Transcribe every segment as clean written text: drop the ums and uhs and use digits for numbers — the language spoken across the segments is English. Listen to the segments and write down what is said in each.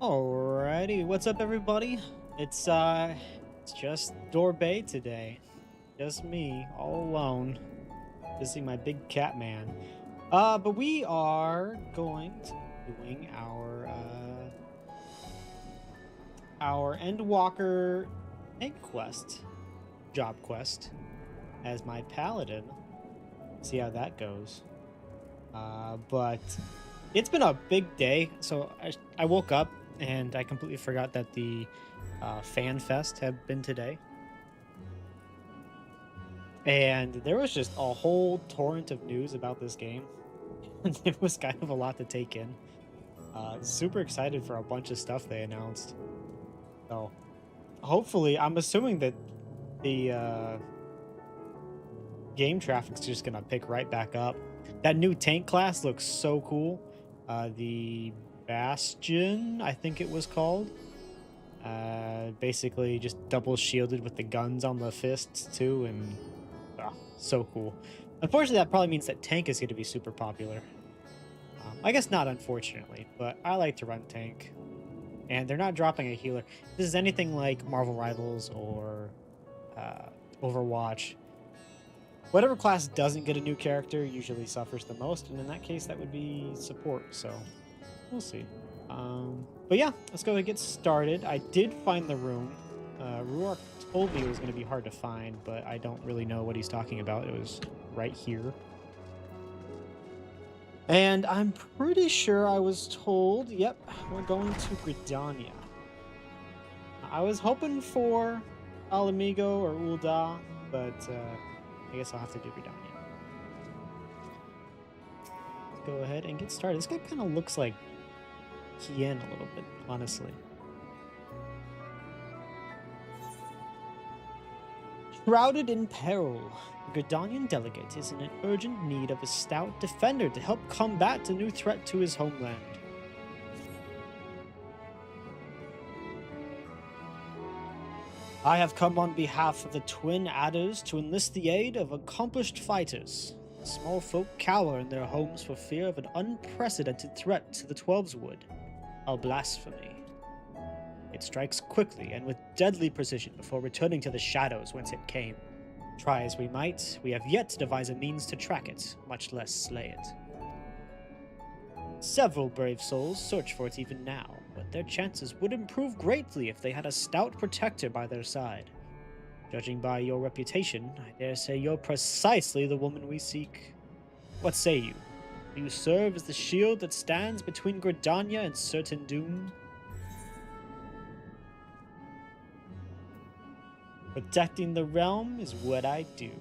Alrighty, what's up everybody? It's just Dorbay today. Just me, all alone. Visiting my big cat man. But we are going to be doing our Endwalker tank quest, job quest, as my paladin. See how that goes. But it's been a big day, so I woke up and I completely forgot that the Fan Fest had been today. And there was just a whole torrent of news about this game. And it was kind of a lot to take in. Super excited for a bunch of stuff they announced. So hopefully, I'm assuming that the game traffic's just gonna pick right back up. That new tank class looks so cool. The Bastion, I think it was called. Basically just double shielded with the guns on the fists too, and so cool. Unfortunately, that probably means that tank is going to be super popular. I guess not, unfortunately, but I like to run tank. And they're not dropping a healer. If this is anything like Marvel Rivals or Overwatch, whatever class doesn't get a new character usually suffers the most, and in that case, that would be support, so we'll see. But yeah, let's go and get started. I did find the room. Ruark told me it was going to be hard to find, but I don't really know what he's talking about. It was right here. And I'm pretty sure I was told, yep, we're going to Gridania. I was hoping for Alamigo or Ul'dah, but I guess I'll have to do Gridania. Let's go ahead and get started. This guy kind of looks like Kien a little bit, honestly. Shrouded in peril, the Gridanian delegate is in an urgent need of a stout defender to help combat a new threat to his homeland. I have come on behalf of the Twin Adders to enlist the aid of accomplished fighters. The small folk cower in their homes for fear of an unprecedented threat to the Twelves Wood, a blasphemy. It strikes quickly and with deadly precision before returning to the shadows whence it came. Try as we might, we have yet to devise a means to track it, much less slay it. Several brave souls search for it even now, but their chances would improve greatly if they had a stout protector by their side. Judging by your reputation, I dare say you're precisely the woman we seek. What say you? Do you serve as the shield that stands between Gridania and certain doom? Protecting the realm is what I do.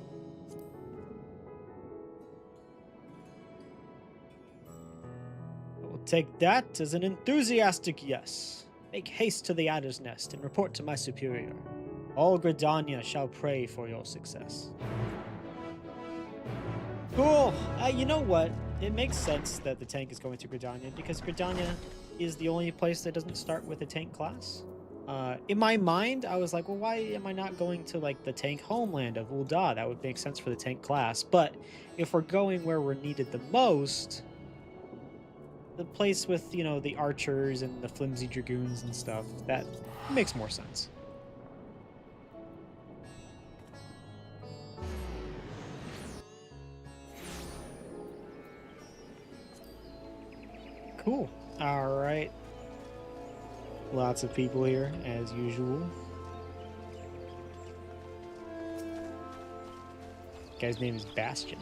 I will take that as an enthusiastic yes. Make haste to the Adder's Nest and report to my superior. All Gridania shall pray for your success. Cool. You know what? It makes sense that the tank is going to Gridania because Gridania is the only place that doesn't start with a tank class. In my mind, I was like, well, why am I not going to, like, the tank homeland of Ul'dah? That would make sense for the tank class. But if we're going where we're needed the most, the place with, you know, the archers and the flimsy dragoons and stuff, that makes more sense. Cool. All right. Lots of people here, as usual. Guy's name is Bastion.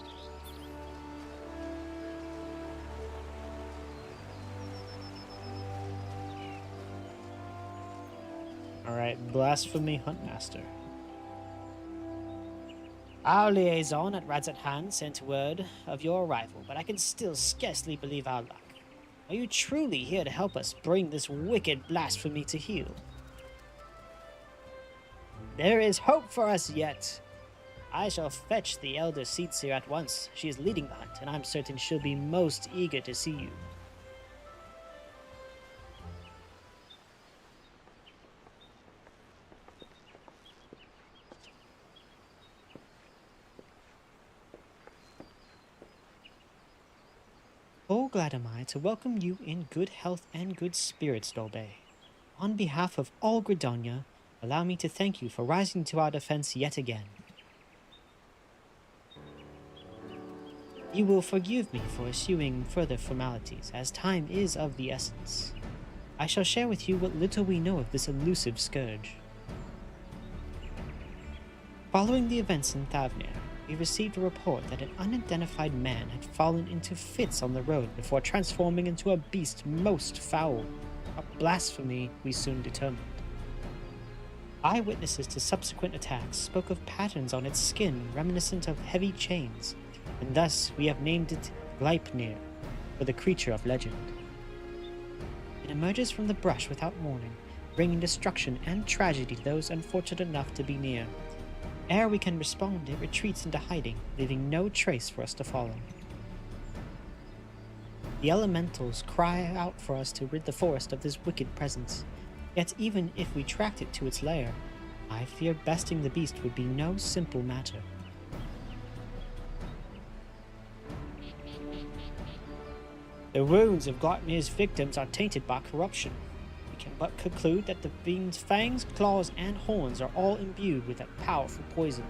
Alright, Blasphemy Huntmaster. Our liaison at Radzat Han sent word of your arrival, but I can still scarcely believe our luck. Are you truly here to help us bring this wicked blasphemy to heel? There is hope for us yet. I shall fetch the Elder Seatsir at once. She is leading the hunt, and I'm certain she'll be most eager to see you. Oh, glad am I to welcome you in good health and good spirits, Dolbe. On behalf of all Gridonia, allow me to thank you for rising to our defense yet again. You will forgive me for eschewing further formalities, as time is of the essence. I shall share with you what little we know of this elusive scourge. Following the events in Thavnir, we received a report that an unidentified man had fallen into fits on the road before transforming into a beast most foul, a blasphemy we soon determined. Eyewitnesses to subsequent attacks spoke of patterns on its skin reminiscent of heavy chains, and thus we have named it Gleipnir, for the creature of legend. It emerges from the brush without warning, bringing destruction and tragedy to those unfortunate enough to be near. Ere we can respond, it retreats into hiding, leaving no trace for us to follow. The elementals cry out for us to rid the forest of this wicked presence, yet even if we tracked it to its lair, I fear besting the beast would be no simple matter. The wounds of Gleipnir's victims are tainted by corruption. We can but conclude that the fiend's fangs, claws, and horns are all imbued with that powerful poison.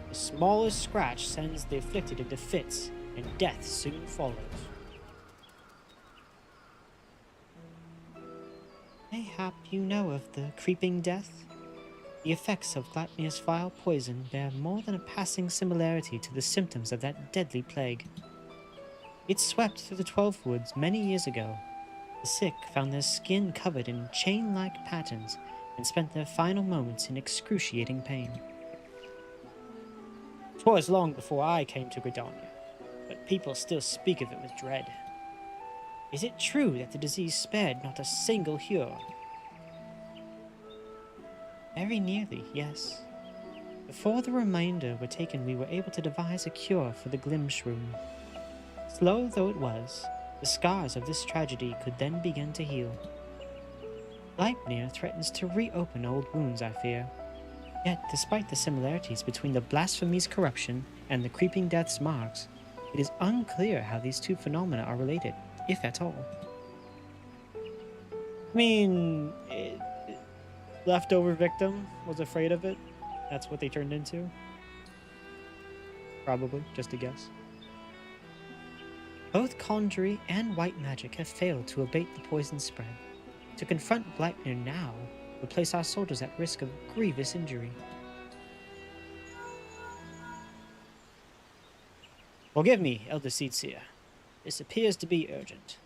The smallest scratch sends the afflicted into fits, and death soon follows. Mayhap you know of the creeping death? The effects of Gleipnir's vile poison bear more than a passing similarity to the symptoms of that deadly plague. It swept through the 12 woods many years ago. The sick found their skin covered in chain-like patterns and spent their final moments in excruciating pain. 'Twas long before I came to Gridonia, but people still speak of it with dread. Is it true that the disease spared not a single Hur? Very nearly, yes. Before the remainder were taken, we were able to devise a cure for the Glimshroom. Slow though it was, the scars of this tragedy could then begin to heal. Gleipnir threatens to reopen old wounds, I fear. Yet, despite the similarities between the blasphemy's corruption and the creeping death's marks, it is unclear how these two phenomena are related, if at all. I mean, leftover victim was afraid of it. That's what they turned into. Probably, just a guess. Both conjury and white magic have failed to abate the poison spread. To confront Gleipnir now would place our soldiers at risk of grievous injury. Forgive me, Elder Seedseer. This appears to be urgent.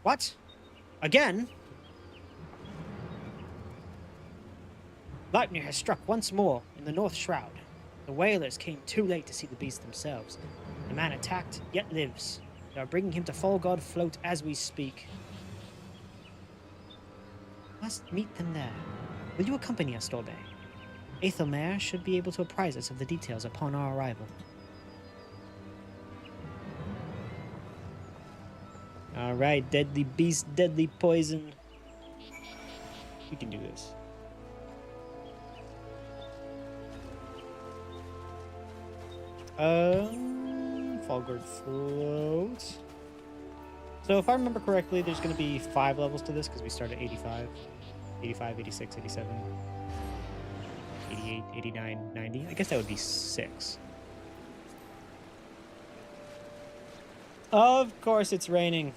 What? Again? Gleipnir has struck once more in the North Shroud. The whalers came too late to see the beast themselves. The man attacked, yet lives. They are bringing him to Fallgod Float as we speak. Must meet them there. Will you accompany us, Dorbe? Aethelmare should be able to apprise us of the details upon our arrival. Alright, deadly beast, deadly poison. We can do this. Fallgod Float. So if I remember correctly, there's going to be 5 levels to this because we start at 85. 85, 86, 87, 88, 89, 90. I guess that would be 6. Of course it's raining.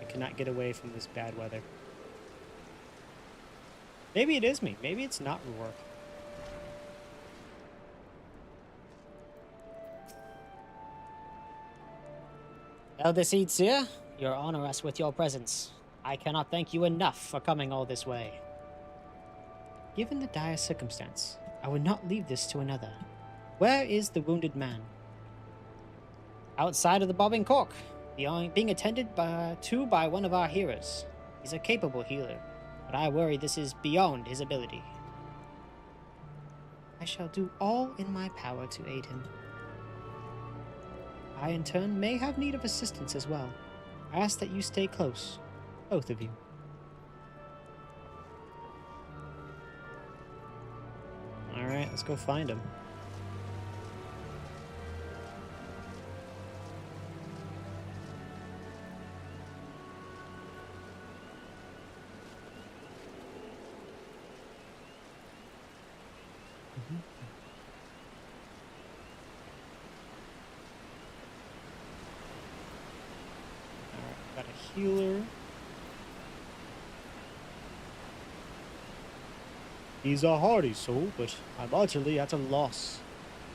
I cannot get away from this bad weather. Maybe it is me. Maybe it's not Rourke. Elder Seedseer, you honor us with your presence. I cannot thank you enough for coming all this way. Given the dire circumstance, I would not leave this to another. Where is the wounded man? Outside of the Bobbing Cork, being attended to by one of our healers. He's a capable healer, but I worry this is beyond his ability. I shall do all in my power to aid him. I, in turn, may have need of assistance as well. I ask that you stay close, both of you. Alright, let's go find him. healer. He's a hardy soul, but I'm utterly at a loss.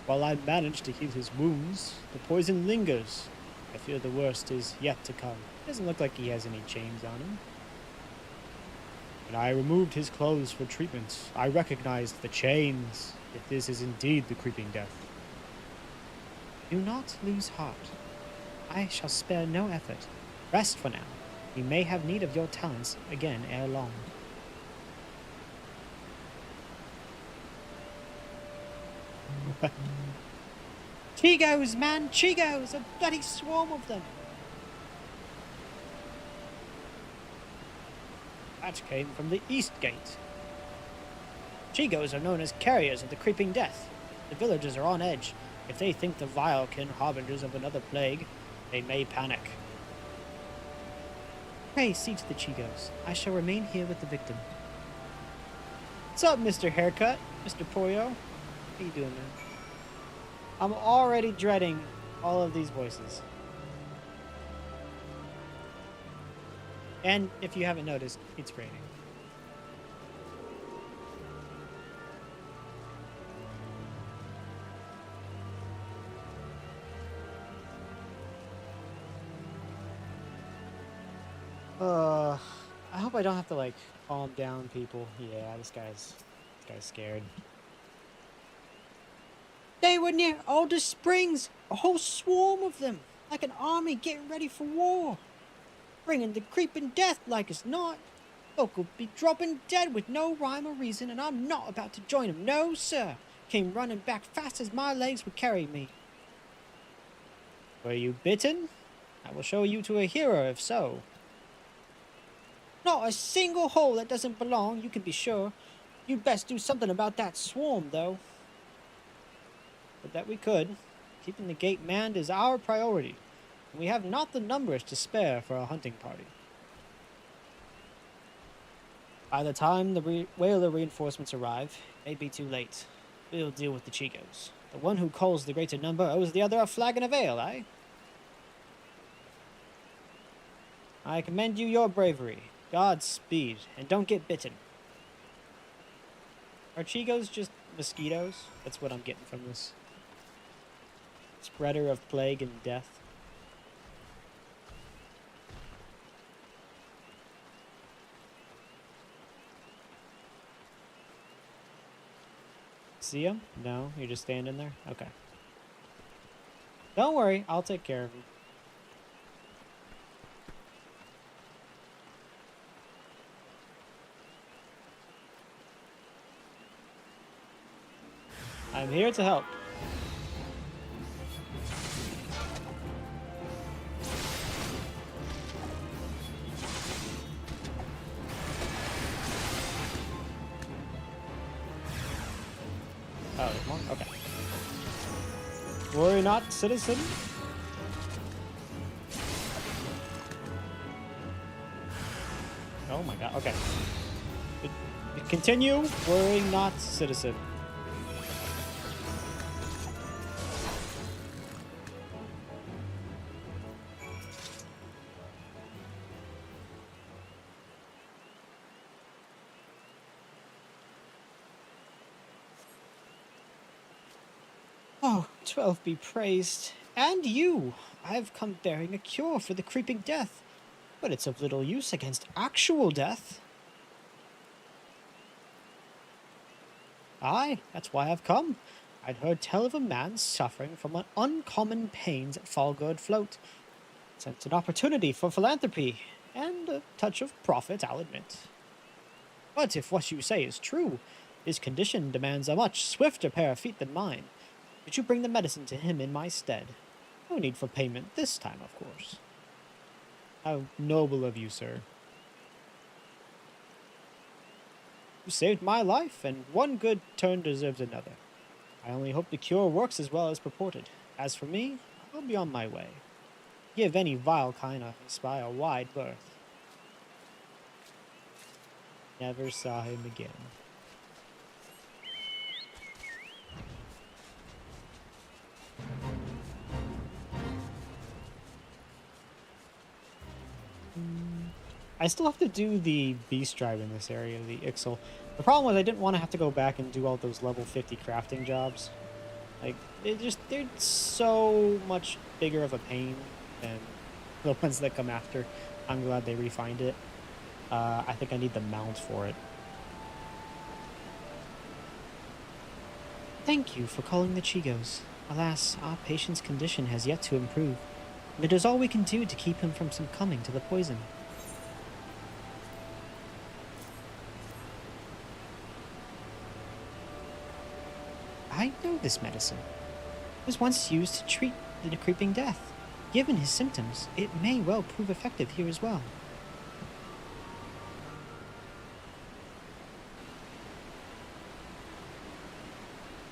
While I manage to heal his wounds, the poison lingers. I fear the worst is yet to come. Doesn't look like he has any chains on him. When I removed his clothes for treatment, I recognized the chains, if this is indeed the creeping death. Do not lose heart. I shall spare no effort. Rest for now. We may have need of your talents again ere long. Chigos, man! Chigos! A bloody swarm of them! That came from the east gate. Chigos are known as carriers of the creeping death. The villagers are on edge. If they think the Vilekin harbingers of another plague, they may panic. Pray see to the Chigos. I shall remain here with the victim. What's up, Mr. Haircut? Mr. Pollo? How you doing, man? I'm already dreading all of these voices. And if you haven't noticed, it's raining. I hope I don't have to like calm down people. Yeah, this guy's scared. They were near Alder Springs, a whole swarm of them, like an army getting ready for war. Bringing the creeping death like it's not. Folk will be dropping dead with no rhyme or reason, and I'm not about to join them. No, sir. Came running back fast as my legs would carry me. Were you bitten? I will show you to a hero if so. Not a single hole that doesn't belong, you can be sure. You'd best do something about that swarm, though. But that we could. Keeping the gate manned is our priority. And we have not the numbers to spare for a hunting party. By the time the whaler reinforcements arrive, it may be too late. We'll deal with the Chigos. The one who calls the greater number owes the other a flagon of ale, eh? I commend you your bravery. Godspeed, and don't get bitten. Are Chigos just mosquitoes? That's what I'm getting from this. Spreader of plague and death. See him? No, you're just standing there? Okay. Don't worry, I'll take care of him. I'm here to help. Oh, there's more? Okay. Worry not, citizen. Oh my god, okay. Continue, worry not, citizen. Oh, 12 be praised. And you! I have come bearing a cure for the creeping death. But it's of little use against actual death. Aye, that's why I've come. I'd heard tell of a man suffering from an uncommon pains at Fallgood Float. Sensed an opportunity for philanthropy, and a touch of profit, I'll admit. But if what you say is true, his condition demands a much swifter pair of feet than mine. Could you bring the medicine to him in my stead? No need for payment this time, of course. How noble of you, sir. You saved my life, and one good turn deserves another. I only hope the cure works as well as purported. As for me, I'll be on my way. Give any vile kind of spy a wide berth. Never saw him again. I still have to do the beast drive in this area, the Ixal. The problem was I didn't want to have to go back and do all those level 50 crafting jobs. Like, they're so much bigger of a pain than the ones that come after. I'm glad they refined it. I think I need the mount for it. Thank you for calling the Chigos. Alas, our patient's condition has yet to improve, and it is all we can do to keep him from succumbing to the poison. I know this medicine. It was once used to treat the creeping death. Given his symptoms, it may well prove effective here as well.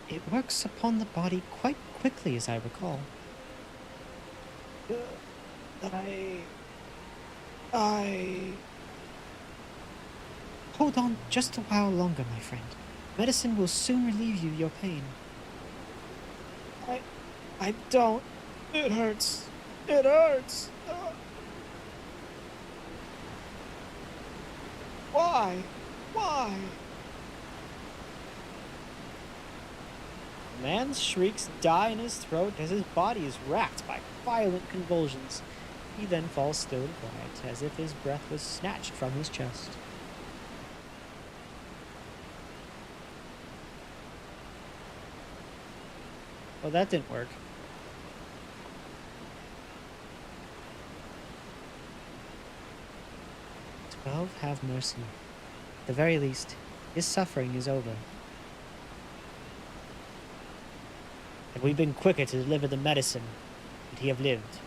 It works upon the body quite quickly, as I recall. I... Hold on just a while longer, my friend. Medicine will soon relieve you your pain. I don't. It hurts. It hurts. Why? Why? The man's shrieks die in his throat as his body is racked by violent convulsions. He then falls still and quiet, as if his breath was snatched from his chest. Well, that didn't work. 12, have mercy. At the very least, his suffering is over. Had we been quicker to deliver the medicine, would he have lived?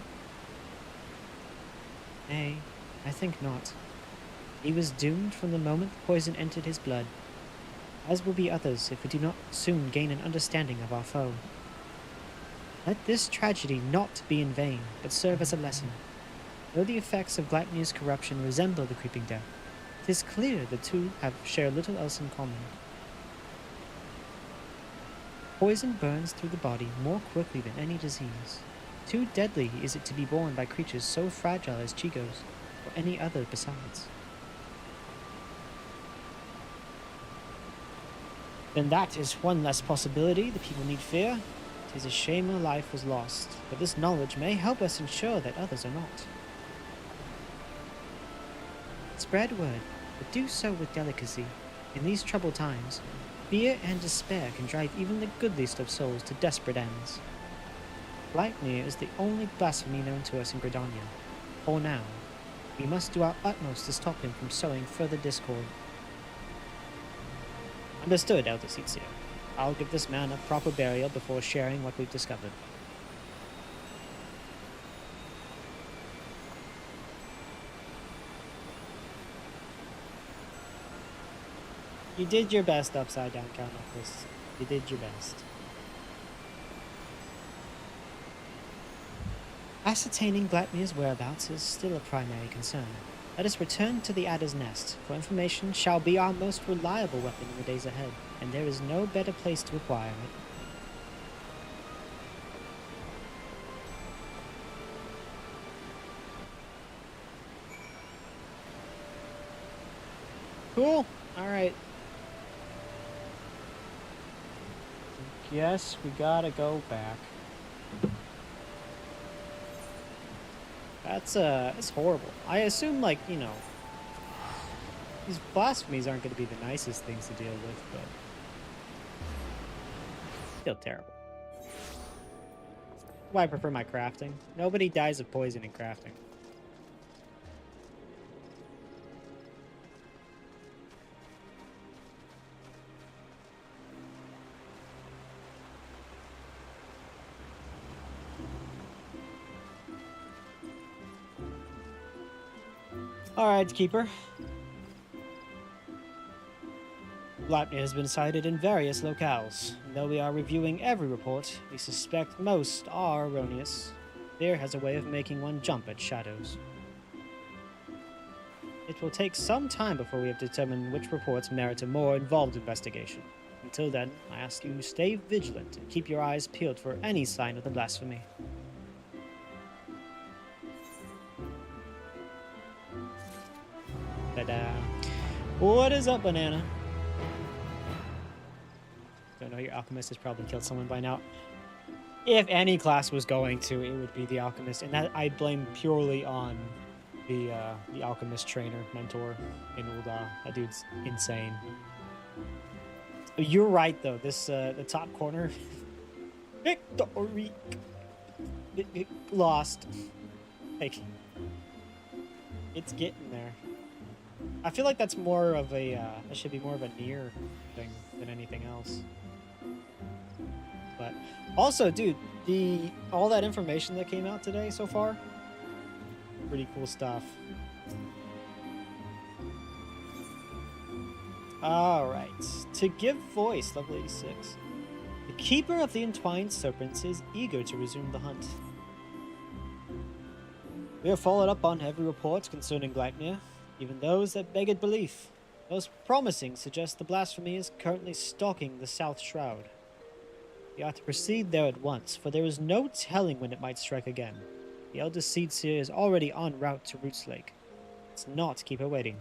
Nay, I think not. He was doomed from the moment the poison entered his blood, as will be others if we do not soon gain an understanding of our foe. Let this tragedy not be in vain, but serve as a lesson. Though the effects of Gleipnir's corruption resemble the creeping death, it is clear the two share little else in common. Poison burns through the body more quickly than any disease. Too deadly is it to be borne by creatures so fragile as Chigos, or any other besides. Then that is one less possibility the people need fear. It is a shame a life was lost, but this knowledge may help us ensure that others are not. Spread word, but do so with delicacy. In these troubled times, fear and despair can drive even the goodliest of souls to desperate ends. Gleipnir is the only blasphemy known to us in Gridania. For now, we must do our utmost to stop him from sowing further discord. Understood, Elder Sitzia. I'll give this man a proper burial before sharing what we've discovered. You did your best, Upside Down Count Knuckles. You did your best. Ascertaining Gleipnir's whereabouts is still a primary concern. Let us return to the Adder's Nest, for information shall be our most reliable weapon in the days ahead, and there is no better place to acquire it. Cool. All right. Guess we gotta go back. That's horrible. I assume, like, you know, these blasphemies aren't going to be the nicest things to deal with, but still terrible. Why I prefer my crafting. Nobody dies of poison in crafting. Alright, Keeper. Gleipnir has been sighted in various locales. Though we are reviewing every report, we suspect most are erroneous. Fear has a way of making one jump at shadows. It will take some time before we have determined which reports merit a more involved investigation. Until then, I ask you to stay vigilant and keep your eyes peeled for any sign of the blasphemy. Ta-da. What is up, Banana? Don't know, your alchemist has probably killed someone by now. If any class was going to, it would be the alchemist, and that I blame purely on the alchemist trainer mentor in Ul'dah. That dude's insane. You're right though. This the top corner, victory, lost. Like, it's getting there. I feel like that's more of a that should be more of a near thing than anything else. But also, dude, all that information that came out today so far, pretty cool stuff. All right, to give voice, level 86. The Keeper of the Entwined Serpents is eager to resume the hunt. We have followed up on every report concerning Gleipnir, even those that begged belief. Most promising suggest the blasphemy is currently stalking the South Shroud. We ought to proceed there at once, for there is no telling when it might strike again. The Elder Seedseer is already en route to Roots Lake. Let's not keep her waiting.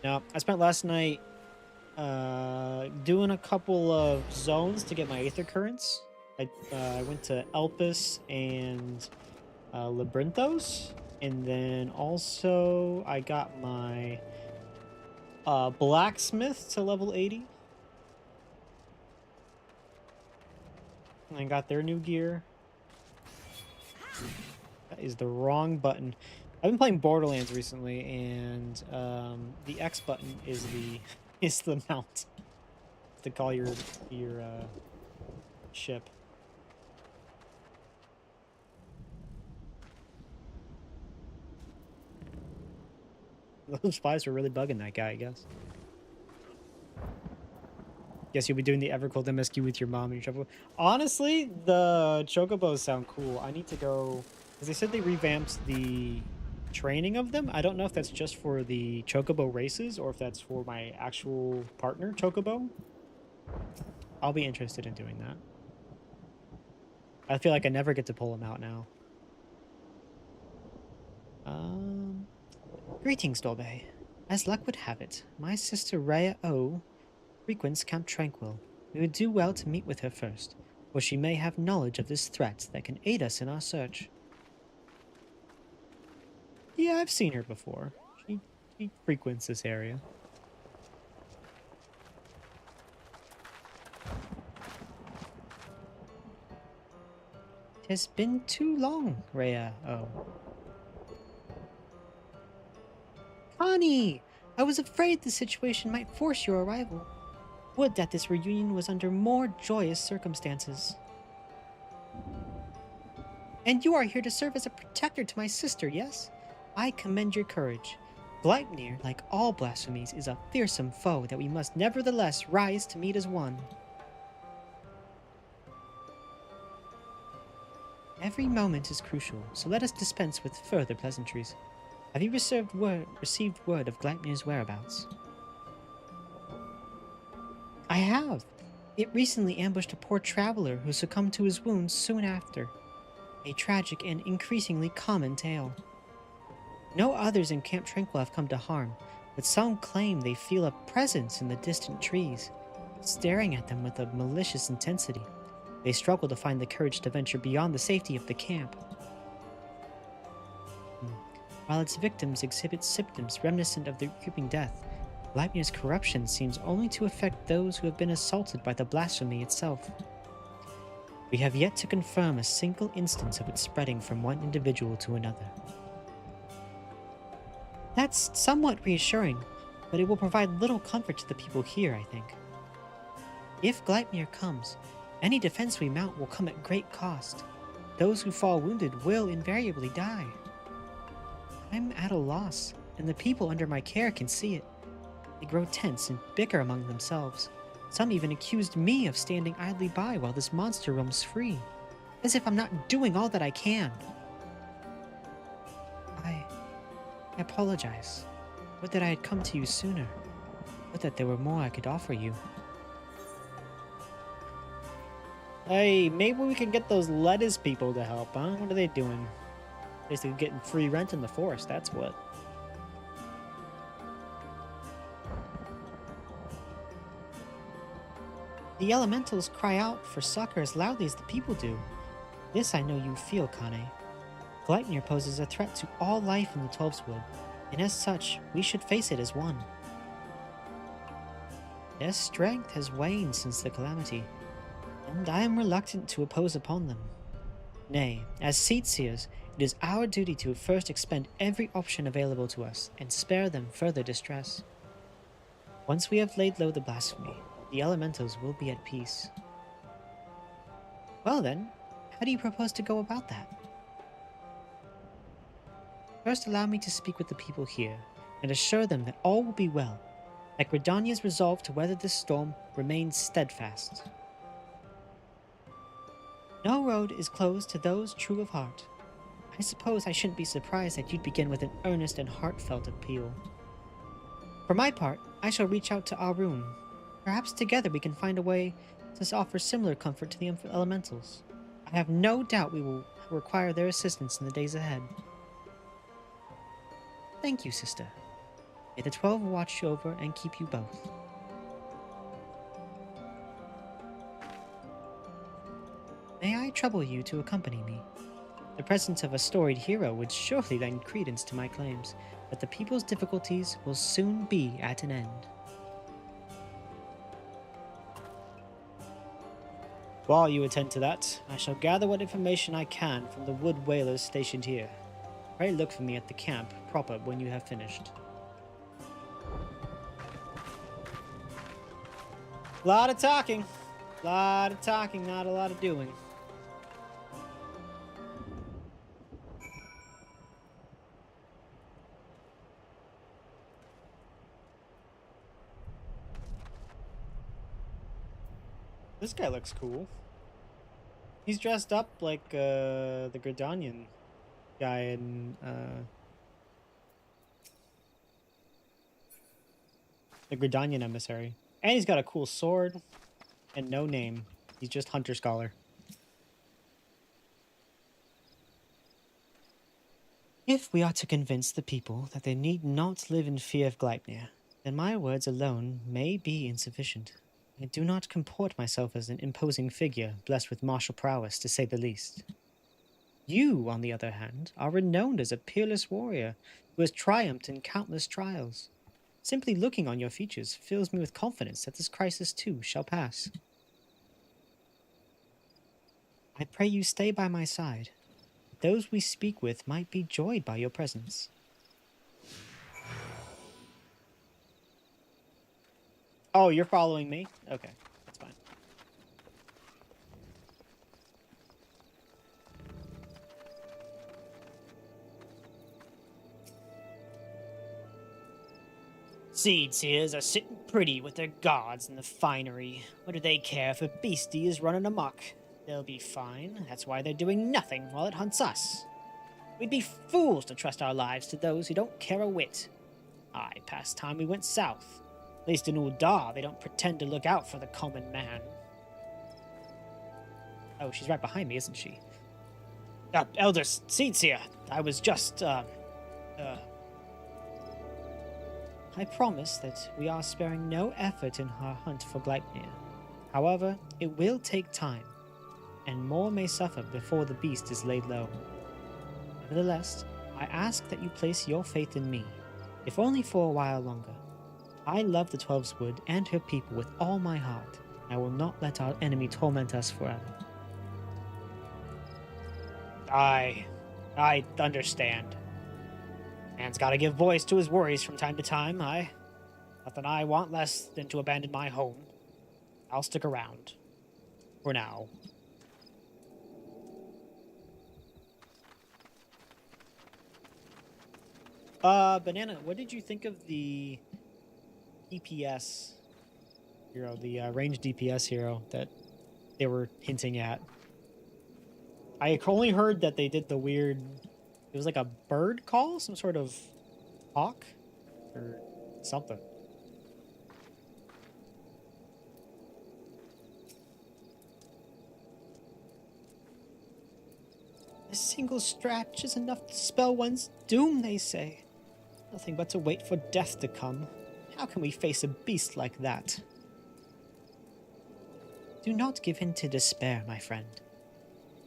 Now, I spent last night doing a couple of zones to get my Aether Currents. I went to Elpis and Labyrinthos, and then also I got my Blacksmith to level 80. And I got their new gear. That is the wrong button. I've been playing Borderlands recently, and the X button is the mount to call your ship. Those spies were really bugging that guy, I guess. Guess you'll be doing the Evercold MSQ with your mom and your chocobo. Honestly, the chocobos sound cool. I need to go, because they said they revamped the training of them. I don't know if that's just for the chocobo races or if that's for my actual partner chocobo. I'll be interested in doing that. I feel like I never get to pull them out now. Greetings, Dorbe. As luck would have it, my sister Rhea O frequents Camp Tranquil. We would do well to meet with her first, for she may have knowledge of this threat that can aid us in our search. Yeah, I've seen her before. She frequents this area. It has been too long, Rhea O. Connie! I was afraid the situation might force your arrival. Would that this reunion was under more joyous circumstances. And you are here to serve as a protector to my sister, yes? I commend your courage. Gleipnir, like all blasphemies, is a fearsome foe that we must nevertheless rise to meet as one. Every moment is crucial, so let us dispense with further pleasantries. Have you received word of Gleipnir's whereabouts? I have. It recently ambushed a poor traveler who succumbed to his wounds soon after. A tragic and increasingly common tale. No others in Camp Tranquil have come to harm, but some claim they feel a presence in the distant trees, staring at them with a malicious intensity. They struggle to find the courage to venture beyond the safety of the camp. While its victims exhibit symptoms reminiscent of their creeping death, Gleipnir's corruption seems only to affect those who have been assaulted by the blasphemy itself. We have yet to confirm a single instance of it spreading from one individual to another. That's somewhat reassuring, but it will provide little comfort to the people here, I think. If Gleipnir comes, any defense we mount will come at great cost. Those who fall wounded will invariably die. I'm at a loss, and the people under my care can see it. They grow tense and bicker among themselves. Some even accused me of standing idly by while this monster roams free, as if I'm not doing all that I can. I apologize. Would that I had come to you sooner. Would that there were more I could offer you. Hey, maybe we can get those lettuce people to help, huh? What are they doing? Basically getting free rent in the forest, that's what. The elementals cry out for succor as loudly as the people do. This I know you feel, Kane. Gleipnir poses a threat to all life in the Twelveswood, and as such, we should face it as one. Their strength has waned since the calamity, and I am reluctant to oppose upon them. Nay, as seers, it is our duty to first expend every option available to us and spare them further distress. Once we have laid low the blasphemy, the elementals will be at peace. Well then, how do you propose to go about that? First, allow me to speak with the people here and assure them that all will be well, that Gridania's resolve to weather this storm remains steadfast. No road is closed to those true of heart. I suppose I shouldn't be surprised that you'd begin with an earnest and heartfelt appeal. For my part, I shall reach out to Arun. Perhaps together we can find a way to offer similar comfort to the elementals. I have no doubt we will require their assistance in the days ahead. Thank you, sister. May the 12 watch you over and keep you both. May I trouble you to accompany me? The presence of a storied hero would surely lend credence to my claims that the people's difficulties will soon be at an end. While you attend to that, I shall gather what information I can from the wood whalers stationed here. Pray look for me at the camp proper when you have finished. Lot of talking, not a lot of doing. This guy looks cool. He's dressed up like the Gridanian guy in the Gridanian emissary. And he's got a cool sword and no name. He's just Hunter Scholar. If we are to convince the people that they need not live in fear of Gleipnir, then my words alone may be insufficient. I do not comport myself as an imposing figure, blessed with martial prowess, to say the least. You, on the other hand, are renowned as a peerless warrior who has triumphed in countless trials. Simply looking on your features fills me with confidence that this crisis too shall pass. I pray you stay by my side. Those we speak with might be joyed by your presence. Oh, you're following me? Okay, that's fine. Seers are sitting pretty with their guards in the finery. What do they care if a beastie is running amok? They'll be fine. That's why they're doing nothing while it hunts us. We'd be fools to trust our lives to those who don't care a whit. Aye, past time we went south. At least in Uldar, they don't pretend to look out for the common man. Oh, she's right behind me, isn't she? Elder Seetsia, I was just, I promise that we are sparing no effort in our hunt for Gleipnir. However, it will take time, and more may suffer before the beast is laid low. Nevertheless, I ask that you place your faith in me, if only for a while longer. I love the Twelveswood and her people with all my heart, and I will not let our enemy torment us forever. I understand. Man's gotta give voice to his worries from time to time. Nothing I want less than to abandon my home. I'll stick around. For now. Banana, what did you think of the DPS hero, the ranged DPS hero that they were hinting at? I only heard that they did the weird, it was like a bird call, some sort of hawk or something. A single stretch is enough to spell one's doom, they say. Nothing but to wait for death to come. How can we face a beast like that? Do not give in to despair, my friend.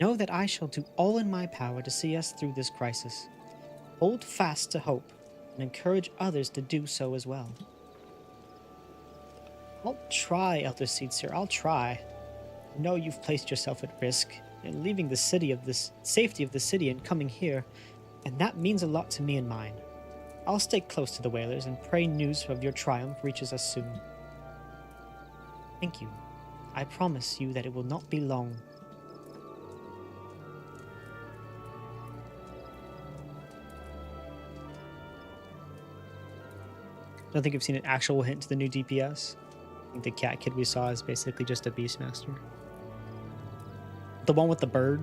Know that I shall do all in my power to see us through this crisis. Hold fast to hope, and encourage others to do so as well. I'll try, Elder Seedseer, I'll try. I know you've placed yourself at risk, in leaving the safety of the city and coming here, and that means a lot to me and mine. I'll stay close to the Whalers and pray news of your triumph reaches us soon. Thank you. I promise you that it will not be long. I don't think I've seen an actual hint to the new DPS. I think the cat kid we saw is basically just a Beastmaster. The one with the bird.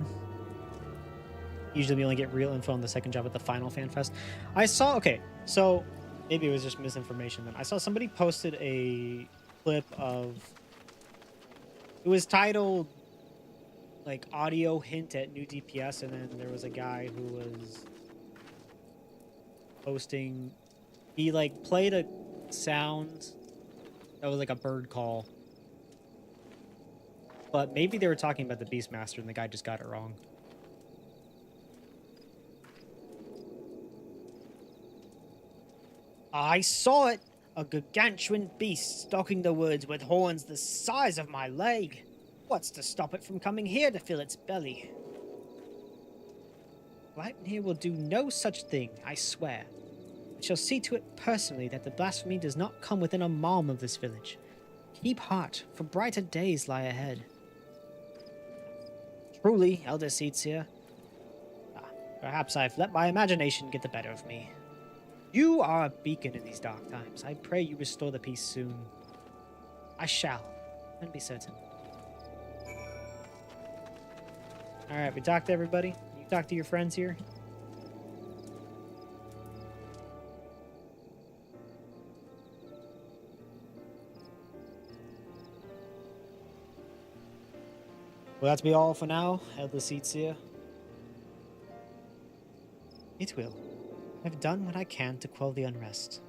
Usually we only get real info on the second job at the final fan fest. I saw, okay, so maybe it was just misinformation then. I saw somebody posted a clip of, it was titled like audio hint at new DPS, and then there was a guy who was posting, he like played a sound that was like a bird call. But maybe they were talking about the Beastmaster and the guy just got it wrong. I saw it! A gargantuan beast stalking the woods with horns the size of my leg. What's to stop it from coming here to fill its belly? Gleipnir will do no such thing, I swear. I shall see to it personally that the blasphemy does not come within a palm of this village. Keep heart, for brighter days lie ahead. Truly, Elder Seedseer. Perhaps I've let my imagination get the better of me. You are a beacon in these dark times. I pray you restore the peace soon. I shall, and be certain. Alright, we talked to everybody. You talk to your friends here. Will that be all for now, Elder Seedseer? It will. I've done what I can to quell the unrest.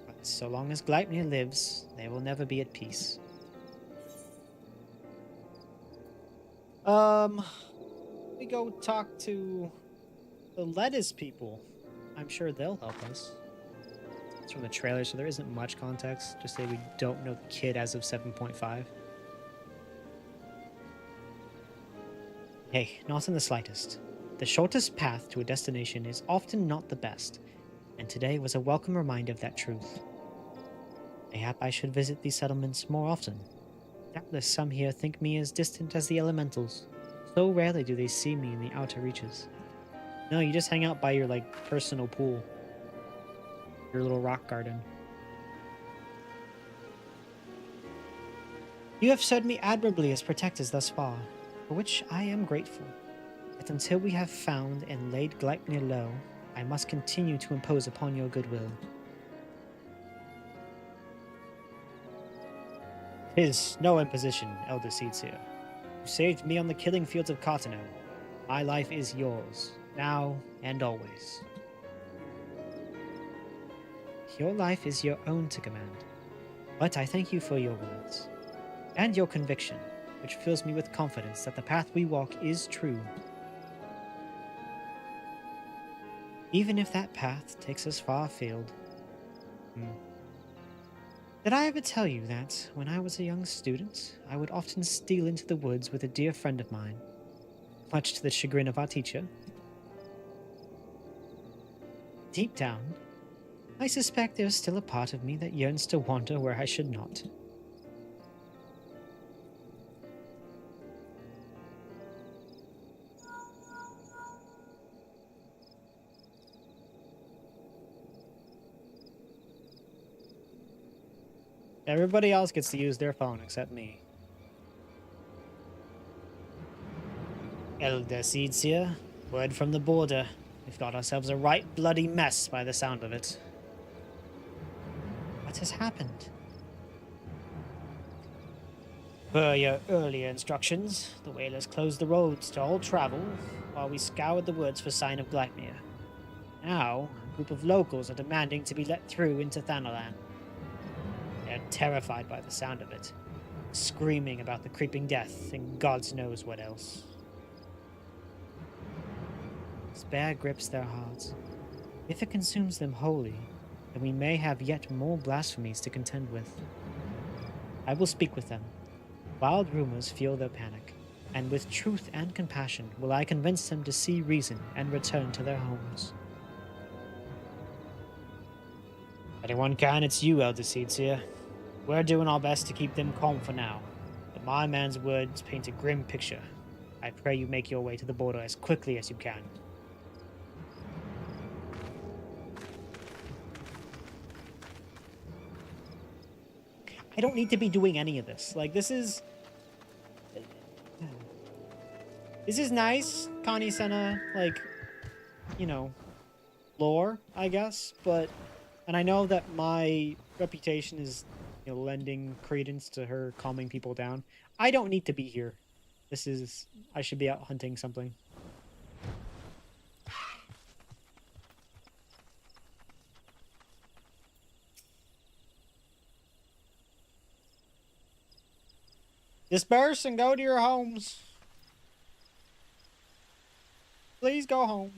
But so long as Gleipnir lives, they will never be at peace. We go talk to the Lettuce people. I'm sure they'll help us. It's from the trailer, so there isn't much context. Just say we don't know the kid as of 7.5. Hey, not in the slightest. The shortest path to a destination is often not the best, and today was a welcome reminder of that truth. Mayhap I should visit these settlements more often. Doubtless some here think me as distant as the elementals. So rarely do they see me in the outer reaches. No, you just hang out by your, personal pool. Your little rock garden. You have served me admirably as protectors thus far, for which I am grateful. But until we have found and laid Gleipnir low, I must continue to impose upon your goodwill. 'Tis no imposition, Elder Seedseer. You saved me on the killing fields of Cartano. My life is yours, now and always. Your life is your own to command, but I thank you for your words, and your conviction, which fills me with confidence that the path we walk is true. Even if that path takes us far afield. Did I ever tell you that, when I was a young student, I would often steal into the woods with a dear friend of mine, much to the chagrin of our teacher? Deep down, I suspect there's still a part of me that yearns to wander where I should not. Everybody else gets to use their phone except me. Elder Seedseer, word from the border. We've got ourselves a right bloody mess by the sound of it. What has happened? Per your earlier instructions, the Whalers closed the roads to all travel while we scoured the woods for sign of Gleipnir. Now, a group of locals are demanding to be let through into Thanalan. They're terrified by the sound of it, screaming about the creeping death and God knows what else. Despair grips their hearts. If it consumes them wholly, then we may have yet more blasphemies to contend with. I will speak with them. Wild rumors fuel their panic, and with truth and compassion will I convince them to see reason and return to their homes. Anyone can, it's you, Elder Seedseer. We're doing our best to keep them calm for now, but my man's words paint a grim picture. I pray you make your way to the border as quickly as you can. I don't need to be doing any of this. Like, this is nice. Connie Senna, like, you know, lore, I guess, but, and I know that my reputation is, you know, lending credence to her calming people down. I don't need to be here. I should be out hunting something. Disperse and go to your homes. Please go home.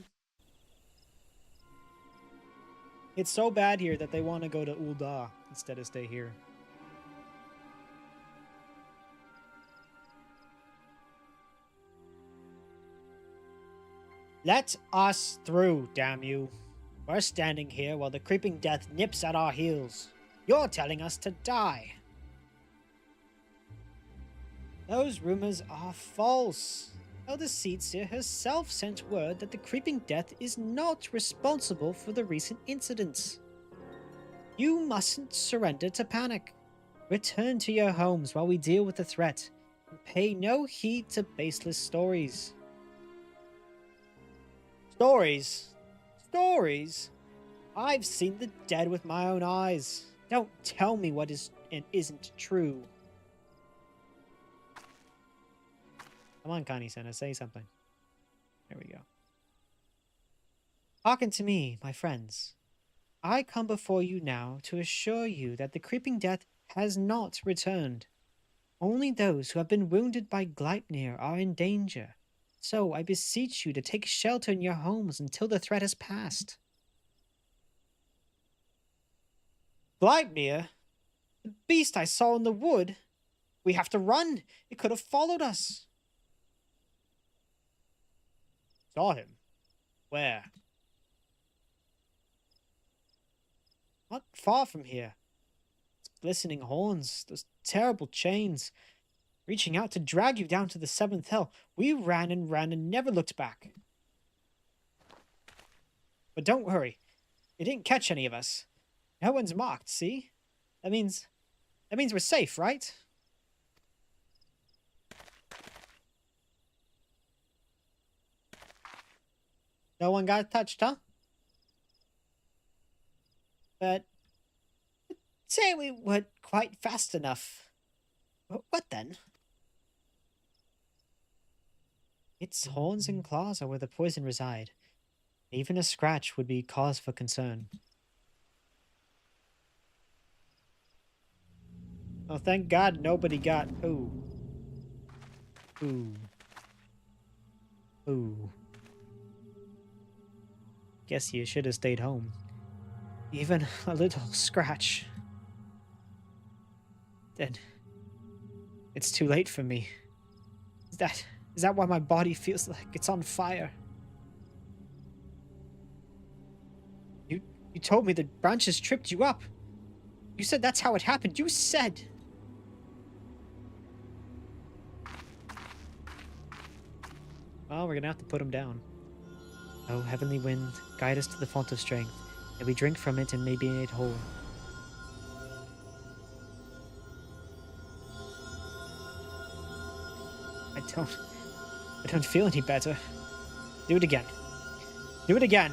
It's so bad here that they want to go to Ul'dah instead of stay here. Let us through, damn you. We're standing here while the creeping death nips at our heels. You're telling us to die. Those rumors are false. Elder Seedseer herself sent word that the creeping death is not responsible for the recent incidents. You mustn't surrender to panic. Return to your homes while we deal with the threat, and pay no heed to baseless stories. Stories? Stories? I've seen the dead with my own eyes. Don't tell me what is and isn't true. Come on, Connie Senna, say something. There we go. Hearken to me, my friends. I come before you now to assure you that the creeping death has not returned. Only those who have been wounded by Gleipnir are in danger. So I beseech you to take shelter in your homes until the threat has passed. Gleipnir? The beast I saw in the wood? We have to run. It could have followed us. Saw him? Where? Not far from here. Its glistening horns, those terrible chains, reaching out to drag you down to the seventh hell. We ran and never looked back. But don't worry. It didn't catch any of us. No one's marked, see? That means we're safe, right? No one got touched, huh? But say we weren't quite fast enough. What then? Its horns and claws are where the poison reside. Even a scratch would be cause for concern. Oh, thank God nobody got... Ooh. Ooh. Ooh. Guess you should have stayed home. Even a little scratch. Then... it's too late for me. Is that why my body feels like it's on fire? You told me the branches tripped you up. You said that's how it happened. You said... Well, we're gonna have to put him down. Oh, heavenly wind, guide us to the font of strength, that we drink from it and may be made whole. I don't feel any better. Do it again. Do it again.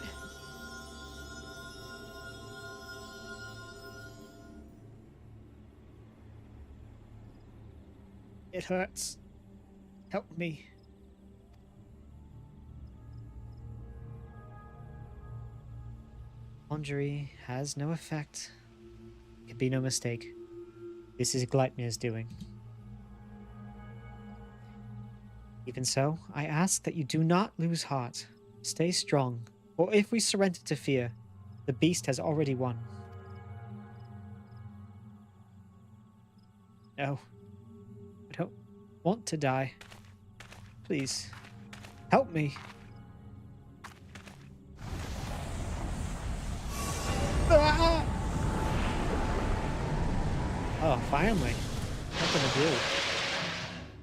hurts. Help me. Conjury has no effect. Can be no mistake. This is Gleipnir's doing. Even so, I ask that you do not lose heart. Stay strong, for if we surrender to fear, the beast has already won. No, I don't want to die. Please, help me. Ah! Oh, finally. Nothing to do.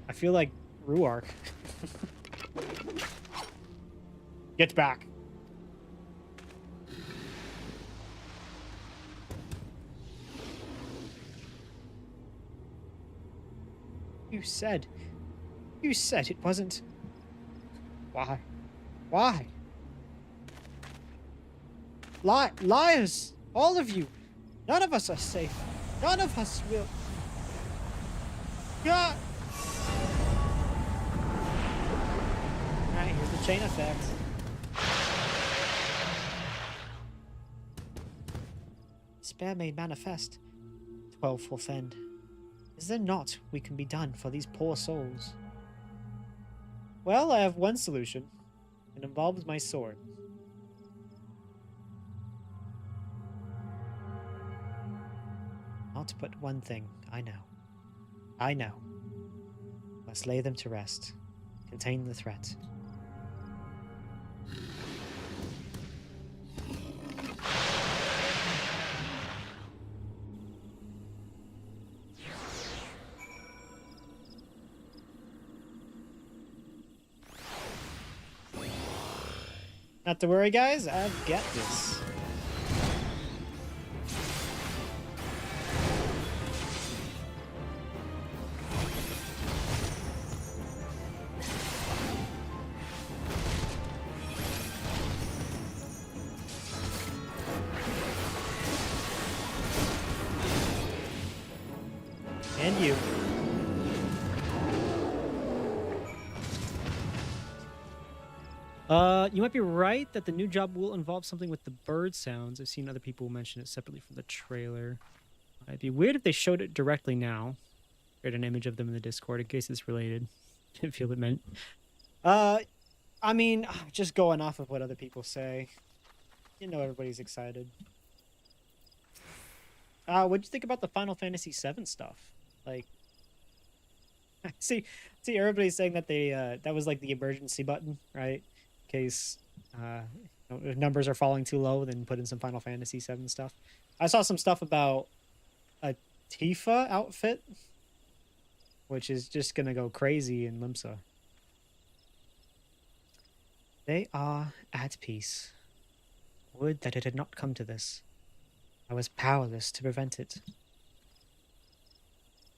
I feel like Ruark. Get back. You said it wasn't. Why? Why? Liars! All of you! None of us are safe. None of us will. God! Alright, here's the chain effect. Despair made manifest. 12 forfend. Is there naught we can be done for these poor souls? Well, I have one solution. It involves my sword. Not but one thing, I know. I know. Must lay them to rest. Contain the threat. Not to worry, guys. I've got this. And you. You might be right that the new job will involve something with the bird sounds. I've seen other people mention it separately from the trailer. It'd be weird if they showed it directly now. Shared an image of them in the Discord in case it's related. Didn't feel it meant. I mean, just going off of what other people say. You know everybody's excited. What'd you think about the Final Fantasy VII stuff? Like, see, everybody's saying that they that was like the emergency button, right? In case if numbers are falling too low, then put in some Final Fantasy VII stuff. I saw some stuff about a Tifa outfit, which is just gonna go crazy in Limsa. They are at peace. Would that it had not come to this. I was powerless to prevent it.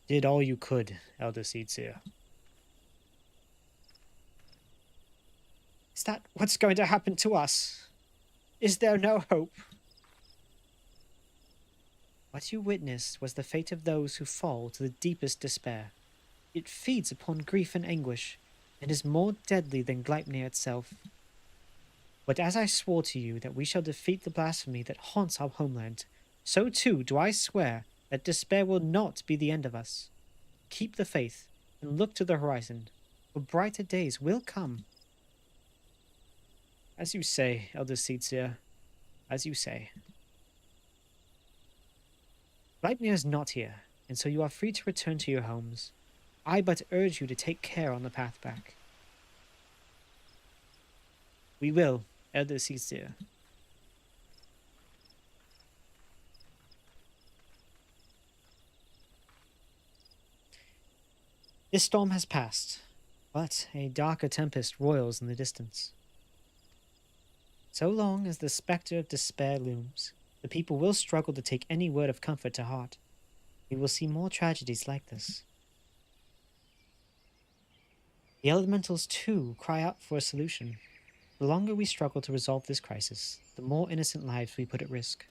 Did all you could, Elder Seedseer. Is that what's going to happen to us? Is there no hope? What you witnessed was the fate of those who fall to the deepest despair. It feeds upon grief and anguish, and is more deadly than Gleipnir itself. But as I swore to you that we shall defeat the blasphemy that haunts our homeland, so too do I swear that despair will not be the end of us. Keep the faith, and look to the horizon, for brighter days will come. As you say, Elder Seedseer, as you say. Gleipnir is not here, and so you are free to return to your homes. I but urge you to take care on the path back. We will, Elder Seedseer. This storm has passed, but a darker tempest roils in the distance. So long as the spectre of despair looms, the people will struggle to take any word of comfort to heart. We will see more tragedies like this. The elementals, too, cry out for a solution. The longer we struggle to resolve this crisis, the more innocent lives we put at risk.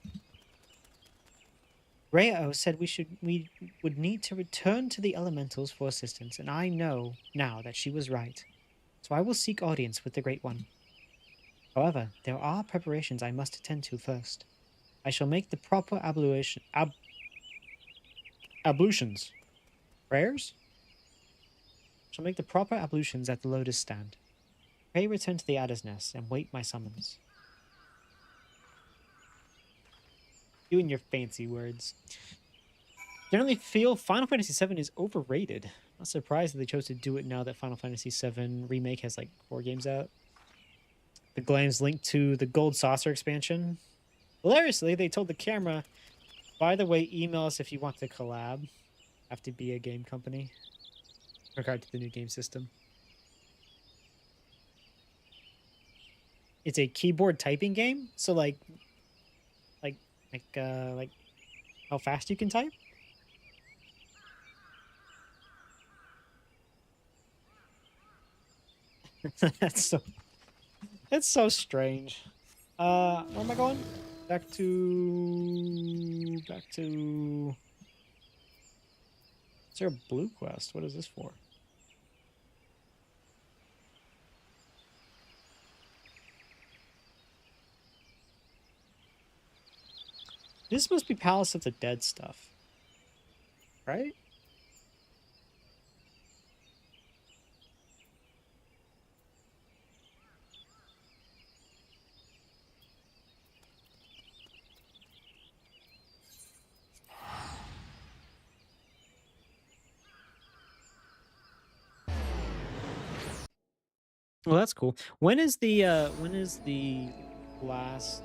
Reo said we would need to return to the elementals for assistance, and I know now that she was right. So I will seek audience with the Great One. However, there are preparations I must attend to first. I shall make the proper ablutions. Prayers? Shall make the proper ablutions at the lotus stand. Pray return to the adder's nest and wait my summons. You and your fancy words. Generally feel Final Fantasy VII is overrated. Not surprised that they chose to do it now that Final Fantasy VII Remake has like 4 games out. The Glame's linked to the Gold Saucer expansion. Hilariously, they told the camera, by the way, email us if you want to collab. Have to be a game company. In regard to the new game system. It's a keyboard typing game, so like how fast you can type. that's so strange. Where am I going? Back to is there a blue quest? What is this for? This must be Palace of the Dead stuff. Right? Well, that's cool. When is the last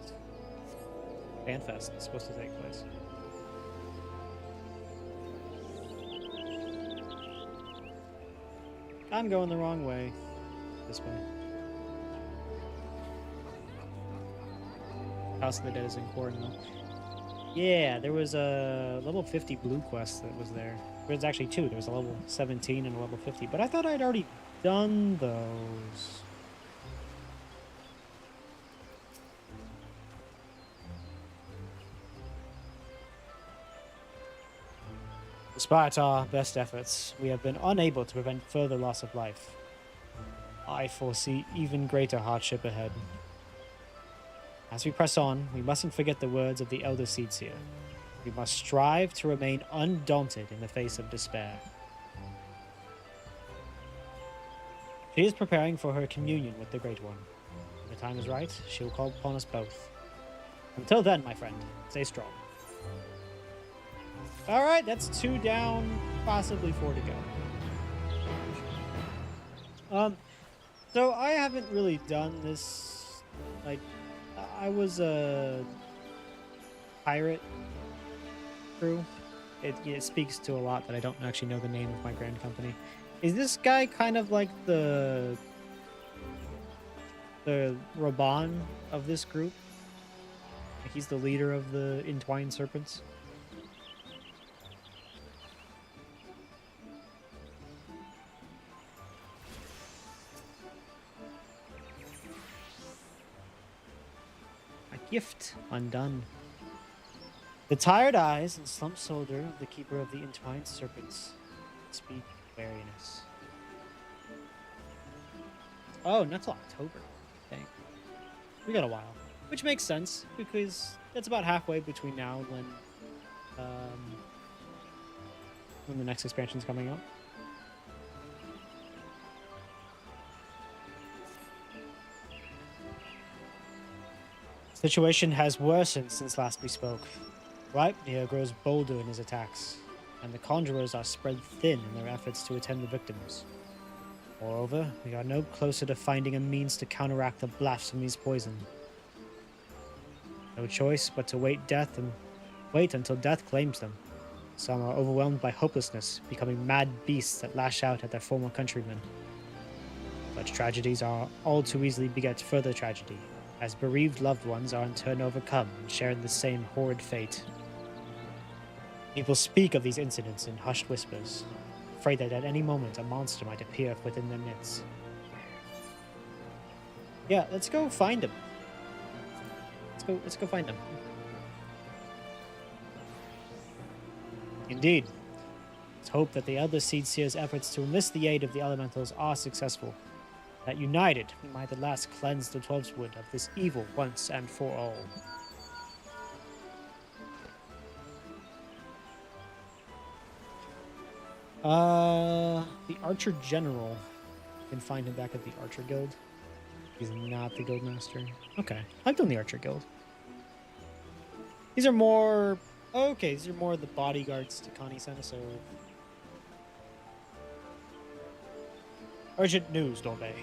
FanFest supposed to take place? I'm going the wrong way. This way. House of the Dead is in Cornwall. Yeah, there was a level 50 blue quest that was there. There was actually 2. There was a level 17 and a level 50, but I thought I'd already done those. Despite our best efforts, we have been unable to prevent further loss of life. I foresee even greater hardship ahead. As we press on, we mustn't forget the words of the Elder Seedseer. We must strive to remain undaunted in the face of despair. She is preparing for her communion with the Great One. When the time is right, she will call upon us both. Until then, my friend, stay strong. Alright, that's 2 down, possibly 4 to go. So I haven't really done this, like, I was a pirate crew. It speaks to a lot that I don't actually know the name of my grand company. Is this guy kind of like the Raban of this group? Like he's the leader of the Entwined Serpents? Gift undone. The tired eyes and slumped shoulder of the keeper of the Entwined Serpents speak wariness. Oh, not till October. Dang. We got a while. Which makes sense, because that's about halfway between now and when the next expansion's coming out. Situation has worsened since last we spoke. Reipnir grows bolder in his attacks, and the conjurers are spread thin in their efforts to attend the victims. Moreover, we are no closer to finding a means to counteract the blasphemy's poison. No choice but to wait until death claims them. Some are overwhelmed by hopelessness, becoming mad beasts that lash out at their former countrymen. Such tragedies are all too easily beget further tragedy, as bereaved loved ones are in turn overcome and share the same horrid fate. People speak of these incidents in hushed whispers, afraid that at any moment a monster might appear within their midst. Yeah, let's go find him. Let's go find him. Indeed. Let's hope that the Elder Seedseer's efforts to enlist the aid of the elementals are successful. That united, we might at last cleanse the Twelvewood of this evil once and for all. The Archer General. You can find him back at the Archer Guild. He's not the Guildmaster. Okay, I've done the Archer Guild. These are more... Okay, these are more the bodyguards to Connie Senna, so... Urgent news, Dorbe.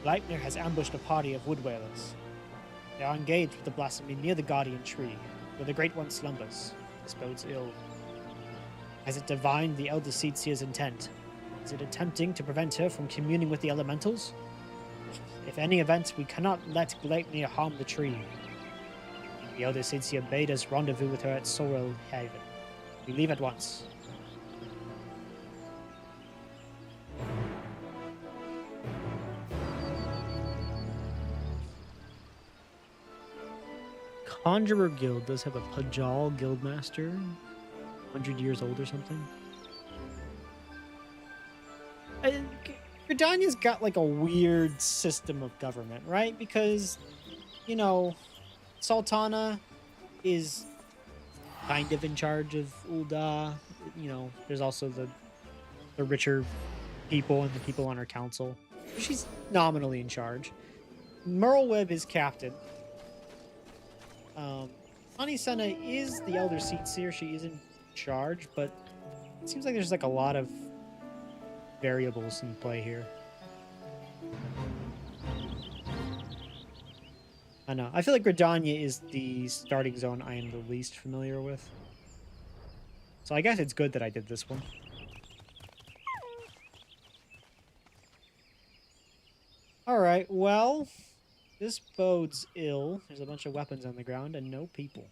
Leipnir has ambushed a party of wood whalers. They are engaged with the blasphemy near the Guardian Tree, where the Great One slumbers. This bodes ill. Has it divined the Elder Seedseer's intent? Is it attempting to prevent her from communing with the elementals? If any event, we cannot let Gleipnir harm the tree. The Elder Seedseer bade us rendezvous with her at Sorrel Haven. We leave at once. Conjurer Guild does have a Pajal Guildmaster, 100 years old or something. Gridania's got like a weird system of government, right? Because, you know, Sultana is kind of in charge of Ul'dah. You know, there's also the richer people and the people on her council. She's nominally in charge. Merleweb is captain. Connie Senna is the Elder Seedseer. She is in charge, but it seems like there's like a lot of variables in play here. I know. I feel like Gridania is the starting zone I am the least familiar with. So I guess it's good that I did this one. Alright, well, this bodes ill. There's a bunch of weapons on the ground and no people.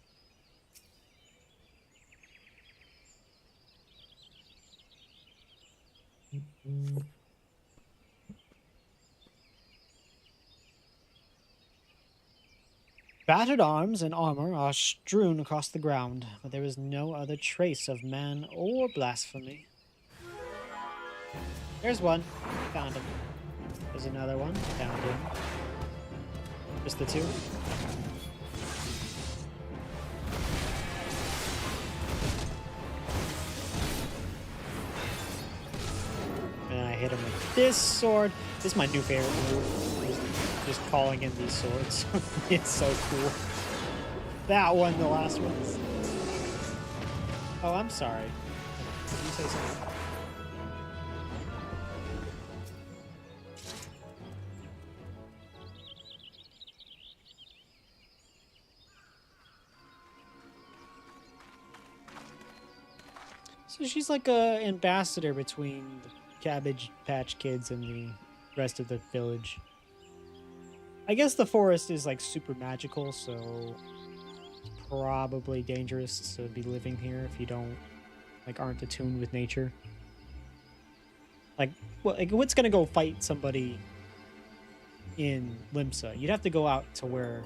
Battered arms and armor are strewn across the ground, but there is no other trace of man or blasphemy. There's one. Found him. There's another one. Found him. Just the two. And I hit him with this sword. This is my new favorite move. Just calling in these swords. It's so cool. That one, the last one. Oh, I'm sorry. Did you say something? So she's like a ambassador between the Cabbage Patch Kids and the rest of the village. I guess the forest is like super magical, so it's probably dangerous to be living here if you don't aren't attuned with nature. What's gonna go fight somebody in Limsa? You'd have to go out to where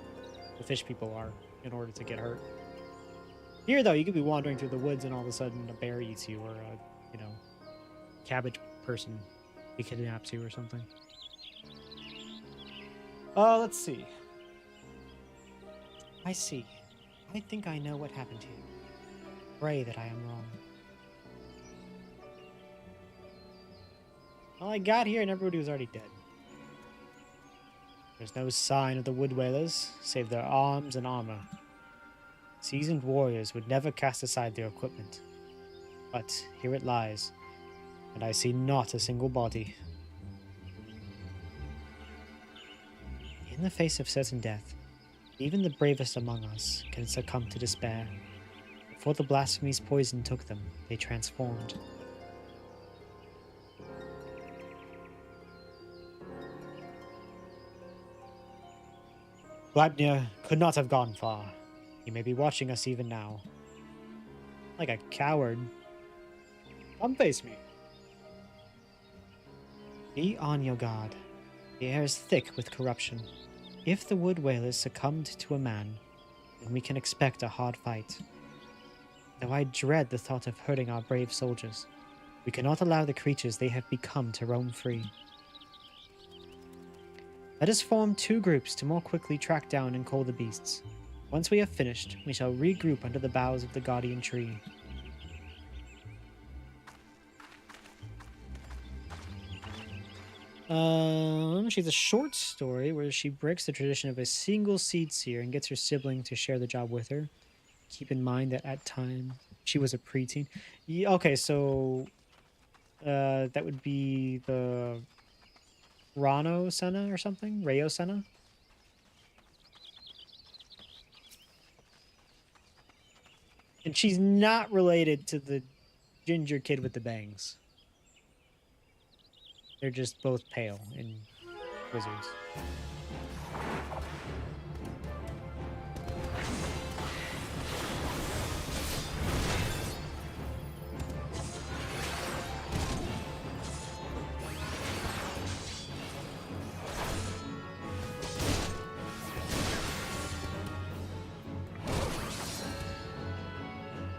the fish people are in order to get hurt. Here, though, you could be wandering through the woods and all of a sudden a bear eats you, or a, cabbage person kidnaps you or something. Let's see. I see. I think I know what happened to you. Pray that I am wrong. Well, I got here and everybody was already dead. There's no sign of the wood whalers, save their arms and armor. Seasoned warriors would never cast aside their equipment. But here it lies, and I see not a single body. In the face of certain death, even the bravest among us can succumb to despair. Before the blasphemy's poison took them, they transformed. Gleipnir could not have gone far. He may be watching us even now. Like a coward. Come face me. Be on your guard. The air is thick with corruption. If the wood whalers succumbed to a man, then we can expect a hard fight. though I dread the thought of hurting our brave soldiers. We cannot allow the creatures they have become to roam free. Let us form 2 groups to more quickly track down and cull the beasts. Once we have finished, we shall regroup under the boughs of the guardian tree. She's a short story where she breaks the tradition of a single seed seer and gets her sibling to share the job with her. Keep in mind that at time she was a preteen. Yeah, okay, so that would be the Rano Senna or something? Rayo Senna? And she's not related to the ginger kid with the bangs. They're just both pale and wizards.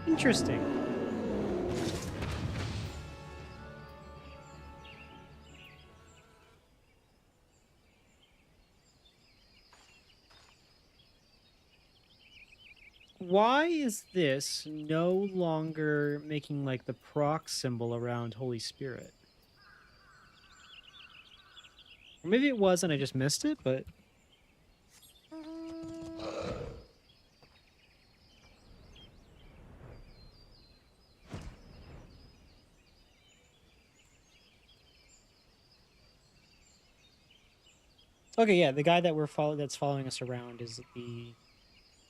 Interesting. Why is this no longer making like the proc symbol around Holy Spirit? Or maybe it was and I just missed it, but okay, yeah, the guy that that's following us around is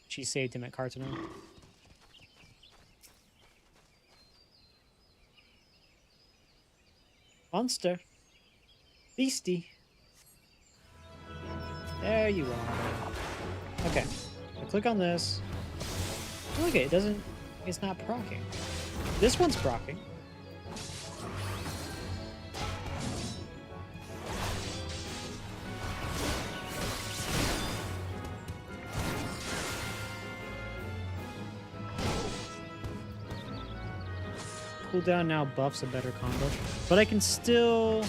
she saved him at Cartano. Monster. Beastie. There you are. Okay. So click on this. Look, it's not procking. This one's procking. Cooldown now buffs a better combo. But I can still...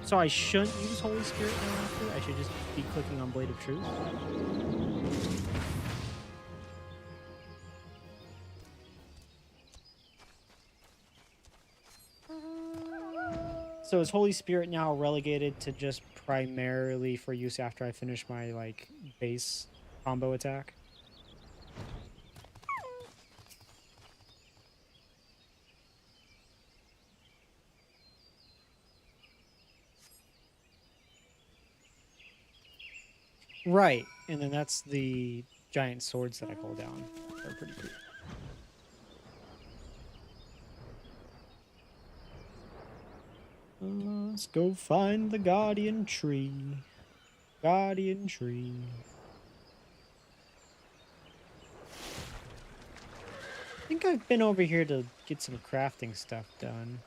So I shouldn't use Holy Spirit now after? I should just be clicking on Blade of Truth? So is Holy Spirit now relegated to just primarily for use after I finish my, like, base combo attack? Right, and then that's the giant swords that I pull down. They're pretty cool. Let's go find the guardian tree. Guardian tree. I think I've been over here to get some crafting stuff done.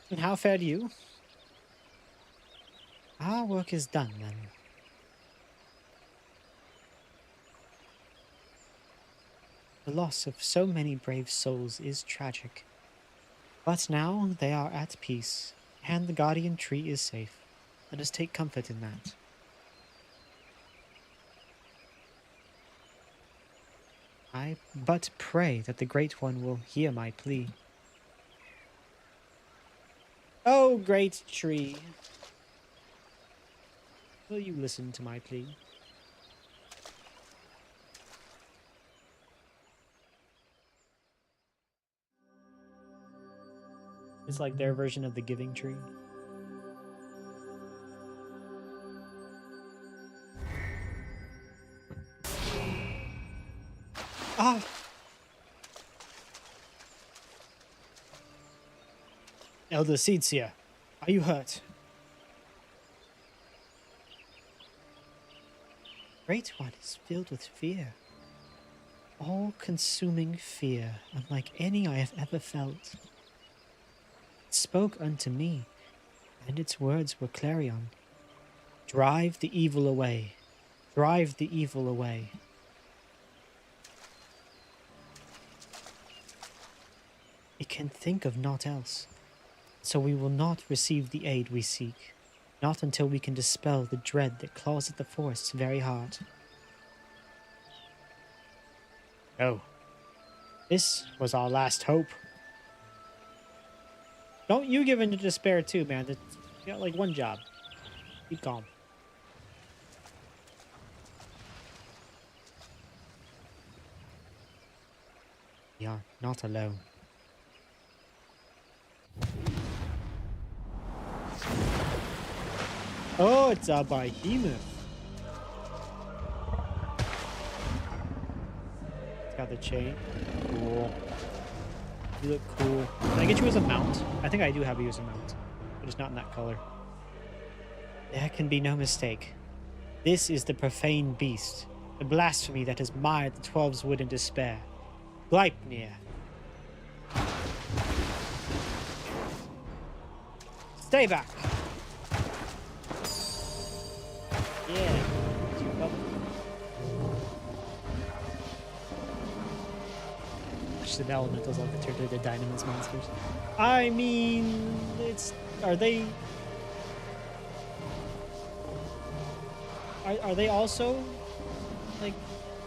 And how fared you? Our work is done, then. The loss of so many brave souls is tragic. But now they are at peace, and the guardian tree is safe. Let us take comfort in that. I but pray that the Great One will hear my plea. Oh, great tree. Will you listen to my plea? It's like their version of the giving tree. Ah! Elder Seedseer, are you hurt? Great One is filled with fear. All-consuming fear, unlike any I have ever felt. It spoke unto me, and its words were clarion. Drive the evil away. Drive the evil away. It can think of naught else, so we will not receive the aid we seek, not until we can dispel the dread that claws at the forest's very heart. Oh, this was our last hope. Don't you give in to despair too, man. You got like one job. Be calm. We are not alone. Oh, it's a behemoth. It's got the chain. Cool. You look cool. Can I get you as a mount? I think I do have you as a mount, but it's not in that color. There can be no mistake. This is the profane beast, the blasphemy that has mired the 12's wood in despair. Gleipnir. Stay back! Yeah. Watch the elementals all turn into Dynamis monsters. I mean, are they also like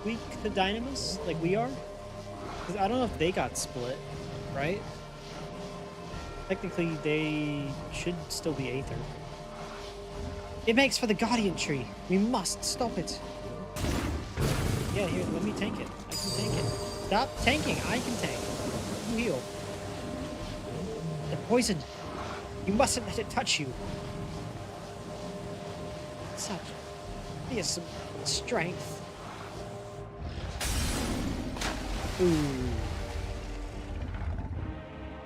weak to Dynamis like we are? Because I don't know if they got split, right? Technically, they should still be Aether. It makes for the Guardian Tree. We must stop it. Yeah, here, let me tank it. I can tank it. Stop tanking. I can tank. You heal. The poison. You mustn't let it touch you. Such fearsome strength. Ooh.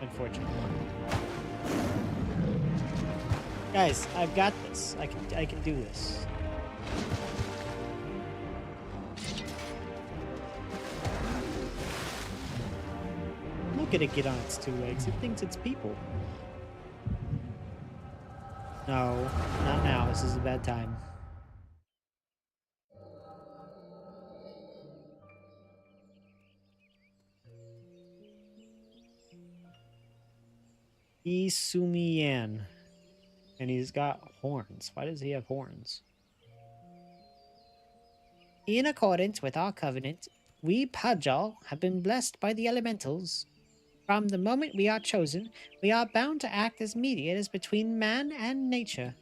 Unfortunate. Guys, I've got this. I can do this. Look at it get on its two legs. It thinks it's people. No, not now. This is a bad time. Isumian. And he's got horns. Why does he have horns? In accordance with our covenant, we Pajal have been blessed by the elementals. From the moment we are chosen, we are bound to act as mediators between man and nature.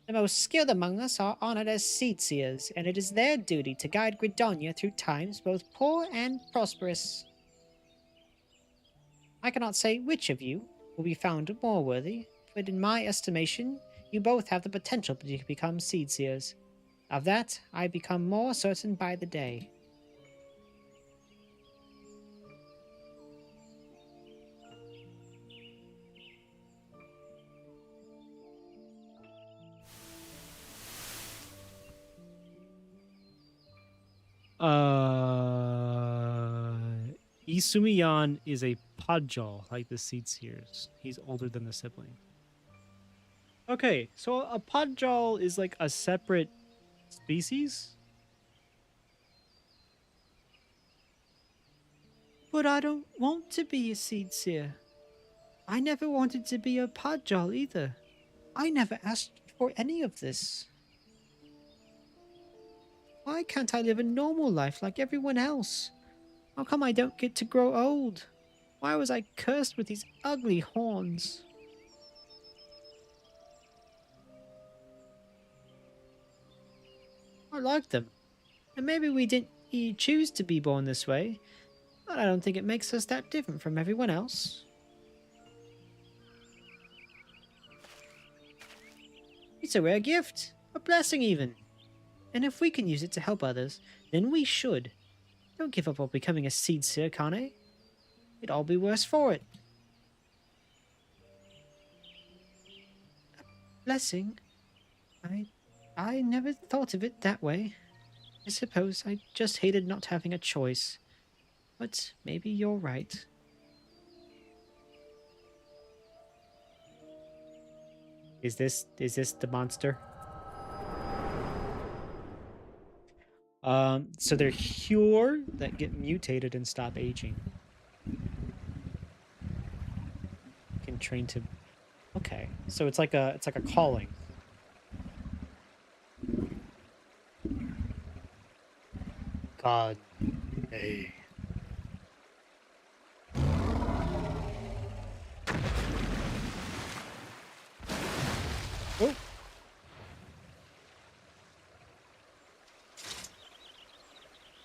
The most skilled among us are honored as seed seers, and it is their duty to guide Gridonia through times both poor and prosperous. I cannot say which of you will be found more worthy, but in my estimation, you both have the potential to become seed seers. Of that, I become more certain by the day. Isumiyan is a Pajal, like the seed seers. He's older than the sibling. Okay, so a Pajal is like a separate species? But I don't want to be a seed seer. I never wanted to be a Pajal either. I never asked for any of this. Why can't I live a normal life like everyone else? How come I don't get to grow old? Why was I cursed with these ugly horns? I like them. And maybe we didn't choose to be born this way, but I don't think it makes us that different from everyone else. It's a rare gift, a blessing even. And if we can use it to help others, then we should. Don't give up on becoming a seed seer, Kane. It'd all be worse for it. Blessing? I I never thought of it that way. I suppose I just hated not having a choice. But maybe you're right. Is this the monster? So they're Cure that get mutated and stop aging. Can train to. Okay, so it's like a calling. God, hey. Oh.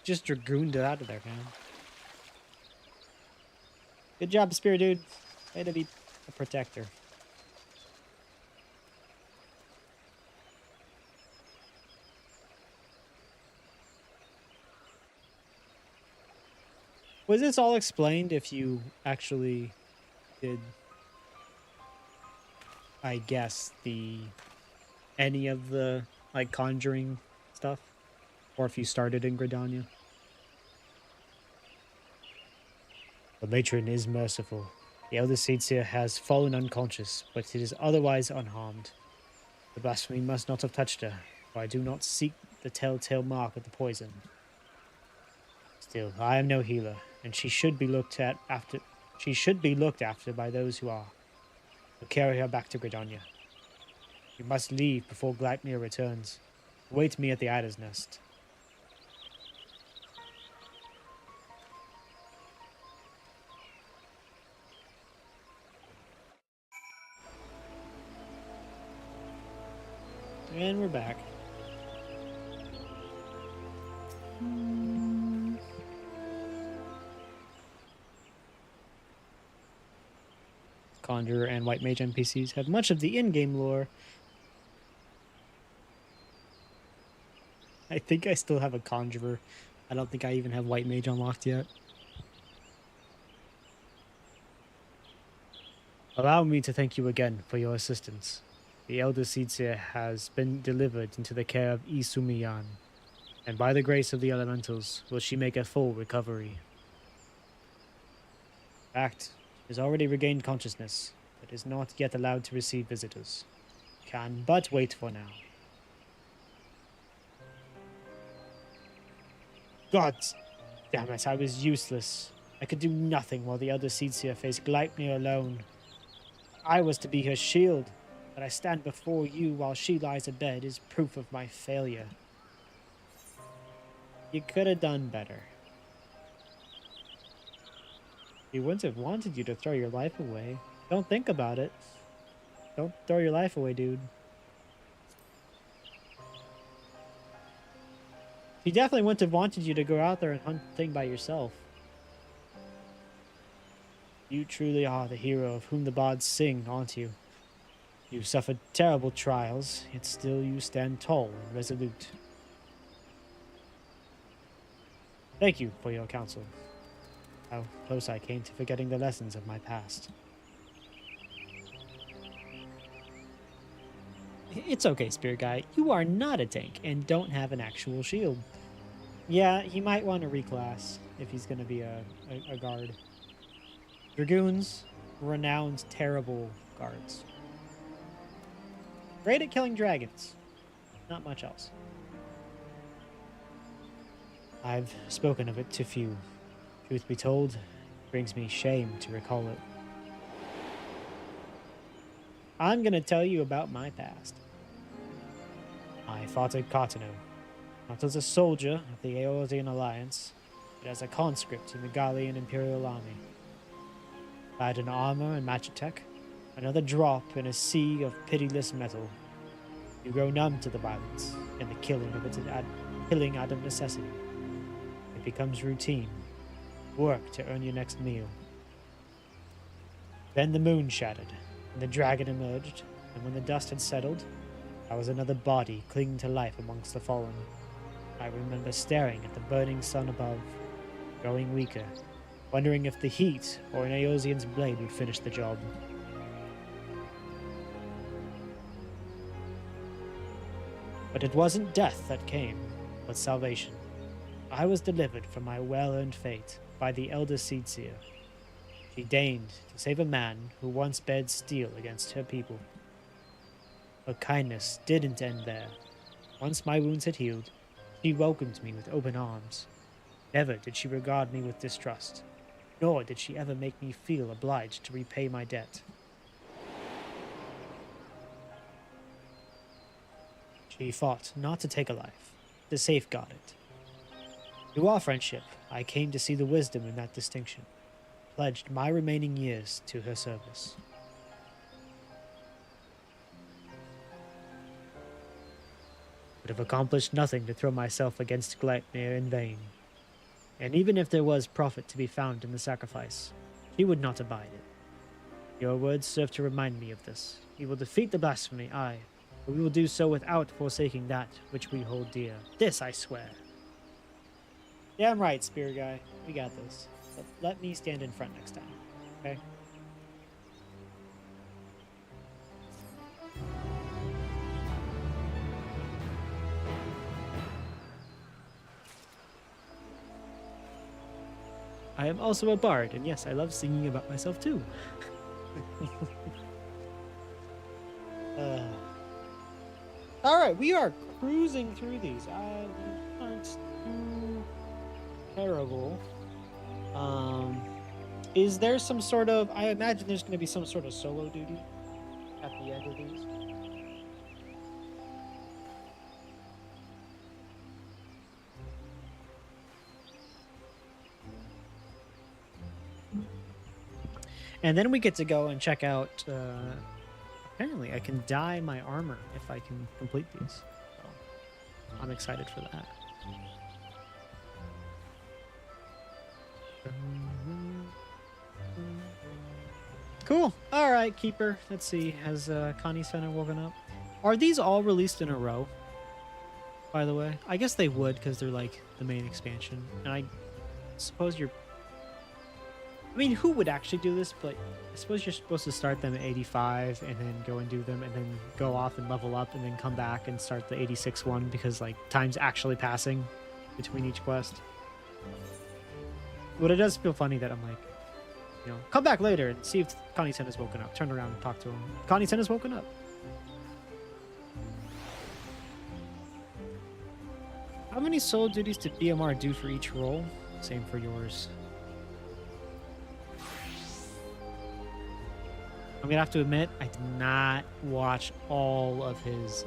Just dragooned it out of there, man. Good job, Spear Dude. Way to be a protector. Was this all explained if you actually did, I guess, any of the like conjuring stuff? Or if you started in Gridania? The matron is merciful. The elder Seedseer has fallen unconscious, but it is otherwise unharmed. The blasphemy must not have touched her, for I do not seek the telltale mark of the poison. Still, I am no healer, and she should be looked after. She should be looked after by those who are. We'll carry her back to Gridania. You must leave before Gleipnir returns. Await me at the Adder's Nest. And we're back. Conjurer and White Mage NPCs have much of the in-game lore. I think I still have a Conjurer. I don't think I even have White Mage unlocked yet. Allow me to thank you again for your assistance. The Elder Seedseer has been delivered into the care of Isumiyan, and by the grace of the elementals will she make a full recovery. In fact, she has already regained consciousness, but is not yet allowed to receive visitors. Can but wait for now. God damn it, I was useless. I could do nothing while the Elder Seedseer faced Gleipnir alone. I was to be her shield. That I stand before you while she lies abed is proof of my failure. You could have done better. He wouldn't have wanted you to throw your life away. Don't think about it. Don't throw your life away, dude. He definitely wouldn't have wanted you to go out there and hunt the thing by yourself. You truly are the hero of whom the bards sing, aren't you? You've suffered terrible trials, yet still you stand tall and resolute. Thank you for your counsel. How close I came to forgetting the lessons of my past. It's okay, Spirit Guy. You are not a tank and don't have an actual shield. Yeah, he might want to reclass if he's going to be a guard. Dragoons, renowned terrible guards. Great at killing dragons. Not much else. I've spoken of it to few. Truth be told, it brings me shame to recall it. I'm going to tell you about my past. I fought at Cartano, not as a soldier of the Aeolian Alliance, but as a conscript in the Gallian Imperial Army. I had an armor and magic tech, another drop in a sea of pitiless metal. You grow numb to the violence and the killing out of necessity. It becomes routine, work to earn your next meal. Then the moon shattered, and the dragon emerged, and when the dust had settled, I was another body clinging to life amongst the fallen. I remember staring at the burning sun above, growing weaker, wondering if the heat or an Eosian's blade would finish the job. But it wasn't death that came, but salvation. I was delivered from my well-earned fate by the elder Seed Seer. She deigned to save a man who once bared steel against her people. Her kindness didn't end there. Once my wounds had healed, she welcomed me with open arms. Never did she regard me with distrust, nor did she ever make me feel obliged to repay my debt. She fought not to take a life, to safeguard it. Through our friendship, I came to see the wisdom in that distinction, pledged my remaining years to her service. Would have accomplished nothing to throw myself against Gleipnir in vain. And even if there was profit to be found in the sacrifice, he would not abide it. Your words serve to remind me of this. He will defeat the blasphemy, aye, but we will do so without forsaking that which we hold dear. This I swear. Yeah, I'm right, Spear Guy. We got this. But let me stand in front next time, okay? I am also a bard, and yes, I love singing about myself too. Alright, we are cruising through these. These aren't too terrible. Is there some sort of... I imagine there's going to be some sort of solo duty at the end of these. And then we get to go and check out... apparently, I can dye my armor if I can complete these. So, I'm excited for that. Cool. All right, Keeper. Let's see. Has Connie Center woken up? Are these all released in a row? By the way, I guess they would because they're like the main expansion. And I suppose you're... I mean, who would actually do this? But I suppose you're supposed to start them at 85 and then go and do them and then go off and level up and then come back and start the 86 one because like time's actually passing between each quest. But it does feel funny that I'm like, you know, come back later and see if Connie Sen has woken up. Turn around and talk to him. Connie Sen has woken up. How many solo duties did BMR do for each role? Same for yours. I'm gonna have to admit, I did not watch all of his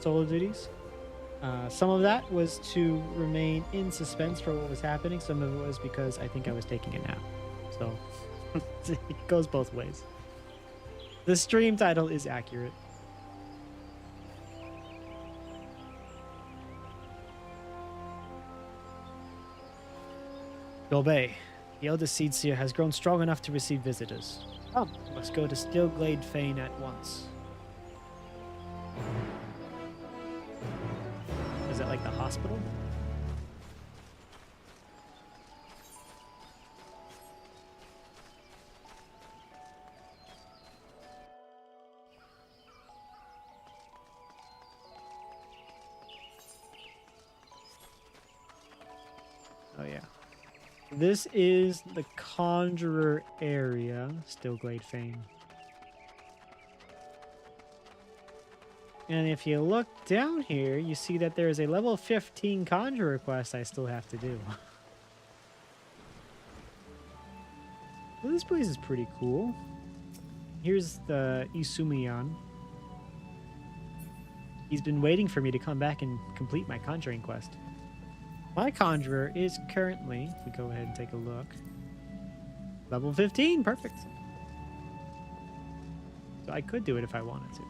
solo duties. Some of that was to remain in suspense for what was happening. Some of it was because I think I was taking a nap. So it goes both ways. The stream title is accurate. Obey. The eldest Seed Seer has grown strong enough to receive visitors. Come, we must go to Stillglade Fane at once. Is that like the hospital? Oh yeah. This is the Conjurer area, Stillglade Fane. And if you look down here, you see that there is a level 15 Conjurer quest I still have to do. Well, this place is pretty cool. Here's the Isumiyan. He's been waiting for me to come back and complete my Conjuring quest. My Conjurer is currently, if we go ahead and take a look, level 15, perfect. So I could do it if I wanted to.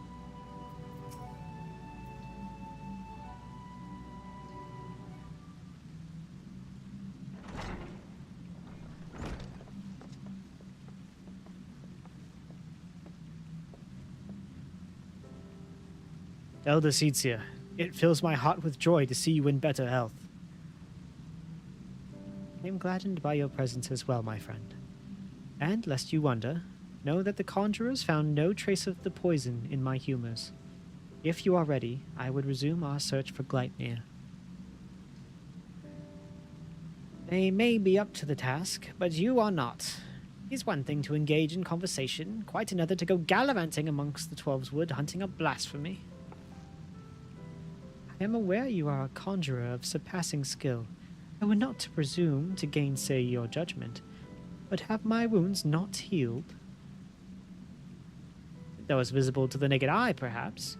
Elder Seedseer, it fills my heart with joy to see you in better health. I am gladdened by your presence as well, my friend. And, lest you wonder, know that the conjurers found no trace of the poison in my humors. If you are ready, I would resume our search for Gleipnir. They may be up to the task, but you are not. It is one thing to engage in conversation, quite another to go gallivanting amongst the Twelveswood hunting up blasphemy. I am aware you are a conjurer of surpassing skill. I would not to presume to gainsay your judgment, but have my wounds not healed? Those visible to the naked eye, perhaps.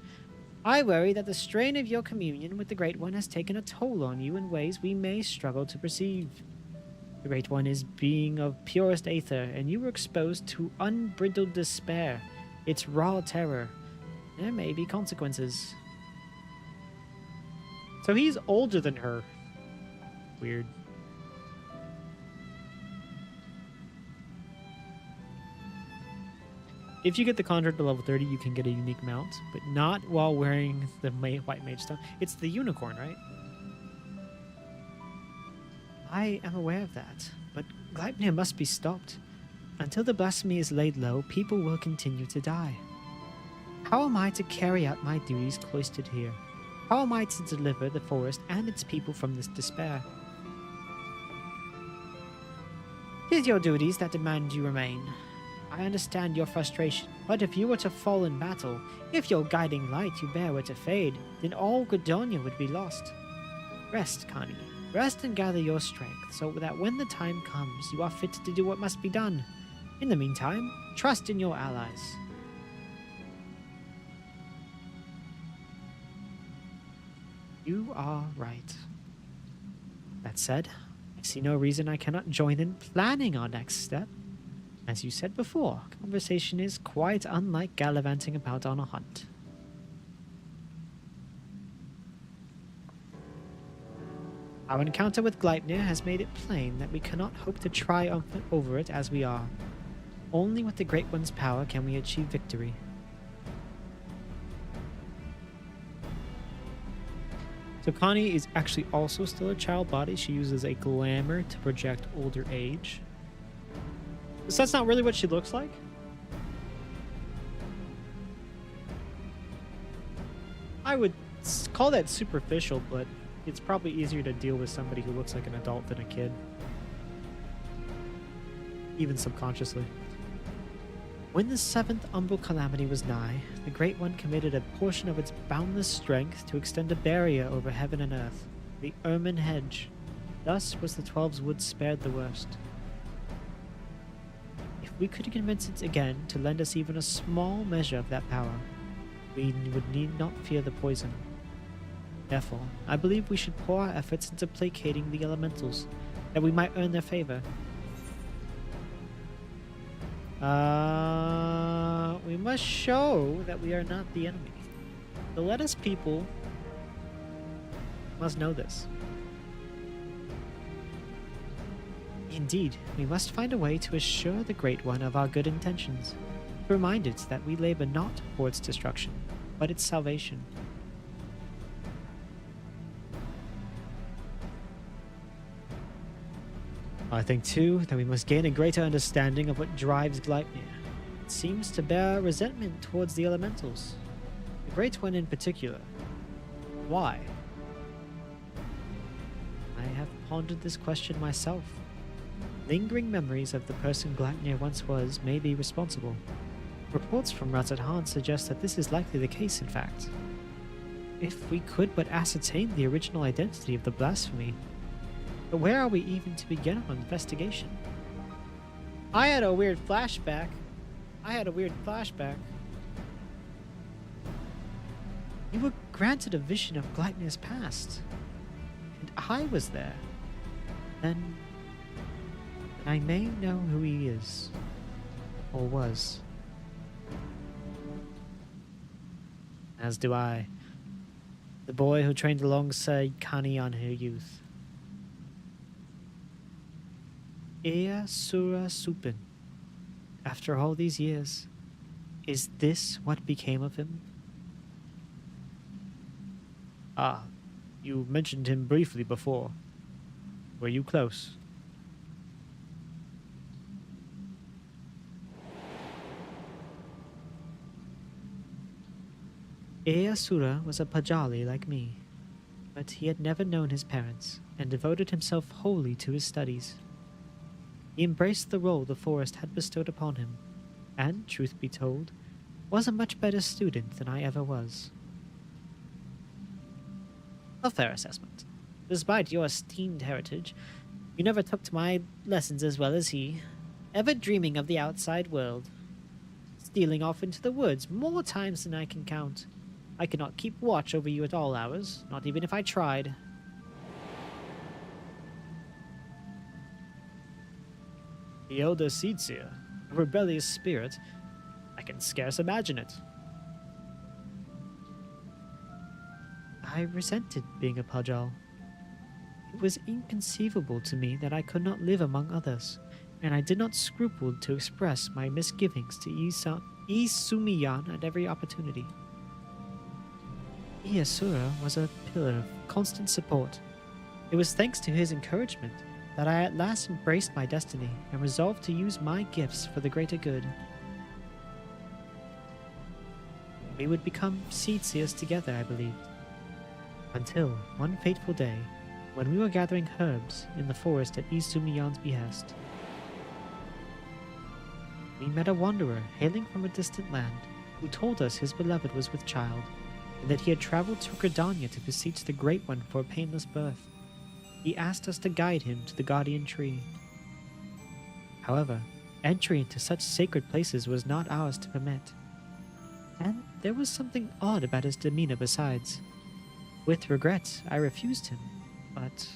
I worry that the strain of your communion with the Great One has taken a toll on you in ways we may struggle to perceive. The Great One is being of purest aether, and you were exposed to unbridled despair, its raw terror. There may be consequences. So he's older than her. Weird. If you get the Conjured to level 30, you can get a unique mount, but not while wearing the White Mage Stone. It's the unicorn, right? I am aware of that, but Gleipnir must be stopped. Until the blasphemy is laid low, people will continue to die. How am I to carry out my duties cloistered here? How am I to deliver the forest and its people from this despair? It is your duties that demand you remain. I understand your frustration, but if you were to fall in battle, if your guiding light you bear were to fade, then all Gudonia would be lost. Rest, Connie. Rest and gather your strength, so that when the time comes, you are fit to do what must be done. In the meantime, trust in your allies. You are right. That said, I see no reason I cannot join in planning our next step. As you said before, conversation is quite unlike gallivanting about on a hunt. Our encounter with Gleipnir has made it plain that we cannot hope to triumph over it as we are. Only with the Great One's power can we achieve victory. So Connie is actually also still a child body. She uses a glamour to project older age. So that's not really what she looks like? I would call that superficial, but it's probably easier to deal with somebody who looks like an adult than a kid. Even subconsciously. When the seventh umbral calamity was nigh, the Great One committed a portion of its boundless strength to extend a barrier over heaven and earth, the Ermine Hedge. Thus was the Twelveswood spared the worst. If we could convince it again to lend us even a small measure of that power, we would need not fear the poison. Therefore, I believe we should pour our efforts into placating the elementals, that we might earn their favor. We must show that we are not the enemy. The lettuce people must know this. Indeed, we must find a way to assure the Great One of our good intentions, to remind it that we labor not for its destruction, but its salvation. I think, too, that we must gain a greater understanding of what drives Gleipnir. It seems to bear resentment towards the elementals, the Great One in particular. Why? I have pondered this question myself. Lingering memories of the person Gleipnir once was may be responsible. Reports from Razat suggest that this is likely the case, in fact. If we could but ascertain the original identity of the blasphemy, but where are we even to begin our investigation? I had a weird flashback. You were granted a vision of Gleipnir's past, and I was there. Then I may know who he is, or was. As do I, the boy who trained alongside Kani on her youth. Ea Sura Supin. After all these years, is this what became of him? Ah, you mentioned him briefly before. Were you close? Easura was a Pajali like me, but he had never known his parents and devoted himself wholly to his studies. He embraced the role the forest had bestowed upon him, and, truth be told, was a much better student than I ever was. A fair assessment. Despite your esteemed heritage, you never took to my lessons as well as he, ever dreaming of the outside world, stealing off into the woods more times than I can count. I cannot keep watch over you at all hours, not even if I tried. The elder Seedseer, a rebellious spirit, I can scarce imagine it. I resented being a Pajal. It was inconceivable to me that I could not live among others, and I did not scruple to express my misgivings to Isumiyan at every opportunity. Iyasura was a pillar of constant support. It was thanks to his encouragement that I at last embraced my destiny and resolved to use my gifts for the greater good. We would become seedseers together, I believed. Until one fateful day, when we were gathering herbs in the forest at Isumiyan's behest. We met a wanderer hailing from a distant land who told us his beloved was with child, and that he had traveled to Gridania to beseech the Great One for a painless birth. He asked us to guide him to the guardian tree. However, entry into such sacred places was not ours to permit, and there was something odd about his demeanor besides. With regret, I refused him, but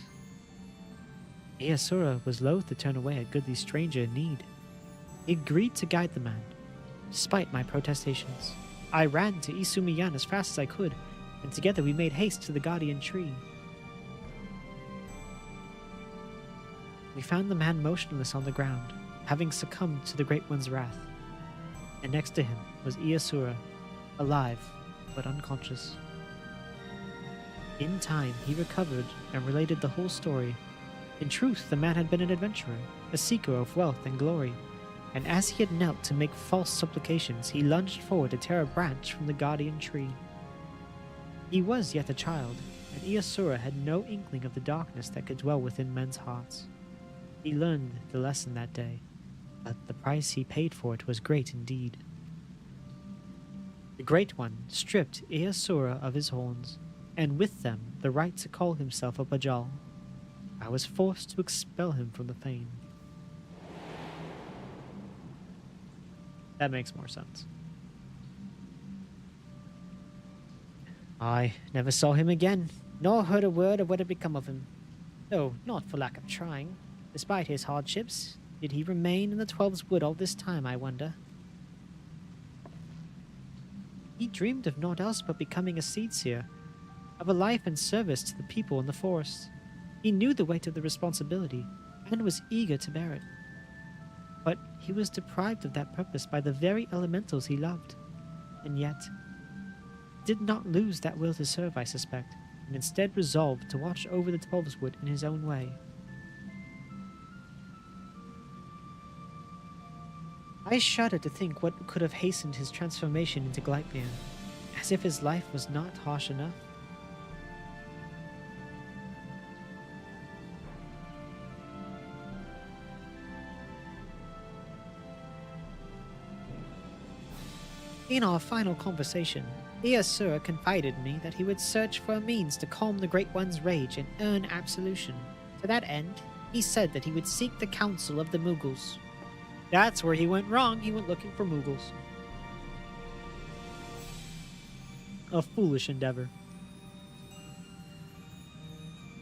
Iyasura was loath to turn away a goodly stranger in need. He agreed to guide the man, despite my protestations. I ran to Isumiyan as fast as I could, and together we made haste to the guardian tree. We found the man motionless on the ground, having succumbed to the Great One's wrath, and next to him was Iyasura, alive but unconscious. In time, he recovered and related the whole story. In truth, the man had been an adventurer, a seeker of wealth and glory, and as he had knelt to make false supplications, he lunged forward to tear a branch from the guardian tree. He was yet a child, and Iyasura had no inkling of the darkness that could dwell within men's hearts. He learned the lesson that day, but the price he paid for it was great indeed. The Great One stripped Iyasura of his horns, and with them the right to call himself a Pajal. I was forced to expel him from the fane. That makes more sense. I never saw him again, nor heard a word of what had become of him. Though not for lack of trying. Despite his hardships, did he remain in the Twelve's Wood all this time, I wonder? He dreamed of naught else but becoming a seedseer, of a life and service to the people in the forest. He knew the weight of the responsibility, and was eager to bear it. But he was deprived of that purpose by the very elementals he loved, and yet did not lose that will to serve, I suspect, and instead resolved to watch over the Twelve's Wood in his own way. I shudder to think what could have hastened his transformation into Gleipnir, as if his life was not harsh enough. In our final conversation, Iyasura confided in me that he would search for a means to calm the Great One's rage and earn absolution. To that end, he said that he would seek the counsel of the Mughals. That's where he went wrong. He went looking for Mughals. A foolish endeavor.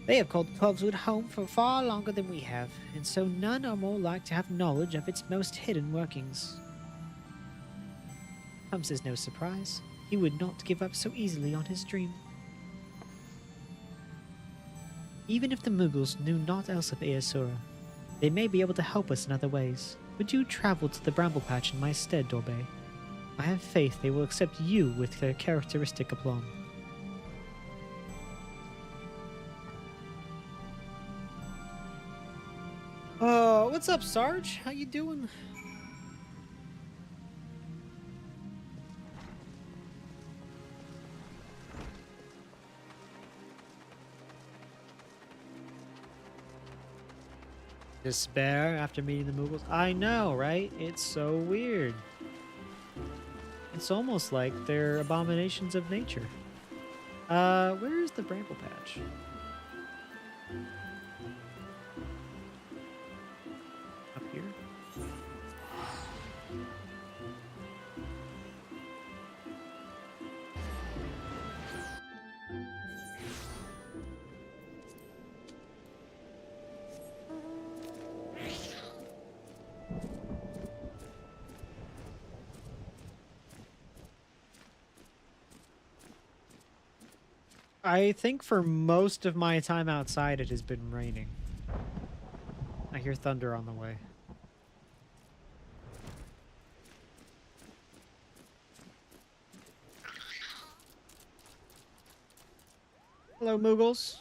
They have called the Twelve's Wood home for far longer than we have, and so none are more like to have knowledge of its most hidden workings. Comes as no surprise, he would not give up so easily on his dream. Even if the Mughals knew naught else of Iyasura, they may be able to help us in other ways. Would you travel to the Bramble Patch in my stead, Dorbe? I have faith they will accept you with their characteristic aplomb. What's up, Sarge? How you doing? Despair after meeting the Moogles. I know, right? It's so weird. It's almost like they're abominations of nature. Where's the bramble patch? Up here? I think for most of my time outside, it has been raining. I hear thunder on the way. Hello, Moogles.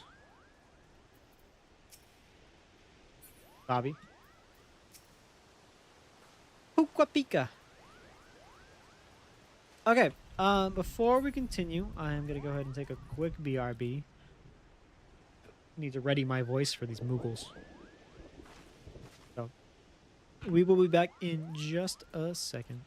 Bobby. Pukwa. Okay, before we continue, I'm gonna go ahead and take a quick BRB. Need to ready my voice for these Moogles. So, we will be back in just a second.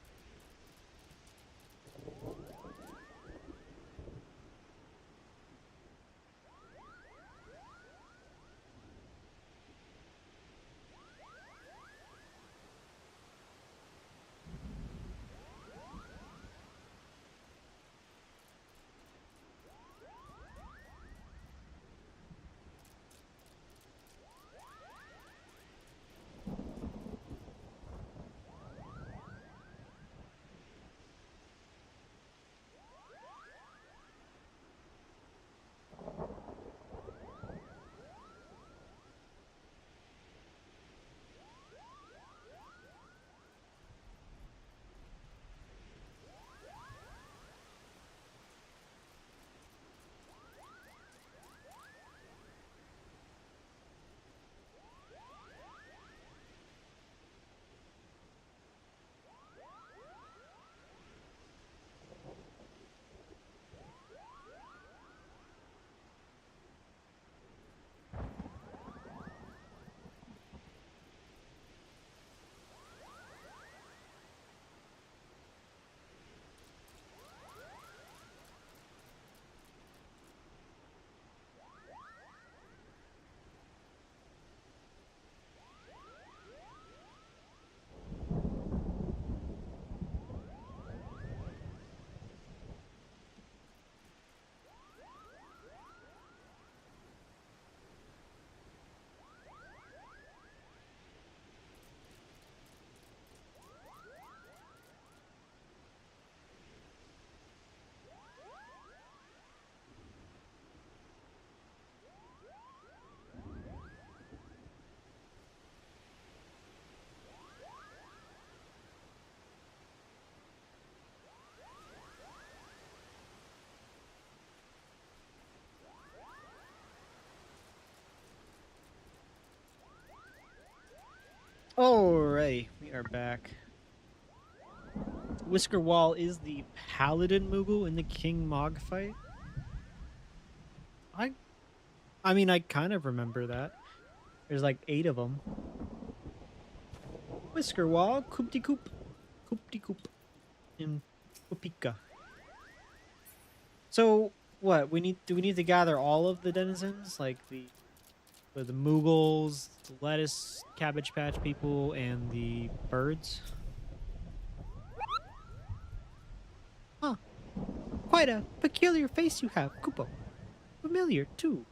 Alright, we are back. Whisker Wall is the Paladin Moogle in the King Mog fight. I mean, I kind of remember that. There's like 8 of them. Whisker Wall, Koopty Koop, and Koopika. So what? Do we need to gather all of the denizens, like the Moogles, the lettuce cabbage patch people, and the birds? Huh. Quite a peculiar face you have, Koopo. Familiar, too.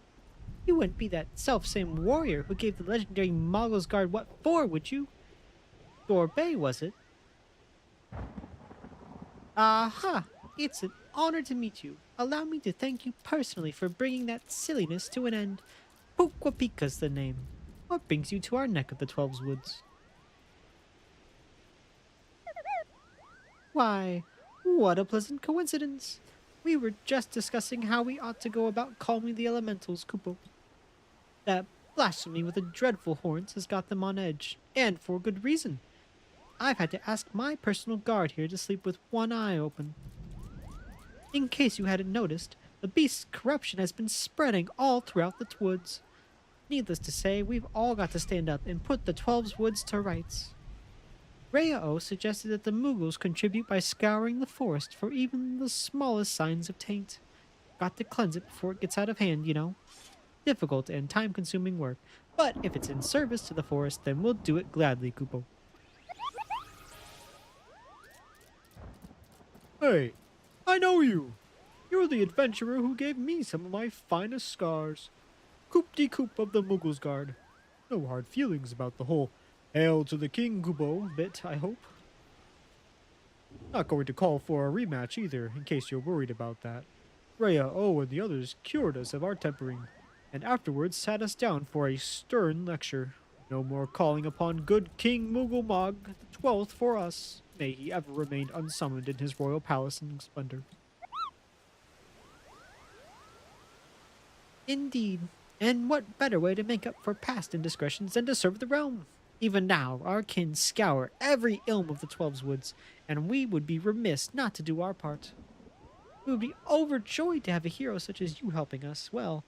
You wouldn't be that self-same warrior who gave the legendary Moggle's Guard what for, would you? Bay, was it? Aha! It's an honor to meet you. Allow me to thank you personally for bringing that silliness to an end. Pukwapika's the name. What brings you to our neck of the Twelves Woods? Why, what a pleasant coincidence. We were just discussing how we ought to go about calming the elementals, Kupo. That blasphemy with the dreadful horns has got them on edge, and for good reason. I've had to ask my personal guard here to sleep with one eye open. In case you hadn't noticed, the beast's corruption has been spreading all throughout the woods. Needless to say, we've all got to stand up and put the 12's woods to rights. Raya-O suggested that the Mughals contribute by scouring the forest for even the smallest signs of taint. Got to cleanse it before it gets out of hand, you know. Difficult and time-consuming work, but if it's in service to the forest, then we'll do it gladly, Kupo. Hey, I know you. You're the adventurer who gave me some of my finest scars. Coop-de-coop of the Mughals Guard. No hard feelings about the whole "Hail to the King" Kubo bit, I hope. Not going to call for a rematch either, in case you're worried about that. Raya-O and the others cured us of our tempering, and afterwards sat us down for a stern lecture. No more calling upon good King Mughal Mog the 12th for us. May he ever remain unsummoned in his royal palace in splendor. Indeed. And what better way to make up for past indiscretions than to serve the realm? Even now, our kin scour every ilm of the 12's woods, and we would be remiss not to do our part. We would be overjoyed to have a hero such as you helping us as well.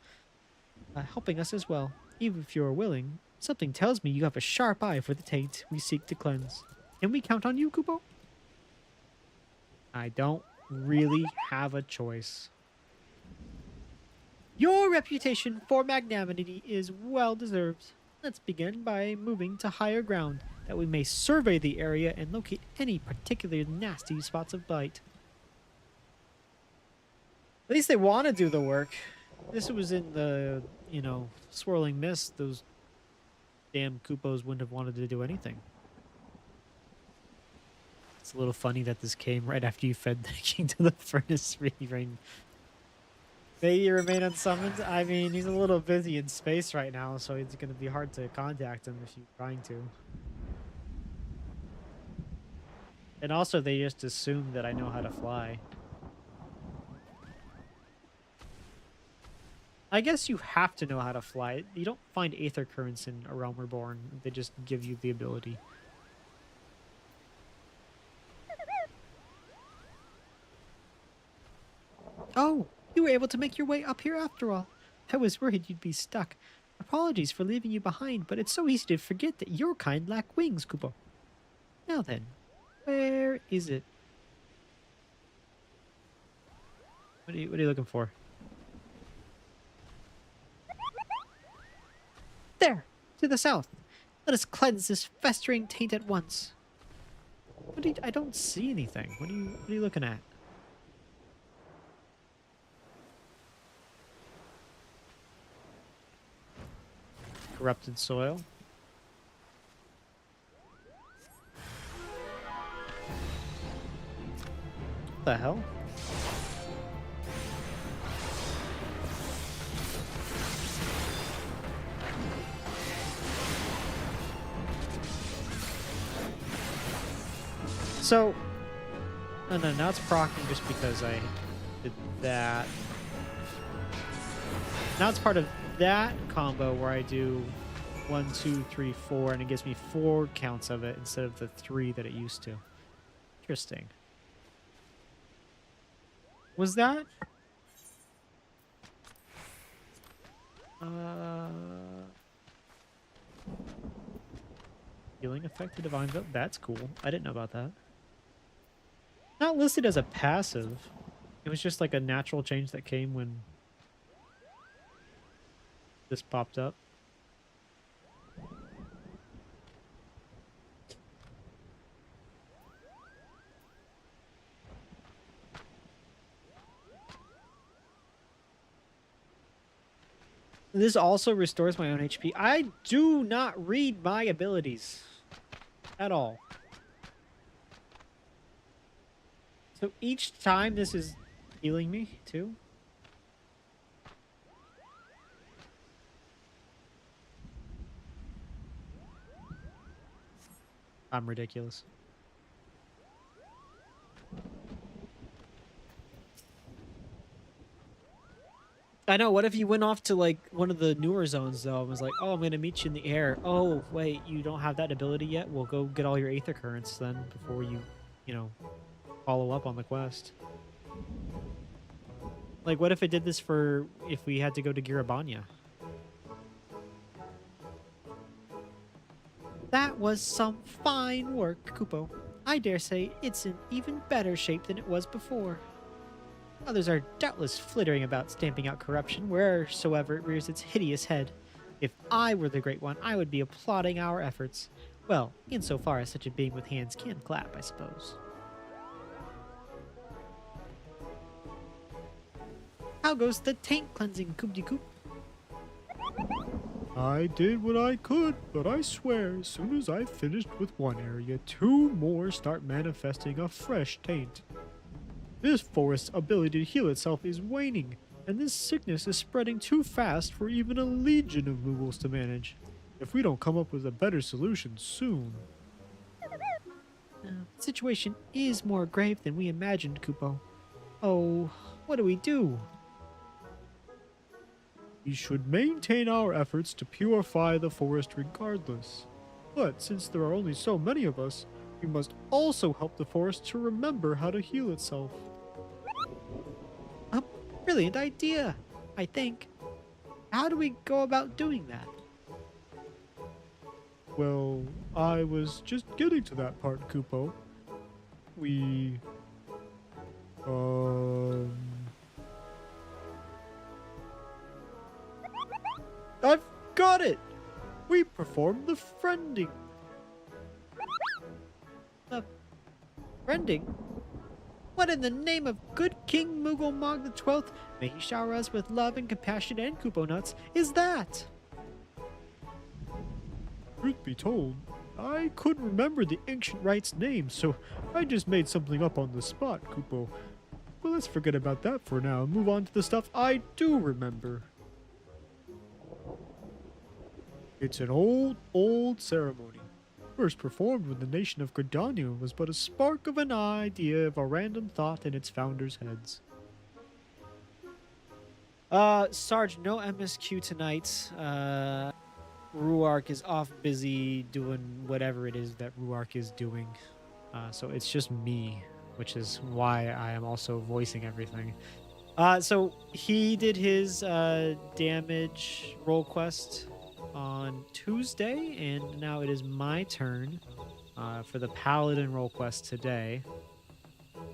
Even if you are willing, something tells me you have a sharp eye for the taint we seek to cleanse. Can we count on you, Kupo? I don't really have a choice. Your reputation for magnanimity is well deserved. Let's begin by moving to higher ground, that we may survey the area and locate any particular nasty spots of blight. At least they want to do the work. This was in the, swirling mist. Those damn Koopos wouldn't have wanted to do anything. It's a little funny that this came right after you fed the king to the furnace ring. May you remain unsummoned? I mean, he's a little busy in space right now, so it's going to be hard to contact him if you're trying to. And also, they just assume that I know how to fly. I guess you have to know how to fly. You don't find aether currents in A Realm Reborn. They just give you the ability. Oh, you were able to make your way up here after all. I was worried you'd be stuck. Apologies for leaving you behind, but it's so easy to forget that your kind lack wings, Kupo. Now then, where is it? What are you looking for? There, to the south. Let us cleanse this festering taint at once. I don't see anything. What are you looking at? Corrupted soil. What the hell? So, no, now it's proccing just because I did that. Now it's part of that combo where I do 1, 2, 3, 4, and it gives me 4 counts of it instead of the 3 that it used to. Interesting. Was that? Healing effect to Divine Vote? That's cool. I didn't know about that. Not listed as a passive. It was just like a natural change that came when this popped up. This also restores my own HP. I do not read my abilities at all. So each time this is healing me too. I'm ridiculous. I know, what if you went off to like one of the newer zones though and was like, oh, I'm gonna meet you in the air. Oh, wait, you don't have that ability yet? Well, go get all your aether currents then before you follow up on the quest. Like, what if it did this for if we had to go to Girabanya? That was some fine work, Kupo. I dare say it's in even better shape than it was before. Others are doubtless flittering about stamping out corruption wheresoever it rears its hideous head. If I were the Great One, I would be applauding our efforts. Well, insofar as such a being with hands can clap, I suppose. How goes the taint cleansing, Koop-de-Koop? I did what I could, but I swear, as soon as I finished with one area, two more start manifesting a fresh taint. This forest's ability to heal itself is waning, and this sickness is spreading too fast for even a legion of Moogles to manage. If we don't come up with a better solution soon. The situation is more grave than we imagined, Kupo. Oh, what do we do? We should maintain our efforts to purify the forest regardless. But since there are only so many of us, we must also help the forest to remember how to heal itself. A brilliant idea, I think. How do we go about doing that? Well, I was just getting to that part, Kupo. We... I've got it! We performed the friending. The friending? What in the name of good King Moogle Mog the 12th, may he shower us with love and compassion and Kupo nuts, is that? Truth be told, I couldn't remember the ancient rite's name, so I just made something up on the spot, Kupo. But let's forget about that for now and move on to the stuff I do remember. It's an old ceremony. First performed when the nation of Gridania was but a spark of an idea of a random thought in its founders' heads. Sarge, no MSQ tonight. Ruark is off busy doing whatever it is that Ruark is doing. So it's just me, which is why I am also voicing everything. So he did his damage roll quest on Tuesday, and now it is my turn for the Paladin roll quest today.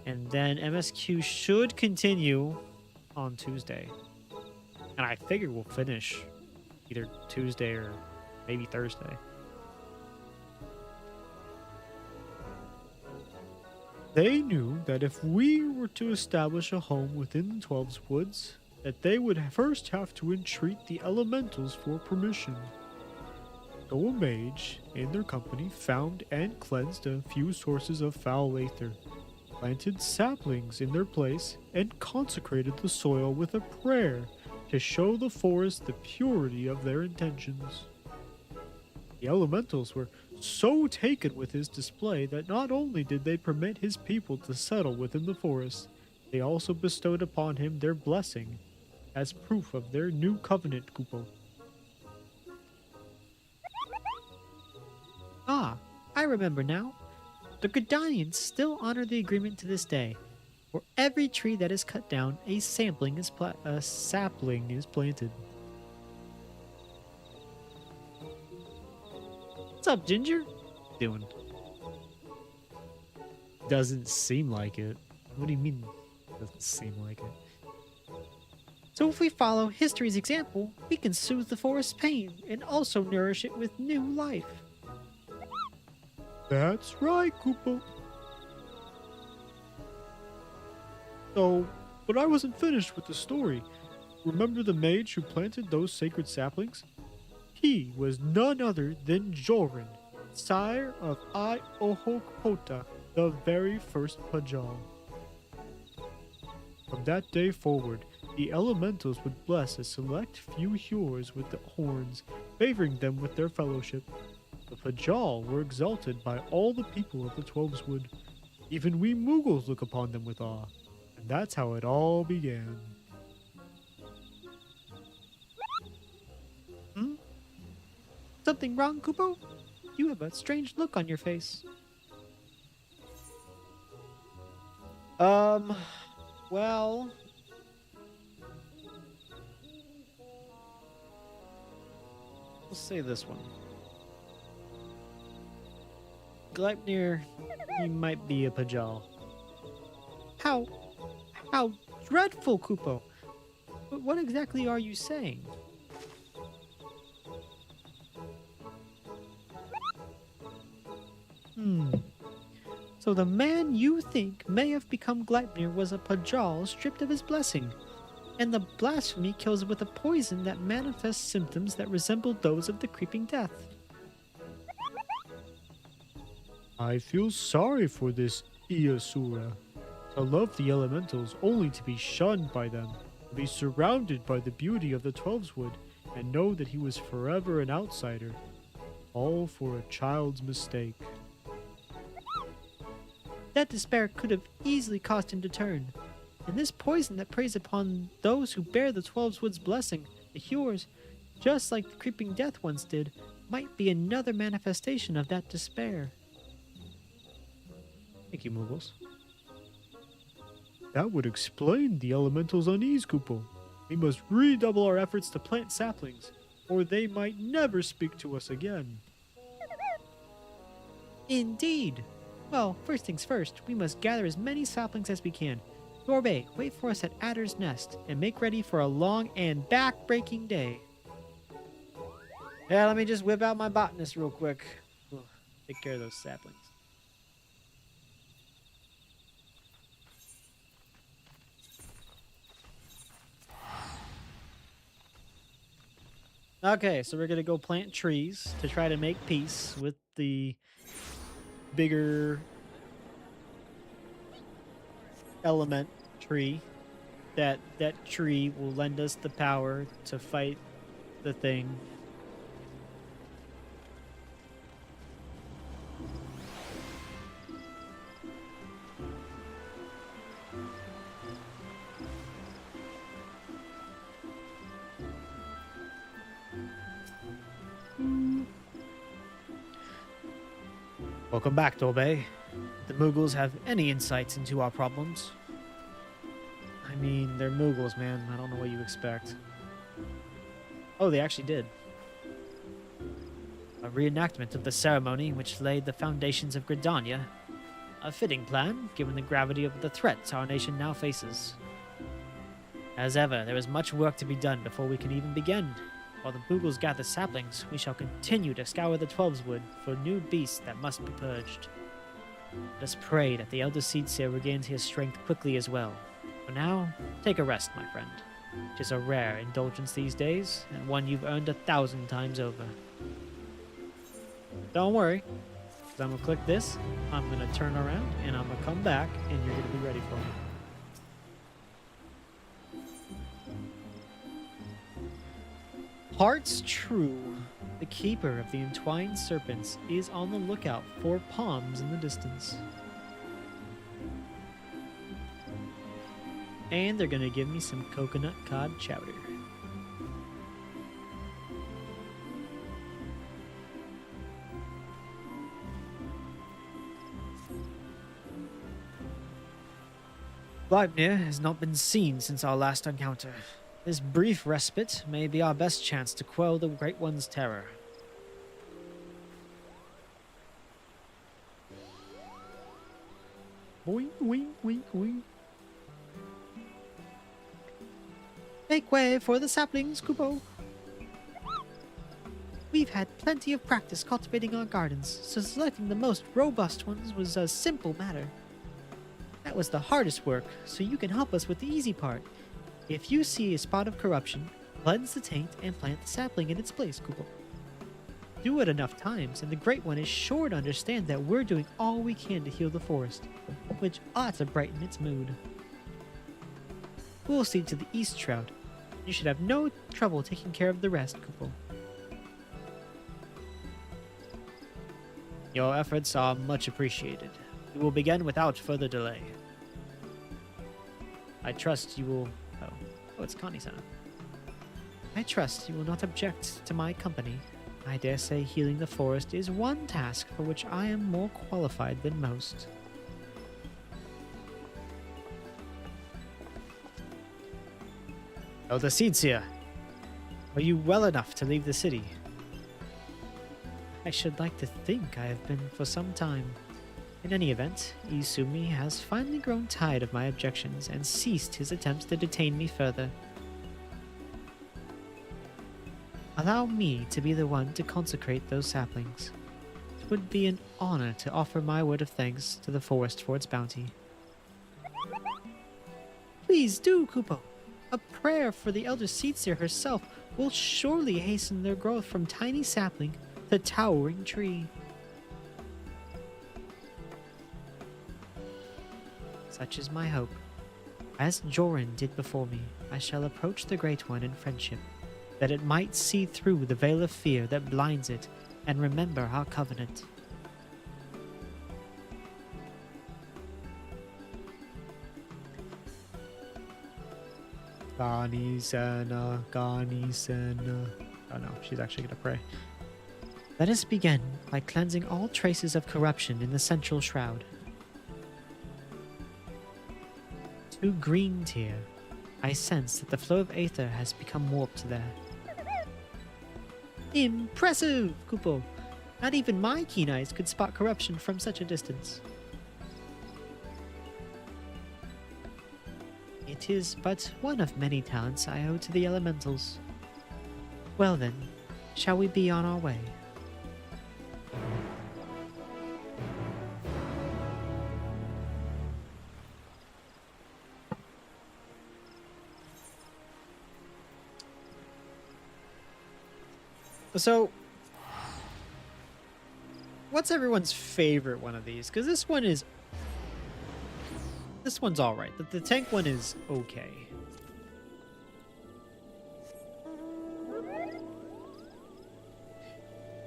And then MSQ should continue on Tuesday. And I figure we'll finish either Tuesday or maybe Thursday. They knew that if we were to establish a home within the Twelve's woods, that they would first have to entreat the elementals for permission. So a mage and their company found and cleansed a few sources of foul aether, planted saplings in their place, and consecrated the soil with a prayer to show the forest the purity of their intentions. The elementals were so taken with his display that not only did they permit his people to settle within the forest, they also bestowed upon him their blessing as proof of their new covenant, Kupo. Ah, I remember now. The Gridanians still honor the agreement to this day. For every tree that is cut down, a sapling is planted. What's up, Ginger? Doing. Doesn't seem like it. What do you mean, doesn't seem like it? So if we follow history's example, we can soothe the forest's pain and also nourish it with new life. That's right, Kupo. So, but I wasn't finished with the story. Remember the mage who planted those sacred saplings? He was none other than Joran, sire of Iohokpota, the very first Pajal. From that day forward, the elementals would bless a select few healers with the horns, favoring them with their fellowship. The Pajal were exalted by all the people of the Twelve's Wood. Even we Moogles look upon them with awe. And that's how it all began. Something wrong, Kupo? You have a strange look on your face. Well... We'll say this one. Gleipnir, he might be a Pajal. How how dreadful, Kupo. But what exactly are you saying? So the man you think may have become Gleipnir was a Pajal stripped of his blessing, and the blasphemy kills with a poison that manifests symptoms that resemble those of the creeping death. I feel sorry for this Iasura. To love the elementals only to be shunned by them, to be surrounded by the beauty of the Twelveswood, and know that he was forever an outsider. All for a child's mistake. That despair could have easily caused him to turn, and this poison that preys upon those who bear the Twelveswood's blessing, the Hewers, just like the creeping death once did, might be another manifestation of that despair. Thank you, Moogles. That would explain the elemental's unease, Kupo. We must redouble our efforts to plant saplings, or they might never speak to us again. Indeed. Well, first things first, we must gather as many saplings as we can. Dorbe, wait for us at Adder's Nest, and make ready for a long and back-breaking day. Yeah, let me just whip out my botanist real quick. Take care of those saplings. Okay, so we're gonna go plant trees to try to make peace with the bigger element tree. That tree will lend us the power to fight the thing. Welcome back, Dolbe. The Moogles have any insights into our problems? I mean, they're Moogles, man. I don't know what you expect. Oh, they actually did. A reenactment of the ceremony which laid the foundations of Gridania. A fitting plan, given the gravity of the threats our nation now faces. As ever, there is much work to be done before we can even begin. While the Moogles gather saplings, we shall continue to scour the Twelveswood for new beasts that must be purged. Let us pray that the Elder Seedseer regains his strength quickly as well. For now, take a rest, my friend. It is a rare indulgence these days, and one you've earned 1,000 times over. Don't worry, 'cause I'm gonna click this, I'm gonna turn around, and I'm gonna come back, and you're gonna be ready for me. Heart's true. The keeper of the entwined serpents is on the lookout for palms in the distance. And they're gonna give me some coconut cod chowder. Gleipnir has not been seen since our last encounter. This brief respite may be our best chance to quell the Great One's terror. Boing, boing, boing, boing. Make way for the saplings, Kupo. We've had plenty of practice cultivating our gardens, so selecting the most robust ones was a simple matter. That was the hardest work, so you can help us with the easy part. If you see a spot of corruption, cleanse the taint and plant the sapling in its place, Kupo. Do it enough times, and the Great One is sure to understand that we're doing all we can to heal the forest, which ought to brighten its mood. We'll see to the East Shroud. You should have no trouble taking care of the rest, Kupo. Your efforts are much appreciated. We will begin without further delay. I trust you will... Oh, it's Connie-san. I trust you will not object to my company. I dare say healing the forest is one task for which I am more qualified than most. Oh, the Seedseer. Are you well enough to leave the city? I should like to think I have been for some time. In any event, Izumi has finally grown tired of my objections and ceased his attempts to detain me further. Allow me to be the one to consecrate those saplings. It would be an honor to offer my word of thanks to the forest for its bounty. Please do, Kupo. A prayer for the Elder Seedseer herself will surely hasten their growth from tiny sapling to towering tree. Such is my hope. As Joran did before me, I shall approach the Great One in friendship, that it might see through the veil of fear that blinds it and remember our covenant. Gani Sena, Gani Sena. Oh no, she's actually gonna pray. Let us begin by cleansing all traces of corruption in the central shroud. To green tier, I sense that the flow of aether has become warped there. Impressive, Kupo! Not even my keen eyes could spot corruption from such a distance. It is but one of many talents I owe to the elementals. Well then, shall we be on our way? So, what's everyone's favorite one of these? Because this one's all right. The tank one is okay.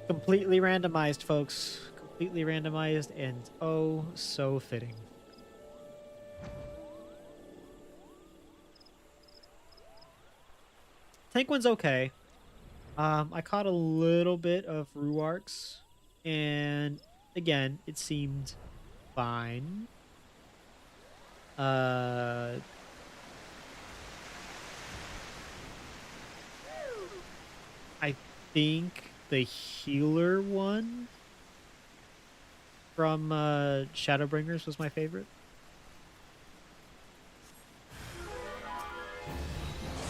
Completely randomized, folks. Completely randomized and oh so fitting. Tank one's okay. I caught a little bit of Ruarks, and again, it seemed fine. I think the healer one from Shadowbringers was my favorite.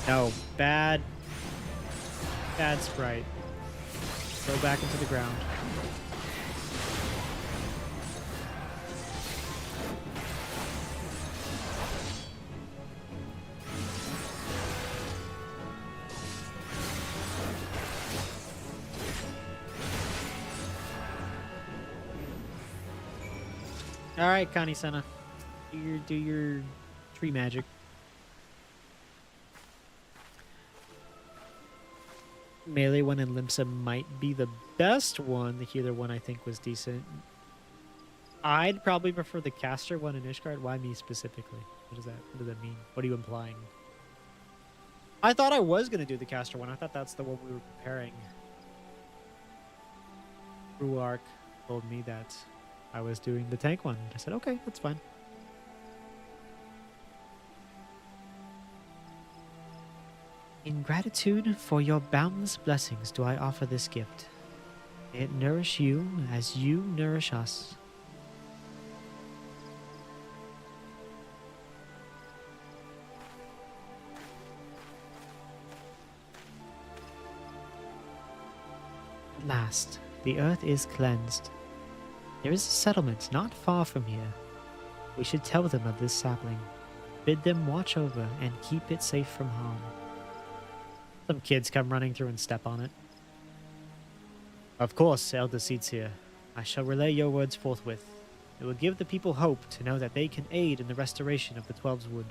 No, bad sprite. Go back into the ground. All right, Kani-sana. Do your tree magic. Melee one in Limsa might be the best one. The healer one I think was decent. I'd probably prefer the caster one in Ishgard. Why me specifically? What does that mean? What are you implying? I thought I was gonna do the caster one. I thought that's the one we were preparing. Ruark told me that I was doing the tank one. I said, okay, that's fine. In gratitude for your boundless blessings do I offer this gift. May it nourish you as you nourish us. At last, the earth is cleansed. There is a settlement not far from here. We should tell them of this sapling, bid them watch over and keep it safe from harm. Some kids come running through and step on it. Of course, Elder Seedseer. I shall relay your words forthwith. It will give the people hope to know that they can aid in the restoration of the Twelve's Wood.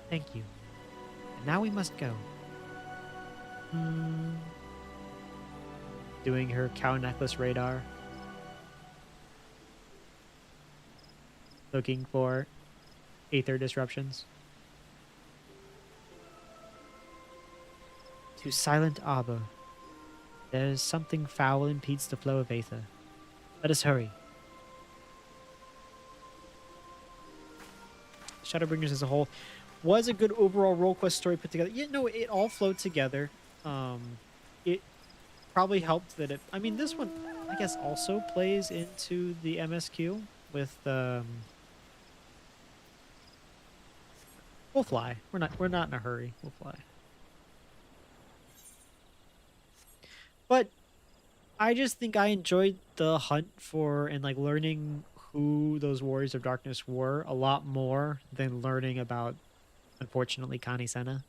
Thank you. And now we must go. Doing her cow necklace radar. Looking for aether disruptions. To Silent Arbor. There is something foul impedes the flow of aether. Let us hurry. Shadowbringers as a whole was a good overall role quest story put together. Yeah, no, it all flowed together. probably helped that it. I mean, this one, I guess, also plays into the MSQ with We'll fly. We're not in a hurry. We'll fly. But I just think I enjoyed the hunt for and like learning who those Warriors of Darkness were a lot more than learning about, unfortunately, Kani Sena.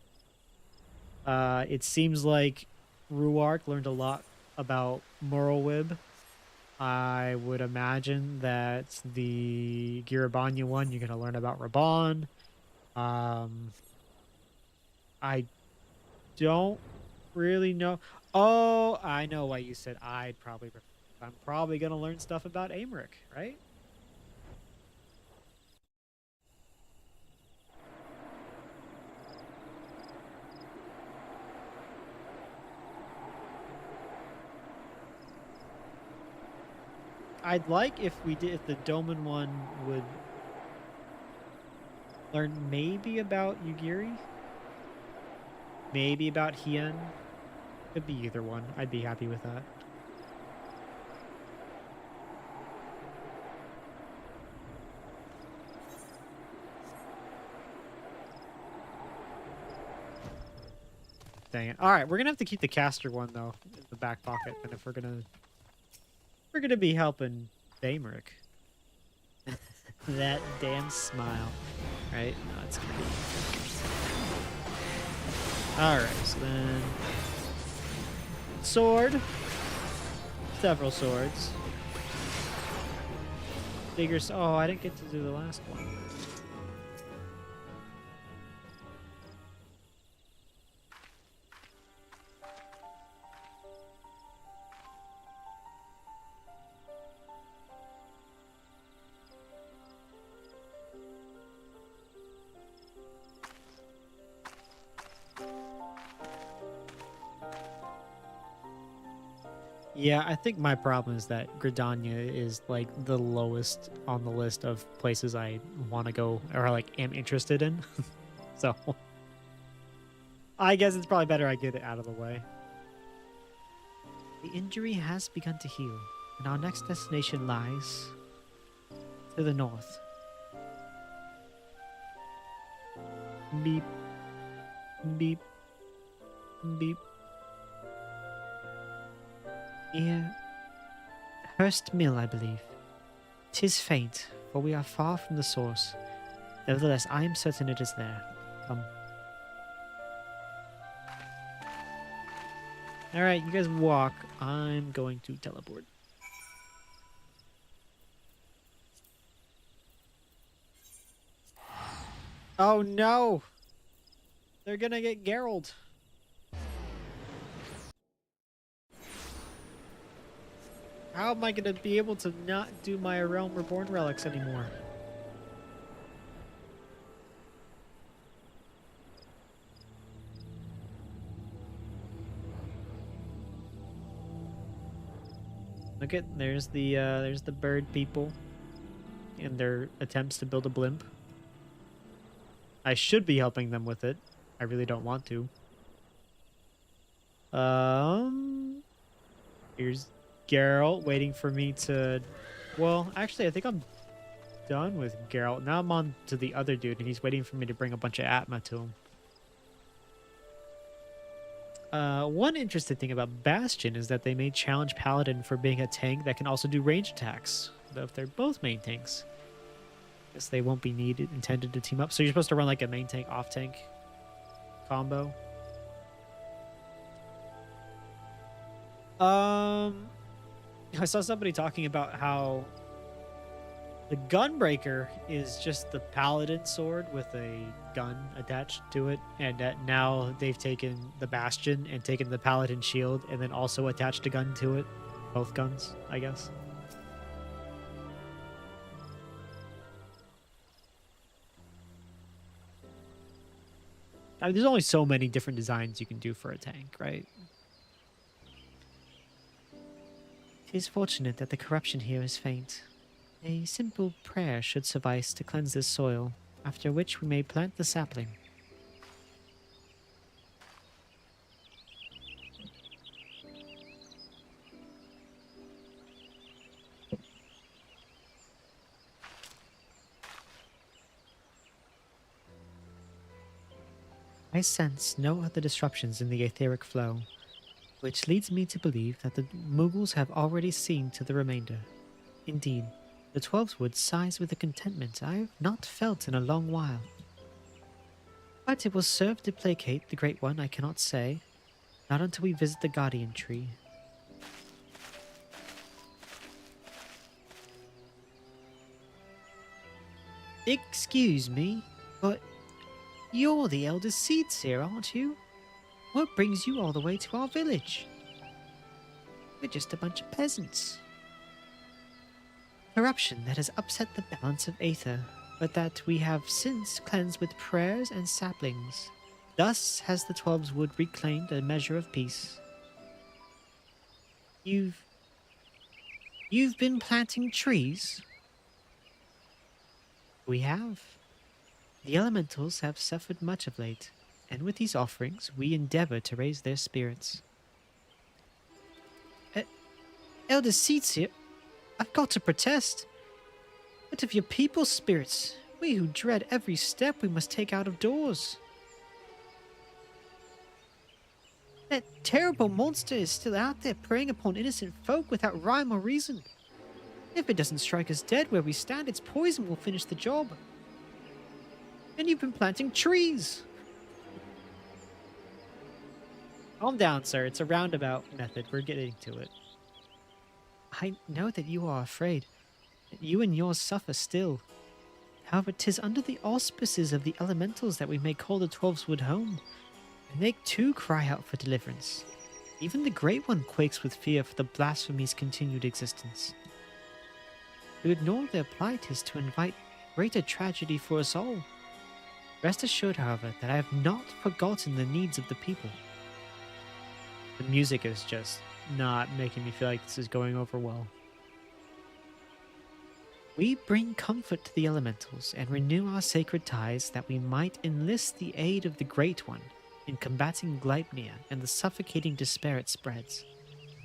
It seems like Ruark learned a lot about Morrowwib. I would imagine that the Girabanya one, you're going to learn about Raban. I don't really know. Oh, I know why you said I'd probably. I'm probably going to learn stuff about Amric, right? I'd like if the Doman one would learn maybe about Yugiri, maybe about Hien. Could be either one. I'd be happy with that. Dang it. All right, we're gonna have to keep the caster one though in the back pocket, and if we're gonna be helping Dameric. That damn smile, right? No, it's gonna be. All right, so then sword, several swords. Bigger. Oh, I didn't get to do the last one. Yeah, I think my problem is that Gridania is like the lowest on the list of places I want to go or like am interested in. So I guess it's probably better I get it out of the way. The injury has begun to heal, and our next destination lies to the north. Beep. Beep. Beep. Near Hurst Mill, I believe. 'Tis faint, for we are far from the source. Nevertheless, I am certain it is there. Come. Alright, you guys walk. I'm going to teleport. Oh no! They're gonna get Geralt. How am I gonna be able to not do my Realm Reborn relics anymore? Look at there's the bird people and their attempts to build a blimp. I should be helping them with it. I really don't want to. Here's Geralt waiting for me to. Well, actually, I think I'm done with Geralt. Now I'm on to the other dude, and he's waiting for me to bring a bunch of Atma to him. One interesting thing about Bastion is that they may challenge Paladin for being a tank that can also do range attacks. Though if they're both main tanks, I guess they won't be intended to team up. So you're supposed to run like a main tank off tank combo. I saw somebody talking about how the Gunbreaker is just the Paladin sword with a gun attached to it, and that now they've taken the Bastion and taken the Paladin shield and then also attached a gun to it. Both guns, I guess. I mean, there's only so many different designs you can do for a tank, right? It is fortunate that the corruption here is faint. A simple prayer should suffice to cleanse this soil, after which we may plant the sapling. I sense no other disruptions in the etheric flow, which leads me to believe that the Mughals have already seen to the remainder. Indeed, the Twelveswood sighs with a contentment I have not felt in a long while. But it will serve to placate the Great One, I cannot say, not until we visit the Guardian Tree. Excuse me, but you're the eldest seeds here, aren't you? What brings you all the way to our village? We're just a bunch of peasants. Corruption that has upset the balance of Aether, but that we have since cleansed with prayers and saplings. Thus has the Twelveswood reclaimed a measure of peace. You've been planting trees? We have. The elementals have suffered much of late, and with these offerings we endeavor to raise their spirits. Elder Seatsir, I've got to protest. What of your people's spirits? We who dread every step we must take out of doors. That terrible monster is still out there preying upon innocent folk without rhyme or reason. If it doesn't strike us dead where we stand, its poison will finish the job. And you've been planting trees. Calm down, sir. It's a roundabout method. We're getting to it. I know that you are afraid, that you and yours suffer still. However, 'tis under the auspices of the elementals that we may call the Twelveswood home, and they too cry out for deliverance. Even the Great One quakes with fear for the blasphemy's continued existence. To ignore their plight is to invite greater tragedy for us all. Rest assured, however, that I have not forgotten the needs of the people. The music is just not making me feel like this is going over well. We bring comfort to the elementals and renew our sacred ties that we might enlist the aid of the Great One in combating Gleipnir and the suffocating despair it spreads.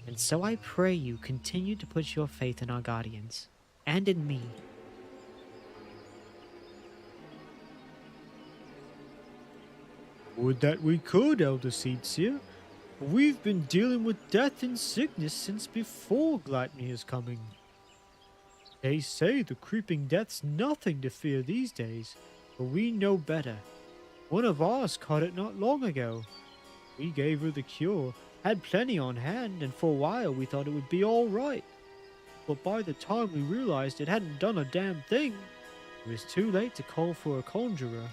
And so I pray you continue to put your faith in our guardians, and in me. Would that we could, Elder Seedseer. We've been dealing with death and sickness since before Gleipnir's coming. They say the creeping death's nothing to fear these days, but we know better. One of ours caught it not long ago. We gave her the cure, had plenty on hand, and for a while we thought it would be all right. But by the time we realized it hadn't done a damn thing, it was too late to call for a conjurer.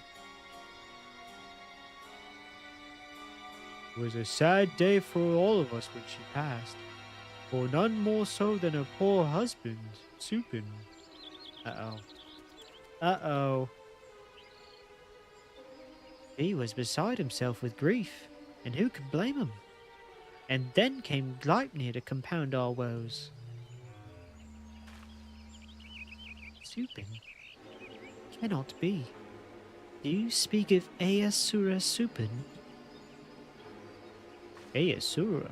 It was a sad day for all of us when she passed, for none more so than her poor husband, Supin. Uh-oh. He was beside himself with grief, and who could blame him? And then came Gleipnir to compound our woes. Supin? Cannot be. Do you speak of Ayasura Supin? Ayasura?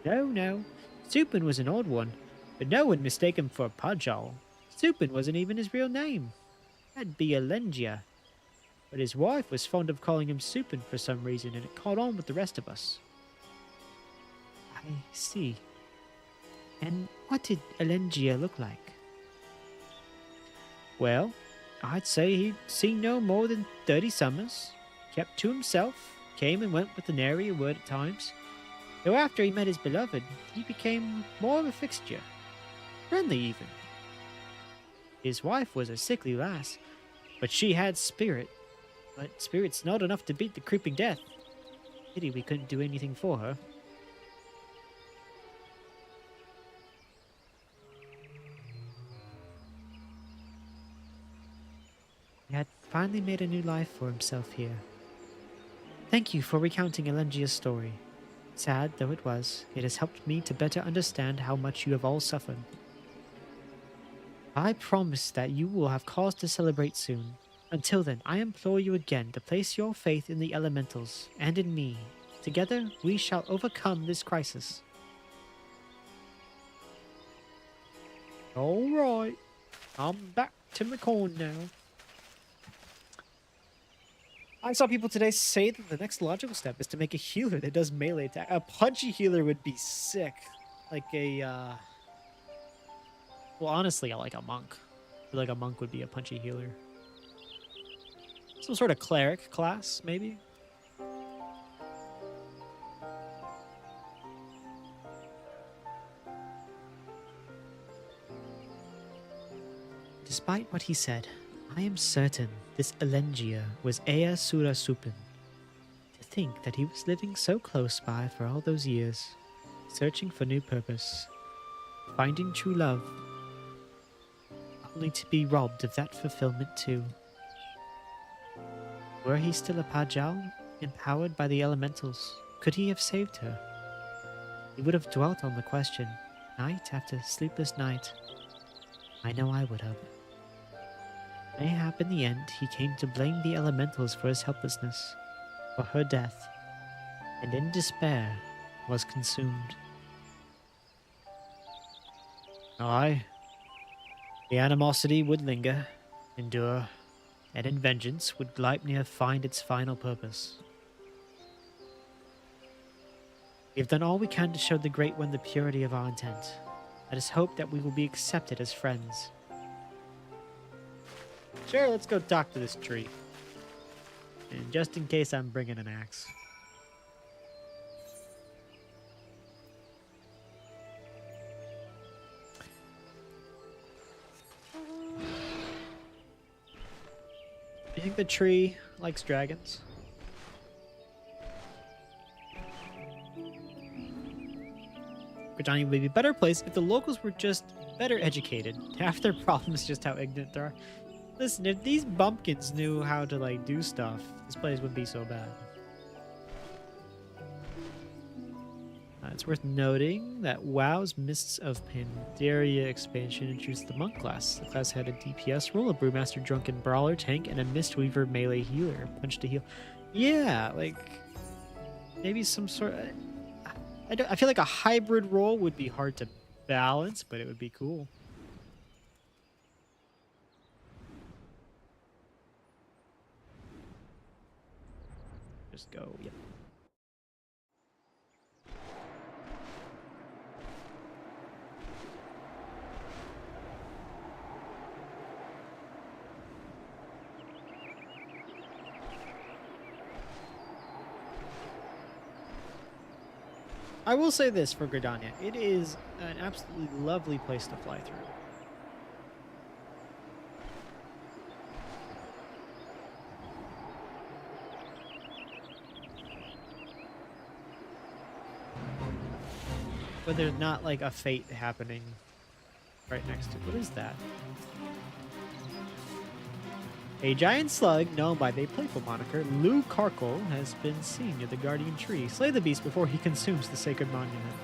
No. Supin was an odd one, but no one mistake him for a Pajal. Supin wasn't even his real name. That'd be Alengia. But his wife was fond of calling him Supin for some reason, and it caught on with the rest of us. I see. And what did Alengia look like? Well, I'd say he'd seen no more than 30 summers, kept to himself, came and went with an nary a word at times. Though after he met his beloved, he became more of a fixture, friendly even. His wife was a sickly lass, but she had spirit. But spirit's not enough to beat the creeping death. Pity we couldn't do anything for her. He had finally made a new life for himself here. Thank you for recounting Alengia's story. Sad though it was, it has helped me to better understand how much you have all suffered. I promise that you will have cause to celebrate soon. Until then, I implore you again to place your faith in the elementals and in me. Together, we shall overcome this crisis. All right, I'm back to my corn now. I saw people today say that the next logical step is to make a healer that does melee attack. A punchy healer would be sick. Like a, well, honestly, I like a monk. I feel like a monk would be a punchy healer. Some sort of cleric class, maybe? Despite what he said, I am certain this Elengia was Ea Sura Supin. To think that he was living so close by for all those years, searching for new purpose, finding true love, only to be robbed of that fulfillment too. Were he still a Pajal, empowered by the elementals, could he have saved her? He would have dwelt on the question, night after sleepless night. I know I would have. Mayhap in the end he came to blame the elementals for his helplessness, for her death, and in despair was consumed. Aye. The animosity would linger, endure, and in vengeance would Gleipnir find its final purpose. We have done all we can to show the Great One the purity of our intent. Let us hope that we will be accepted as friends. Sure, let's go talk to this tree. And just in case, I'm bringing an axe. Do you think the tree likes dragons? Britannia would be a better place if the locals were just better educated. Half their problem is just how ignorant they are. Listen, if these bumpkins knew how to, like, do stuff, this place wouldn't be so bad. It's worth noting that WoW's Mists of Pandaria expansion introduced the Monk class. The class had a DPS role, a Brewmaster Drunken Brawler tank, and a Mistweaver melee healer, punch to heal. Yeah, like, maybe some sort of... I feel like a hybrid role would be hard to balance, but it would be cool. Just go, yep. I will say this for Gridania. It is an absolutely lovely place to fly through. But there's not like a fate happening right next to it. What is that? A giant slug known by the playful moniker Lou Carkle has been seen near the Guardian Tree. Slay the beast before he consumes the sacred monument.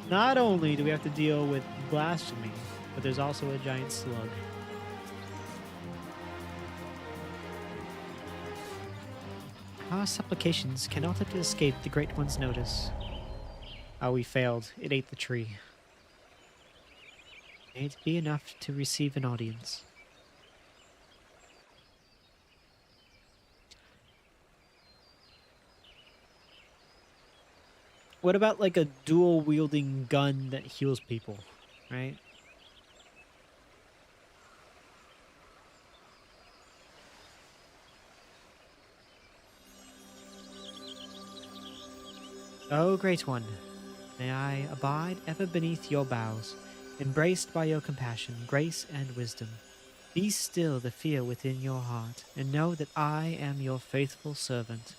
Not only do we have to deal with blasphemy, but there's also a giant slug. Our supplications cannot have escaped the Great One's notice. Oh, we failed. It ate the tree. May it be enough to receive an audience. What about like a dual wielding gun that heals people, right? O Great One, may I abide ever beneath your boughs, embraced by your compassion, grace, and wisdom. Be still the fear within your heart, and know that I am your faithful servant.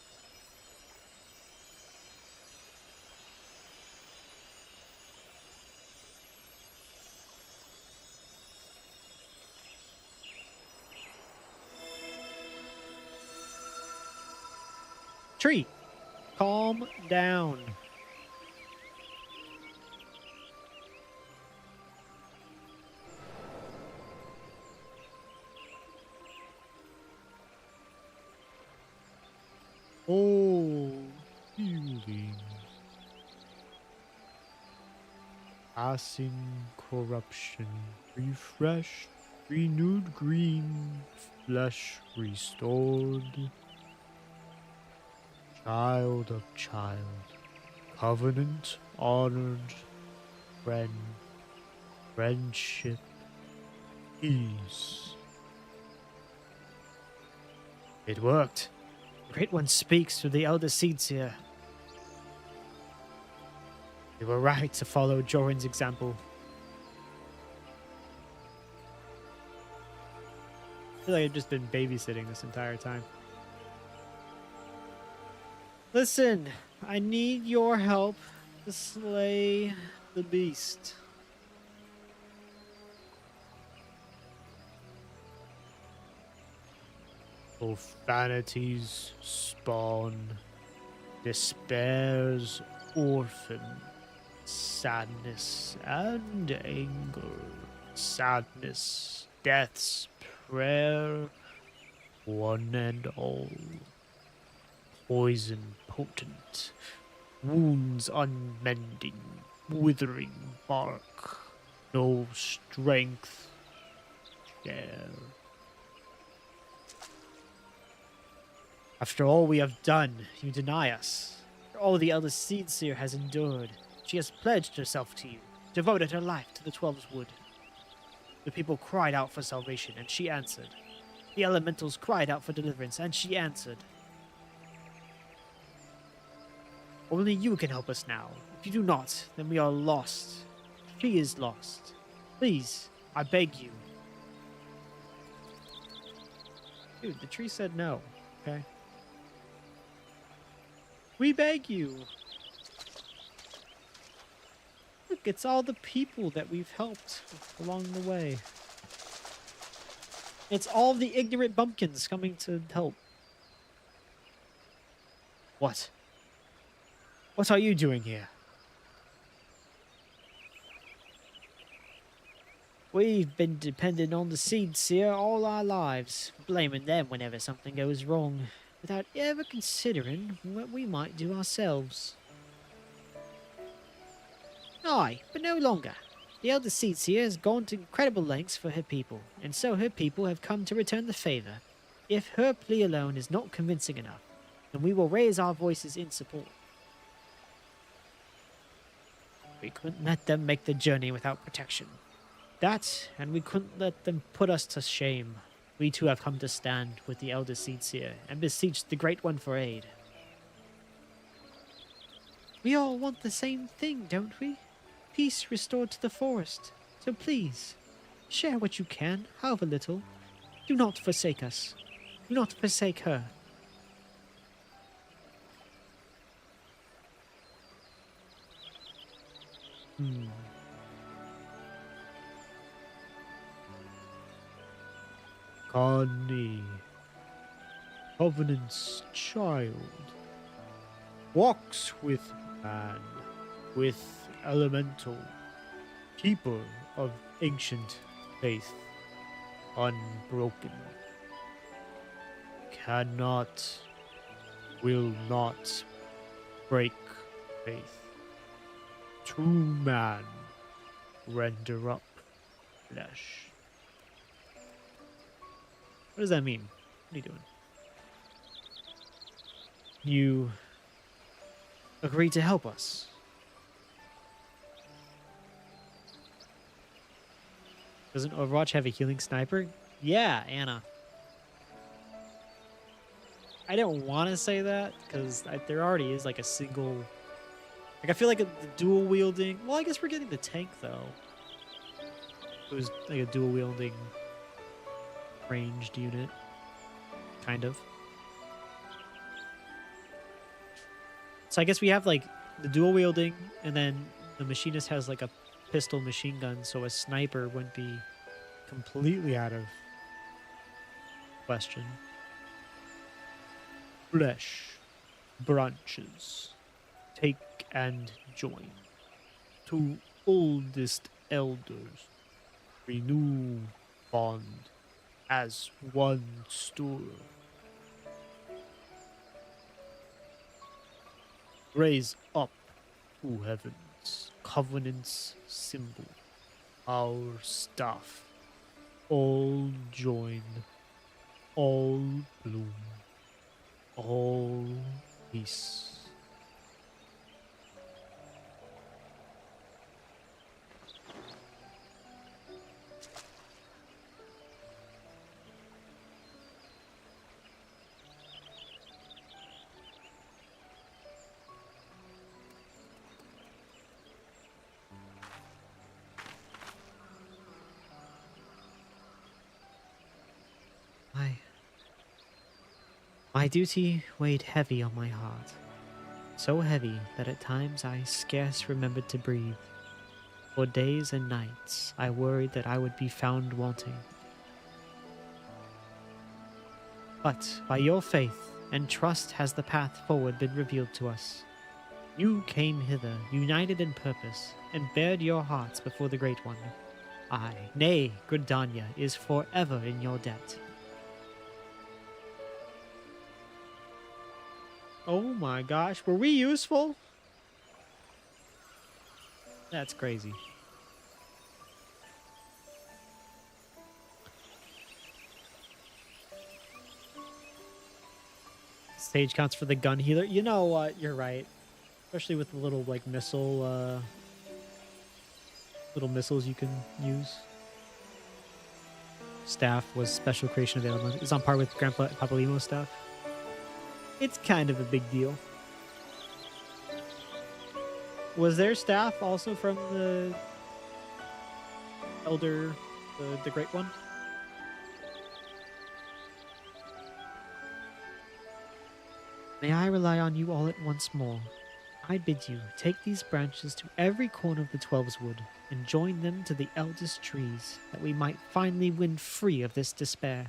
Tree, calm down. Oh, healing. Passing corruption, refreshed, renewed green, flesh restored. Child of child, covenant honored, friend, friendship, peace. It worked. The Great One speaks through the Elder Seeds here. We were right to follow Joran's example. I feel like I've just been babysitting this entire time. Listen, I need your help to slay the beast. Profanities spawn, despair's orphan, sadness and anger, sadness, death's prayer, one and all. Poison potent, wounds unmending, withering bark, no strength share. After all we have done, you deny us. After all the Elder Seedseer has endured, she has pledged herself to you, devoted her life to the Twelve's Wood. The people cried out for salvation, and she answered. The elementals cried out for deliverance, and she answered. Only you can help us now. If you do not, then we are lost. She is lost. Please, I beg you. Dude, the tree said no, okay? We beg you. Look, it's all the people that we've helped along the way. It's all the ignorant bumpkins coming to help. What? What are you doing here? We've been dependent on the Seedseer all our lives, blaming them whenever something goes wrong, without ever considering what we might do ourselves. Aye, but no longer. The Elder Seedseer has gone to incredible lengths for her people, and so her people have come to return the favor. If her plea alone is not convincing enough, then we will raise our voices in support. We couldn't let them make the journey without protection. That, and we couldn't let them put us to shame. We too have come to stand with the Elder Seedseer and beseech the Great One for aid. We all want the same thing, don't we? Peace restored to the forest. So please, share what you can, however little. Do not forsake us. Do not forsake her. Connie, Covenant's child, walks with man, with elemental, keeper of ancient faith, unbroken, cannot, will not break faith. To man, render up flesh. What does that mean? What are you doing? You agreed to help us. Doesn't Overwatch have a healing sniper? Yeah, Anna. I don't want to say that because there already is like a single. Like I feel like the dual wielding. Well, I guess we're getting the tank though. It was like a dual wielding ranged unit, kind of. So I guess we have like the dual wielding, and then the machinist has like a pistol machine gun, so a sniper wouldn't be completely out of question. Flesh, branches, take and join. To oldest elders, renew bond as one store. Raise up, O heavens, covenant's symbol, our staff. All join, all bloom, all Peace. I My duty weighed heavy on my heart, so heavy that at times I scarce remembered to breathe. For days and nights I worried that I would be found wanting. But by your faith and trust has the path forward been revealed to us. You came hither, united in purpose, and bared your hearts before the Great One. I, nay, good Danya, is forever in your debt. Oh my gosh, were we useful? That's crazy. Stage counts for the gun healer. You know what? You're right. Especially with the little like missile, little missiles you can use. Staff was special creation available. It's on par with Grandpa Papalimo's staff. It's kind of a big deal. Was their staff also from the Elder, the Great One? May I rely on you all at once more. I bid you take these branches to every corner of the Twelves Wood and join them to the eldest trees, that we might finally win free of this despair.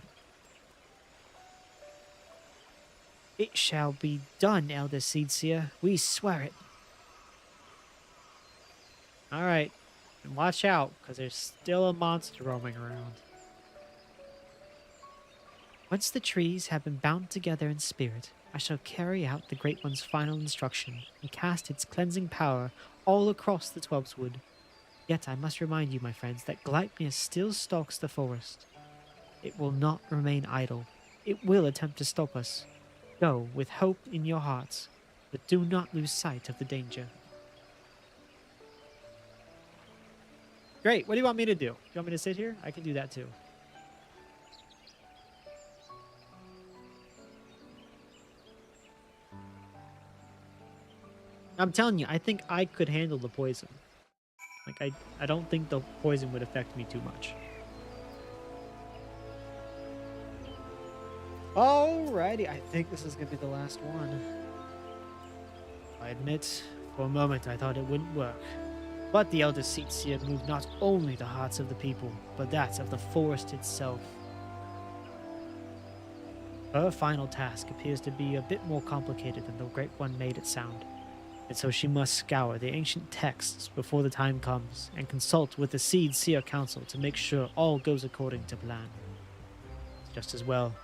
It shall be done, Elder Seedseer. We swear it. All right. And watch out, because there's still a monster roaming around. Once the trees have been bound together in spirit, I shall carry out the Great One's final instruction and cast its cleansing power all across the Twelves Wood. Yet I must remind you, my friends, that Gleipnir still stalks the forest. It will not remain idle. It will attempt to stop us. Go with hope in your hearts, but do not lose sight of the danger. Great. What do you want me to do? Do you want me to sit here? I can do that too. I'm telling you, I think I could handle the poison. Like, I don't think the poison would affect me too much. Alrighty, I think this is going to be the last one. I admit, for a moment I thought it wouldn't work. But the Elder Seedseer moved not only the hearts of the people, but that of the forest itself. Her final task appears to be a bit more complicated than the Great One made it sound, and so she must scour the ancient texts before the time comes and consult with the Seedseer Council to make sure all goes according to plan. Just as well,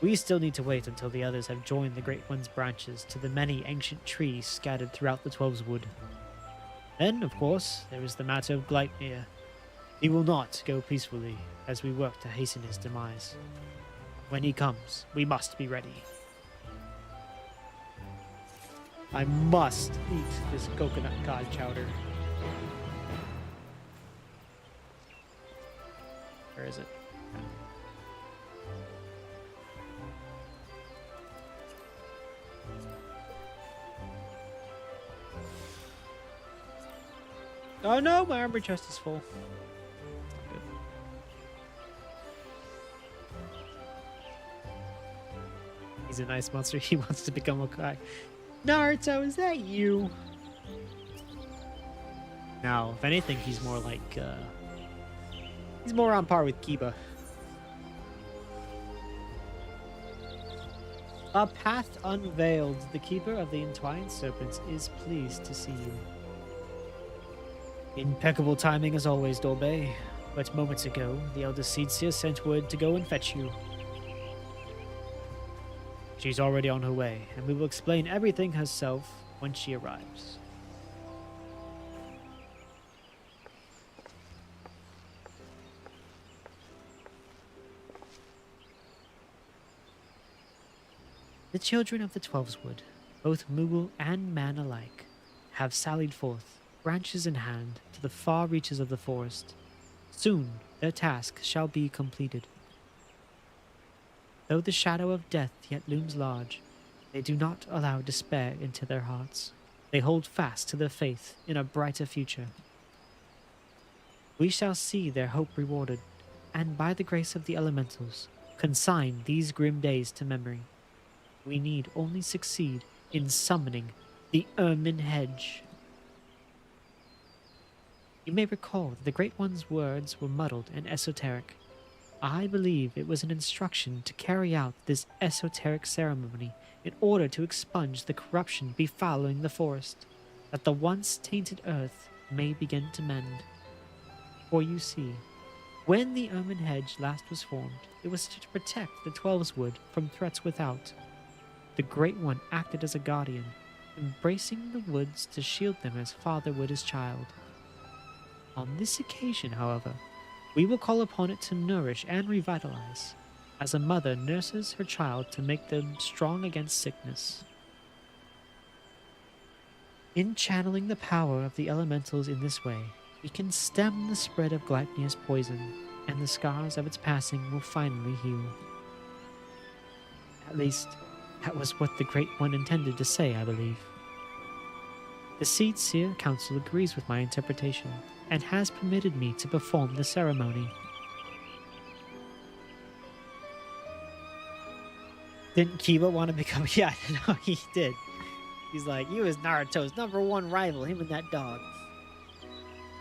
we still need to wait until the others have joined the Great One's branches to the many ancient trees scattered throughout the Twelves Wood. Then, of course, there is the matter of Gleipnir. He will not go peacefully as we work to hasten his demise. When he comes, we must be ready. I must eat this coconut cod chowder. Where is it? Oh no, my armor chest is full. Good. He's a nice monster. He wants to become a guy. Naruto, is that you? Now, if anything, he's more like, he's more on par with Kiba. A path unveiled. The keeper of the entwined serpents is pleased to see you. Impeccable timing as always, Dorbe. But moments ago, the Elder Seedseer sent word to go and fetch you. She's already on her way, and we will explain everything herself when she arrives. The children of the Twelves Wood, both Moogle and man alike, have sallied forth, branches in hand, to the far reaches of the forest. Soon their task shall be completed. Though the shadow of death yet looms large, they do not allow despair into their hearts. They hold fast to their faith in a brighter future. We shall see their hope rewarded, and by the grace of the elementals, consign these grim days to memory. We need only succeed in summoning the Ermine Hedge. You may recall that the Great One's words were muddled and esoteric. I believe it was an instruction to carry out this esoteric ceremony in order to expunge the corruption befouling the forest, that the once tainted earth may begin to mend. For you see, when the Ermine Hedge last was formed, it was to protect the Twelveswood from threats without. The Great One acted as a guardian, embracing the woods to shield them as father would his child. On this occasion, however, we will call upon it to nourish and revitalize, as a mother nurses her child to make them strong against sickness. In channeling the power of the elementals in this way, we can stem the spread of Gleipnir's poison, and the scars of its passing will finally heal. At least, that was what the Great One intended to say, I believe. The Seed Seer Council agrees with my interpretation, and has permitted me to perform the ceremony. Didn't Kiba want to become... Yeah, no, he did. He's like, he was Naruto's #1 rival, him and that dog.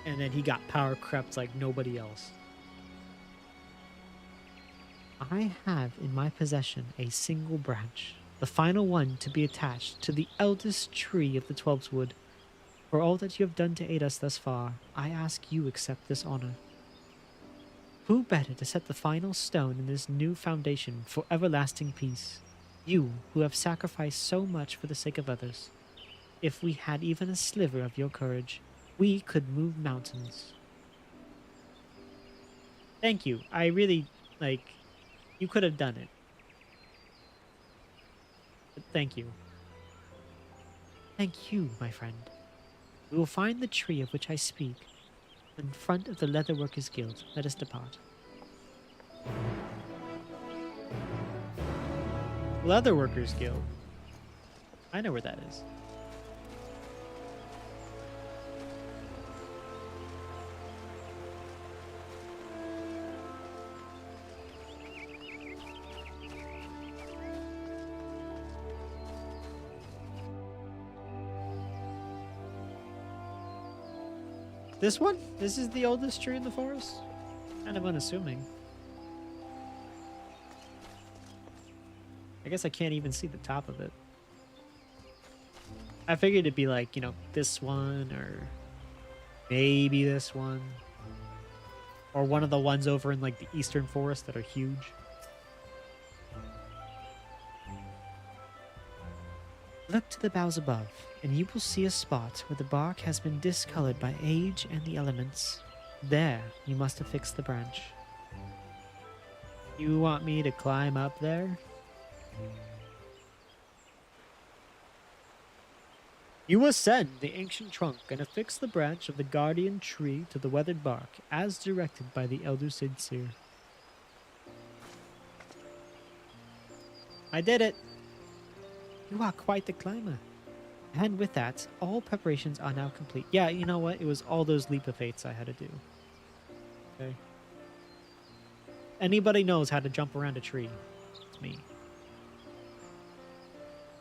And then he got power crept like nobody else. I have in my possession a single branch, the final one to be attached to the eldest tree of the Twelveswood. For all that you have done to aid us thus far, I ask you accept this honor. Who better to set the final stone in this new foundation for everlasting peace? You, who have sacrificed so much for the sake of others. If we had even a sliver of your courage, we could move mountains. Thank you. I really, you could have done it. But thank you. Thank you, my friend. We will find the tree of which I speak in front of the Leatherworkers Guild. Let us depart. Leatherworkers Guild. I know where that is. This one? This is the oldest tree in the forest? Kind of unassuming. I guess I can't even see the top of it. I figured it'd be like, this one, or maybe this one. Or one of the ones over in, the eastern forest that are huge. Look to the boughs above, and you will see a spot where the bark has been discolored by age and the elements. There, you must affix the branch. You want me to climb up there? You ascend the ancient trunk and affix the branch of the guardian tree to the weathered bark, as directed by the Elder Sid Seer. I did it! You are quite the climber. And with that, all preparations are now complete. Yeah, you know what? It was all those leap of faiths I had to do. Okay. Anybody knows how to jump around a tree. It's me.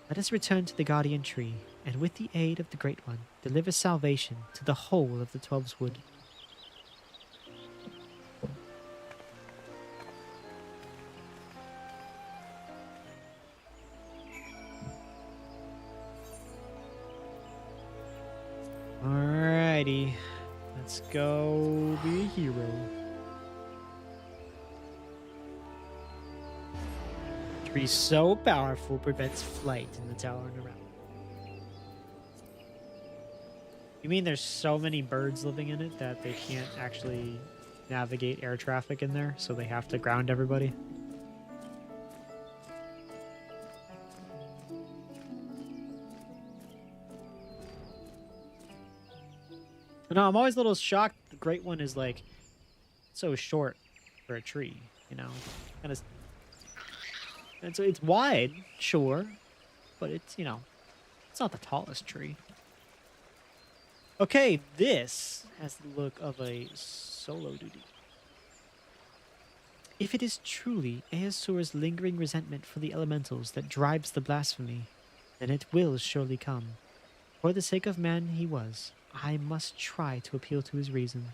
Let us return to the guardian tree, and with the aid of the Great One, deliver salvation to the whole of the Twelveswood. Alrighty. Let's go be a hero. Tree so powerful prevents flight in the tower and around. You mean there's so many birds living in it that they can't actually navigate air traffic in there, so they have to ground everybody? No, I'm always a little shocked. The Great One is like so short for a tree, you know? Kind of, it's wide, sure, but it's, you know, it's not the tallest tree. Okay, this has the look of a solo duty. If it is truly Eosur's lingering resentment for the elementals that drives the blasphemy, then it will surely come. For the sake of man he was, I must try to appeal to his reason.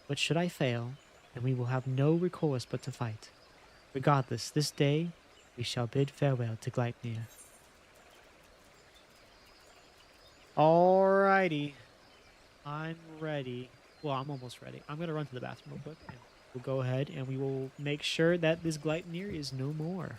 But should I fail, then we will have no recourse but to fight. Regardless, this day we shall bid farewell to Gleipnir. Alrighty. I'm ready. Well, I'm almost ready. I'm going to run to the bathroom real quick. And we'll go ahead and we will make sure that this Gleipnir is no more.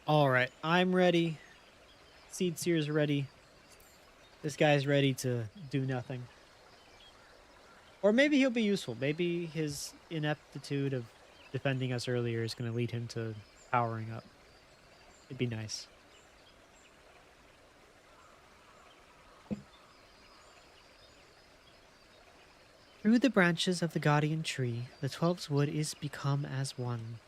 All right, I'm ready. Seed Seer's ready. This guy's ready to do nothing. Or maybe he'll be useful. Maybe his ineptitude of defending us earlier is going to lead him to powering up. It'd be nice. Through the branches of the guardian tree, the 12's wood is become as one.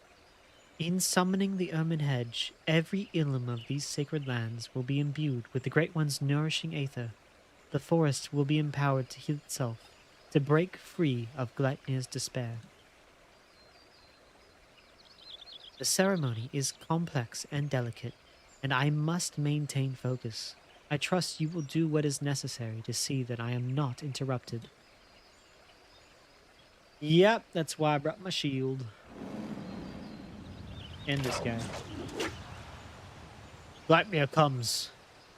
In summoning the ermine hedge, every ilm of these sacred lands will be imbued with the Great One's nourishing aether. The forest will be empowered to heal itself, to break free of Gleipnir's despair. The ceremony is complex and delicate, and I must maintain focus. I trust you will do what is necessary to see that I am not interrupted. Yep, that's why I brought my shield. And this guy. Gleipnir comes.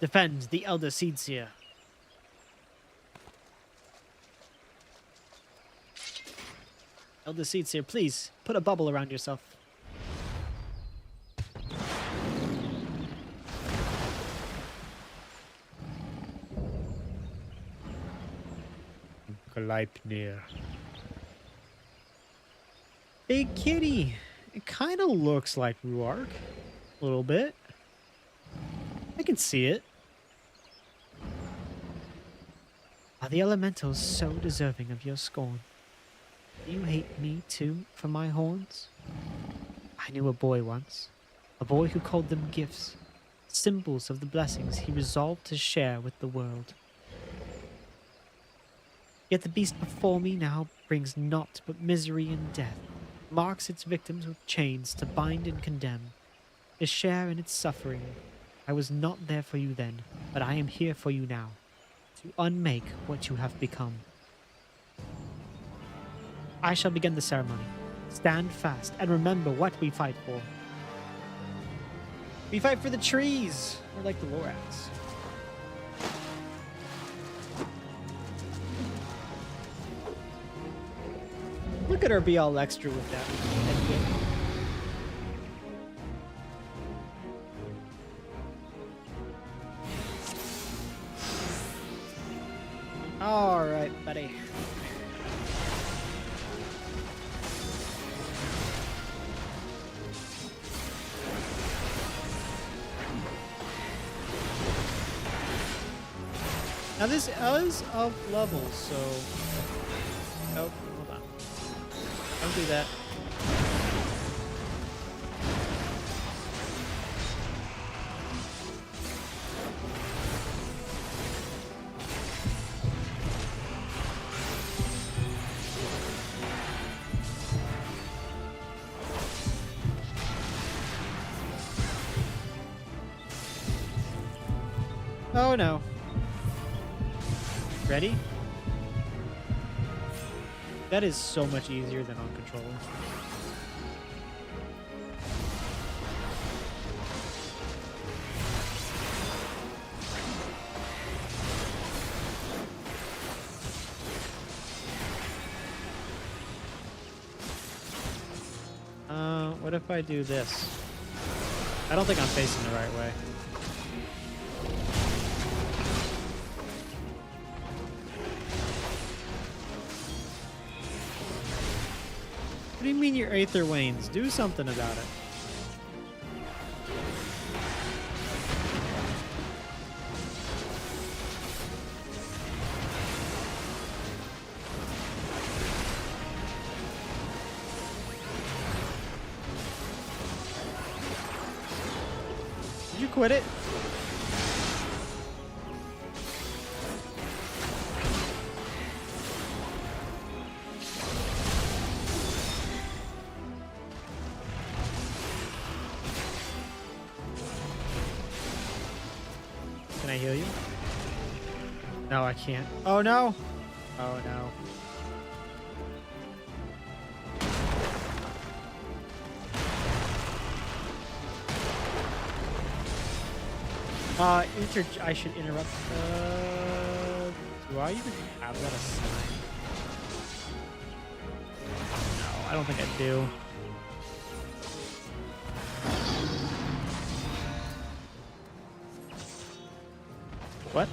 Defend the Elder Seedseer. Elder Seedseer, please, put a bubble around yourself. Gleipnir. Big kitty. It kind of looks like Ruark. A little bit. I can see it. Are the elementals so deserving of your scorn? Do you hate me too for my horns? I knew a boy once. A boy who called them gifts. Symbols of the blessings he resolved to share with the world. Yet the beast before me now brings naught but misery and death. Marks its victims with chains to bind and condemn, to share in its suffering. I was not there for you then, but I am here for you now, to unmake what you have become. I shall begin the ceremony. Stand fast and remember what we fight for. We fight for the trees! We're like the Lorax. Look at her be all extra with that. All right, buddy. Now this is of levels, so... Oh, hold on. Don't do that. Oh no. Ready? That is so much easier than on controller. What if I do this? I don't think I'm facing the right way. What do you mean your Aether wanes? Do something about it. Did you quit it? Can I heal you? No, I can't. Oh no! Oh no. I should interrupt. Do I even have that assigned? No, I don't think I do. What?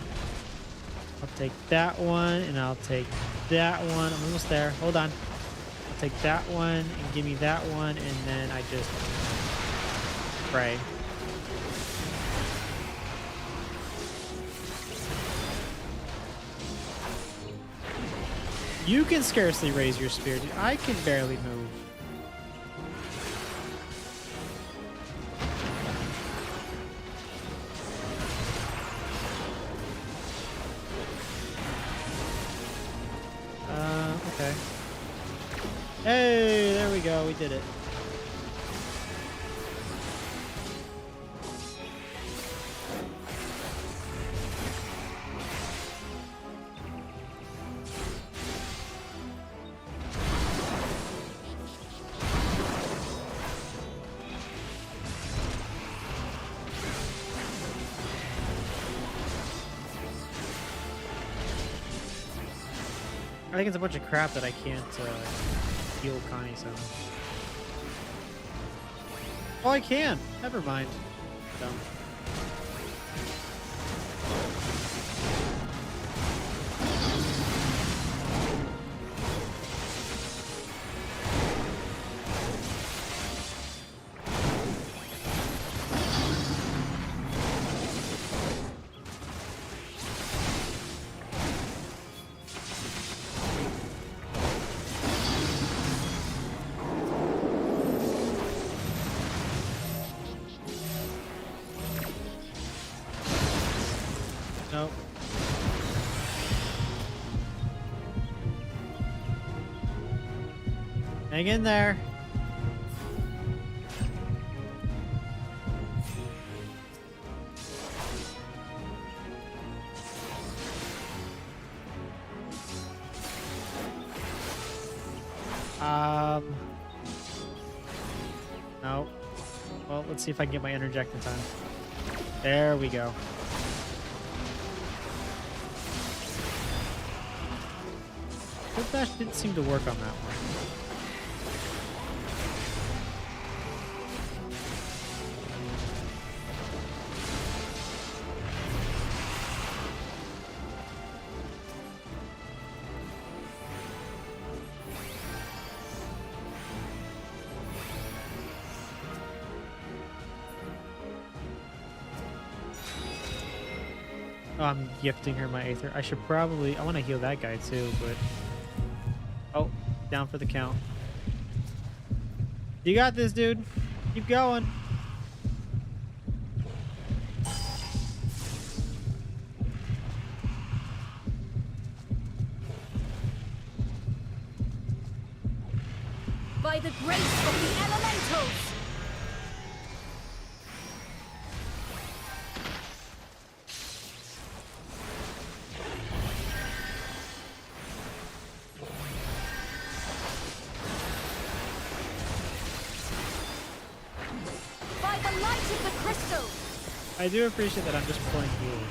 I'll take that one, and I'll take that one. I'm almost there. Hold on. I'll take that one, and give me that one, and then I just pray. You can scarcely raise your spear, dude. I can barely move. Okay. Hey, there we go. We did it. I think it's a bunch of crap that I can't heal Connie, so. Oh, I can. Never mind. Dumb. Nope. Hang in there. No. Well, let's see if I can get my interject in time. There we go. Foot dash didn't seem to work on that one. I'm gifting her my Aether. I should probably... I want to heal that guy too, but... Oh, down for the count. You got this, dude. Keep going. By the grace of the elementals! By the light of the crystal! I do appreciate that I'm just playing healer.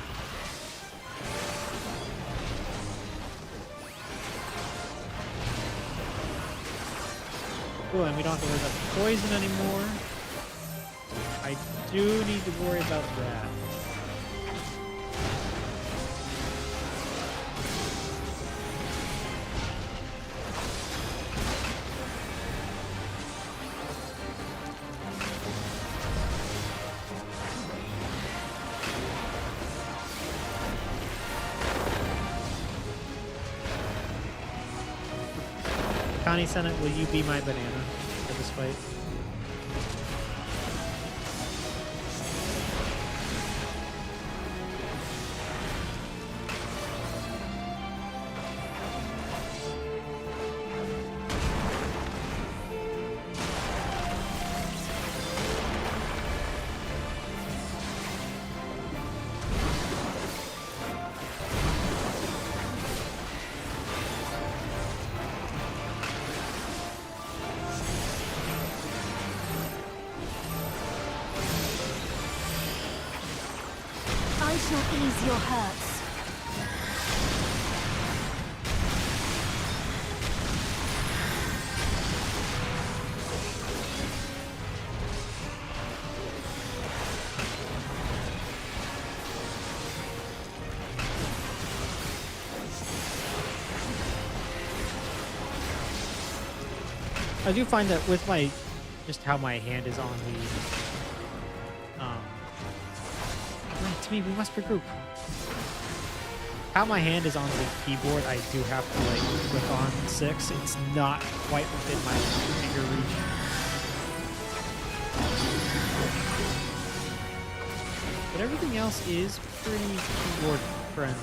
Cool, and we don't have to worry about the poison anymore. I do need to worry about that. Connie Senate, will you be my banana for this fight? I shall ease your hurts. I do find that with my, just how my hand is on the, wait, to me, we must regroup. How my hand is on the keyboard, I do have to like click on 6. It's not quite within my finger reach. But everything else is pretty keyboard friendly.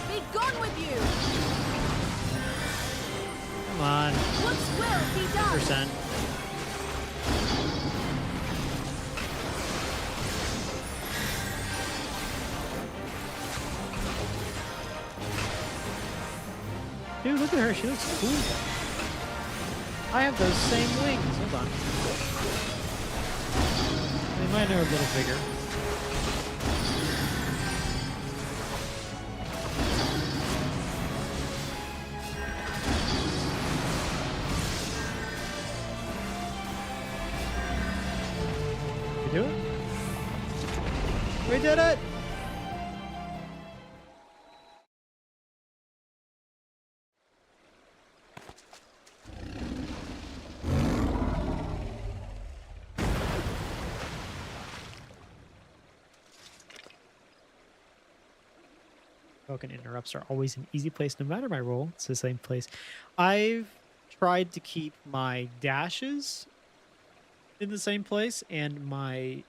Be gone with you! Come on, What's will be done? percent. Dude, look at her. She looks cool. I have those same wings. Hold on. They might are a little bigger. We do it? We did it! Token interrupts are always an easy place, no matter my role. It's the same place. I've tried to keep my dashes in the same place and my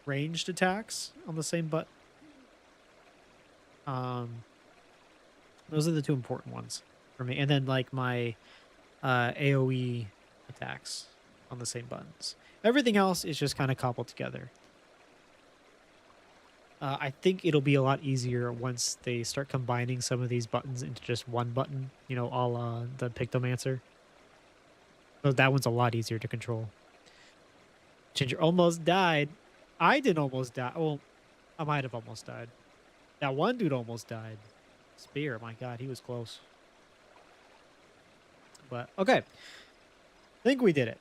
ranged attacks on the same button. Those are the two important ones for me. And then like my AoE attacks on the same buttons. Everything else is just kind of cobbled together. I think it'll be a lot easier once they start combining some of these buttons into just one button, you know, a la the Pictomancer. So that one's a lot easier to control. Ginger almost died. I didn't almost die. Well, I might have almost died. That one dude almost died. Spear, my god, he was close. But, okay. I think we did it.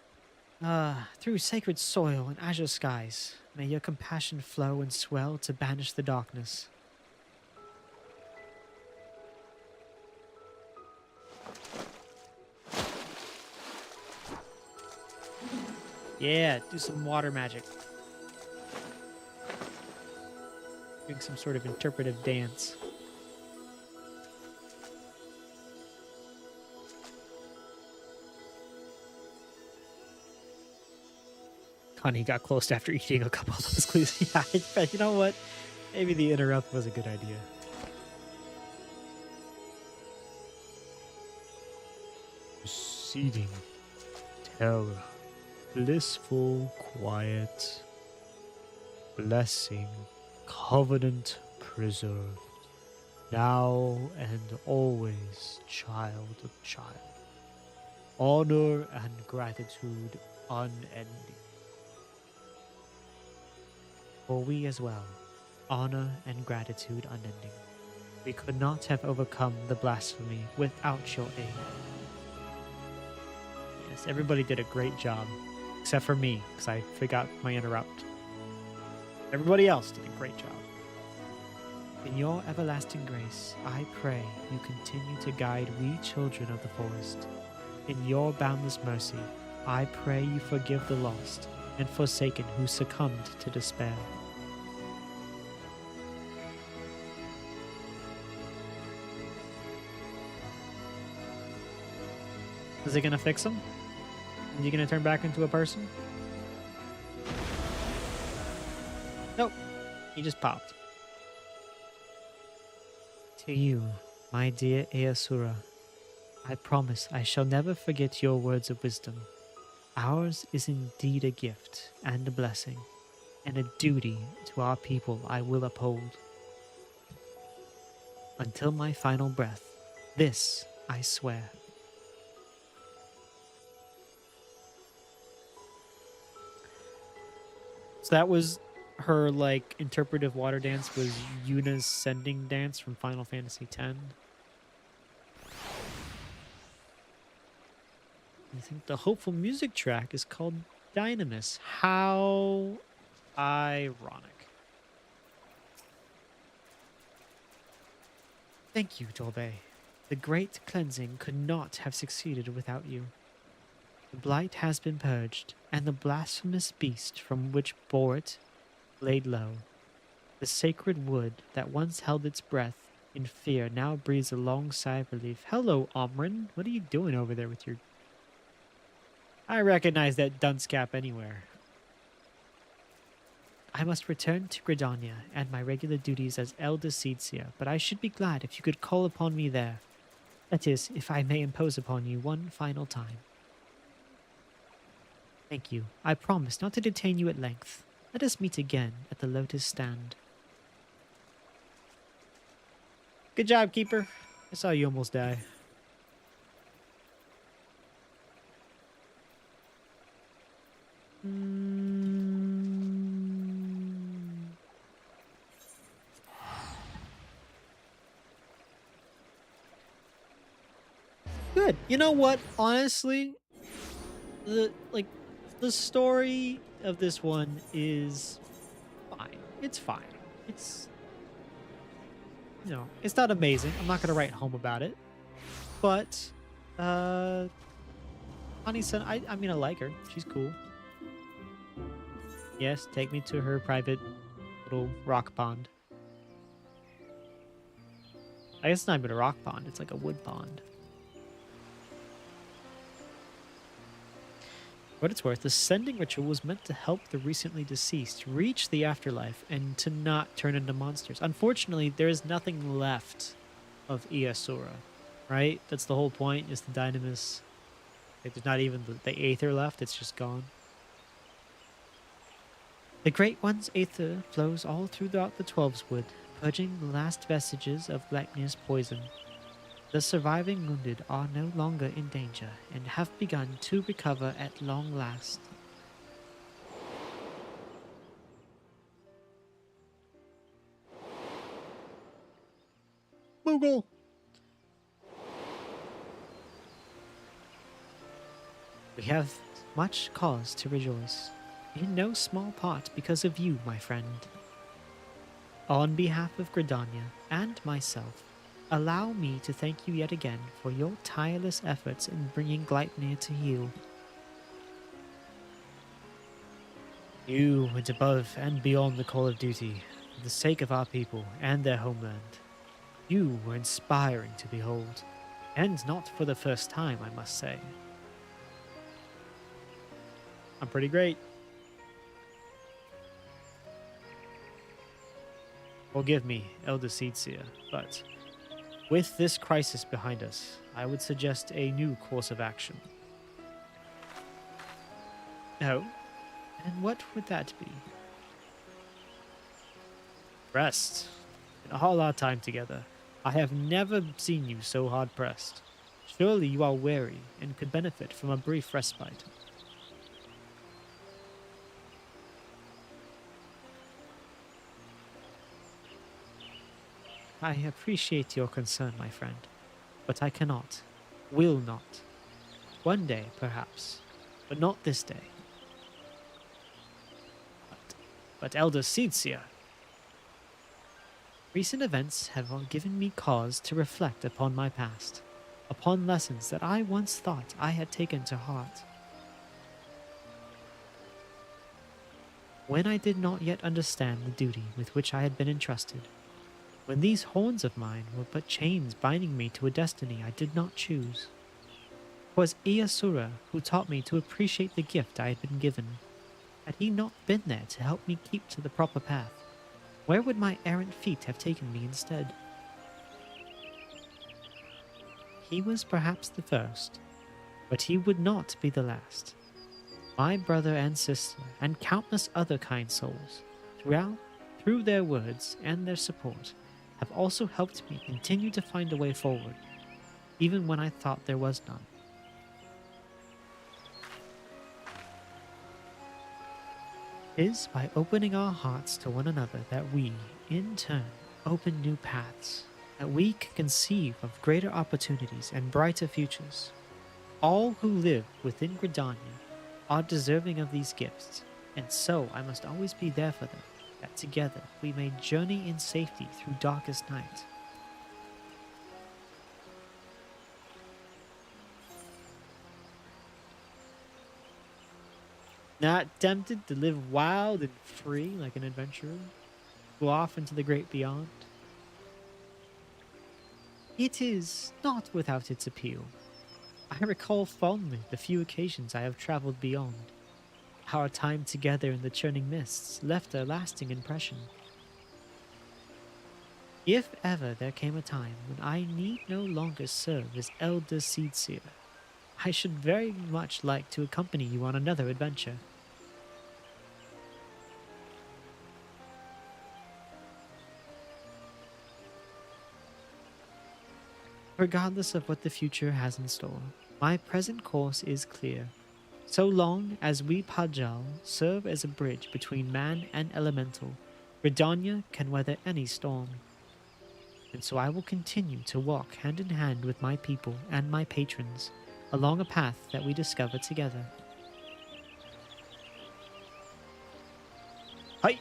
Through sacred soil and azure skies, may your compassion flow and swell to banish the darkness. Yeah, do some water magic. Doing some sort of interpretive dance. Connie got close after eating a couple of those clues. Yeah, you know what? Maybe the interrupt was a good idea. Proceeding terror, blissful quiet, blessing, covenant preserved, now and always, child of child, honor and gratitude unending. For we as well, honor and gratitude unending. We could not have overcome the blasphemy without your aid. Yes, everybody did a great job, except for me, because I forgot my interrupt. Everybody else did a great job. In your everlasting grace, I pray you continue to guide we children of the forest. In your boundless mercy, I pray you forgive the lost and forsaken who succumbed to despair. Is it gonna fix him? Is he gonna turn back into a person? Nope. He just popped. To you, my dear Easura, I promise I shall never forget your words of wisdom. Ours is indeed a gift and a blessing, and a duty to our people I will uphold. Until my final breath, this I swear. So that was her, like, interpretive water dance was Yuna's sending dance from Final Fantasy X. I think the hopeful music track is called Dynamis. How ironic. Thank you, Dolbe. The great cleansing could not have succeeded without you. The blight has been purged, and the blasphemous beast from which bore it laid low. The sacred wood that once held its breath in fear now breathes a long sigh of relief. Hello, Omrin. What are you doing over there with your... I recognize that dunce cap anywhere. I must return to Gridania and my regular duties as Elder Seedseer, but I should be glad if you could call upon me there. That is, if I may impose upon you one final time. Thank you. I promise not to detain you at length. Let us meet again at the Lotus Stand. Good job, Keeper. I saw you almost die. Good. You know what? Honestly, the story of this one is fine. It's fine. It's, you know, it's not amazing. I'm not gonna write home about it. But Honey-san, I mean I like her. She's cool. Yes, take me to her private little rock pond. I guess it's not even a rock pond, it's like a wood pond. For what it's worth, the sending ritual was meant to help the recently deceased reach the afterlife and to not turn into monsters. Unfortunately, there is nothing left of Iasura, right? That's the whole point, is the Dynamis. Like, there's not even the Aether left, it's just gone. The Great One's Aether flows all throughout the Twelveswood, purging the last vestiges of Gleipnir's poison. The surviving wounded are no longer in danger and have begun to recover at long last. Moogle! We have much cause to rejoice, in no small part because of you, my friend. On behalf of Gridania and myself, allow me to thank you yet again for your tireless efforts in bringing Gleipnir to heal. You went above and beyond the call of duty for the sake of our people and their homeland. You were inspiring to behold, and not for the first time, I must say. I'm pretty great. Forgive me, Elder Seedseer, but with this crisis behind us, I would suggest a new course of action. Oh, and what would that be? Rest. In all our time together, I have never seen you so hard pressed. Surely you are weary and could benefit from a brief respite. I appreciate your concern, my friend, but I cannot, will not. One day, perhaps, but not this day. But Elder Seedseer, recent events have given me cause to reflect upon my past, upon lessons that I once thought I had taken to heart. When I did not yet understand the duty with which I had been entrusted, when these horns of mine were but chains binding me to a destiny I did not choose. 'Twas Iyasura who taught me to appreciate the gift I had been given. Had he not been there to help me keep to the proper path, where would my errant feet have taken me instead? He was perhaps the first, but he would not be the last. My brother and sister, and countless other kind souls, through their words and their support, have also helped me continue to find a way forward, even when I thought there was none. It is by opening our hearts to one another that we, in turn, open new paths, that we can conceive of greater opportunities and brighter futures. All who live within Gridania are deserving of these gifts, and so I must always be there for them, that together we may journey in safety through darkest night. Not tempted to live wild and free like an adventurer? Go off into the great beyond? It is not without its appeal. I recall fondly the few occasions I have traveled beyond. Our time together in the churning mists left a lasting impression. If ever there came a time when I need no longer serve as Elder Seedseer, I should very much like to accompany you on another adventure. Regardless of what the future has in store, my present course is clear. So long as we Pajal serve as a bridge between man and elemental, Gridania can weather any storm. And so I will continue to walk hand in hand with my people and my patrons along a path that we discover together. Hi!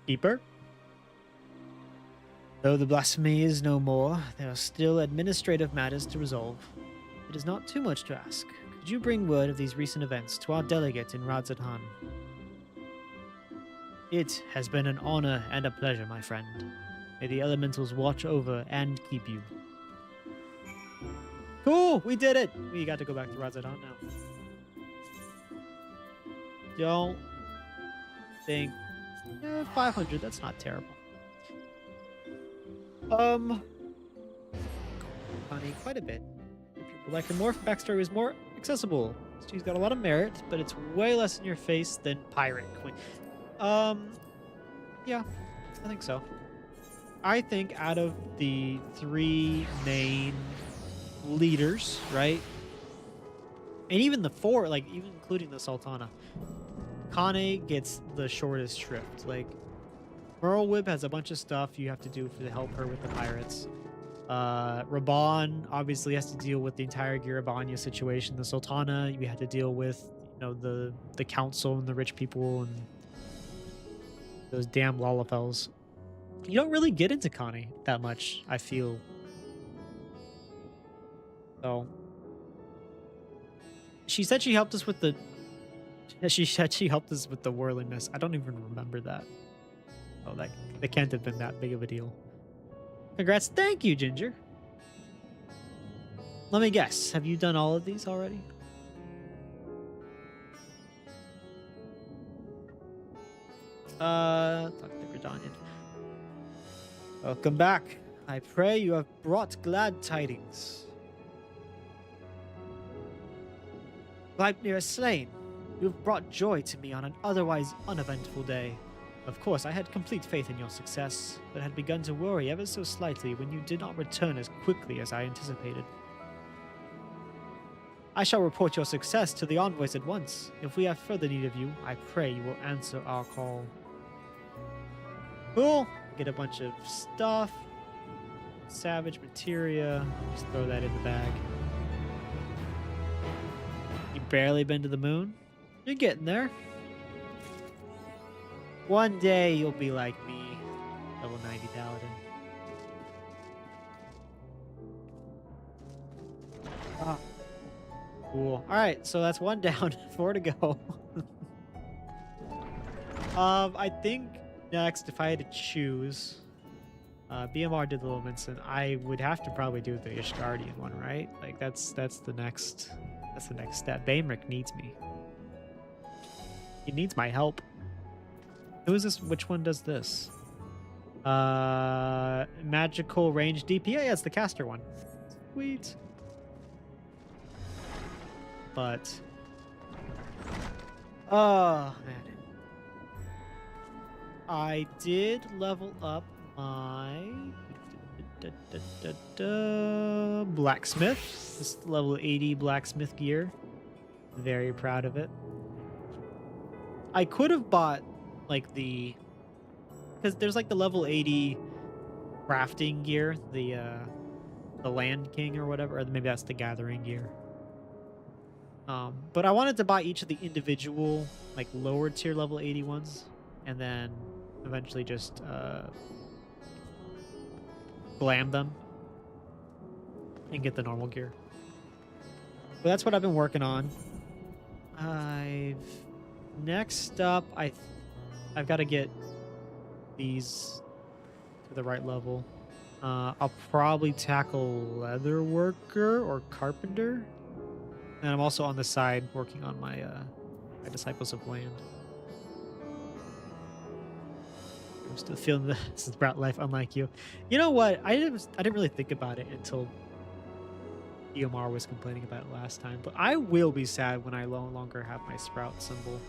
Keeper? Though the blasphemy is no more, there are still administrative matters to resolve. It is not too much to ask. Could you bring word of these recent events to our delegate in Radzadhan? It has been an honor and a pleasure, my friend. May the elementals watch over and keep you. Cool! We did it! We got to go back to Radzadhan now. Don't think 500, that's not terrible. Funny, quite a bit. People like her more backstory is more accessible. She's got a lot of merit, but it's way less in your face than Pirate Queen. Yeah, I think so. I think out of the three main leaders, right? And even the four, like even including the Sultana, Kane gets the shortest shrift. Like, Whip has a bunch of stuff you have to do to help her with the pirates. Raban obviously has to deal with the entire Girabanya situation. The Sultana, we had to deal with, the council and the rich people and those damn Lalafels. You don't really get into Connie that much, I feel. So she said she helped us with the whirlingness. I don't even remember that. Oh, that can't have been that big of a deal. Congrats. Thank you, Ginger. Let me guess. Have you done all of these already? Dr. Gradanian. Welcome back. I pray you have brought glad tidings. Gleipnir is slain. You have brought joy to me on an otherwise uneventful day. Of course, I had complete faith in your success, but had begun to worry ever so slightly when you did not return as quickly as I anticipated. I shall report your success to the envoys at once. If we have further need of you, I pray you will answer our call. Cool. Get a bunch of stuff. Savage materia. Just throw that in the bag. You barely been to the moon? You're getting there. One day you'll be like me, level 90 paladin. Ah, cool. All right, so that's one down, 4 to go. I think next, if I had to choose, BMR did the Little Vincent. I would have to probably do the Ishgardian one, right? Like that's the next step. Baemric needs me. He needs my help. Who is this? Which one does this? Magical range DP. Yeah, it's the caster one. Sweet. But oh man, I did level up my blacksmith. This level 80 blacksmith gear. Very proud of it. I could have bought like because there's like the level 80 crafting gear, the Land King or whatever, or maybe that's the Gathering gear. But I wanted to buy each of the individual like lower tier level 80 ones, and then eventually just glam them and get the normal gear. But that's what I've been working on. Next up, I've got to get these to the right level. I'll probably tackle leather worker or carpenter, and I'm also on the side working on my Disciples of Land. I'm still feeling this is Sprout life, unlike you. You know what? I didn't really think about it until EMR was complaining about it last time. But I will be sad when I no longer have my Sprout symbol.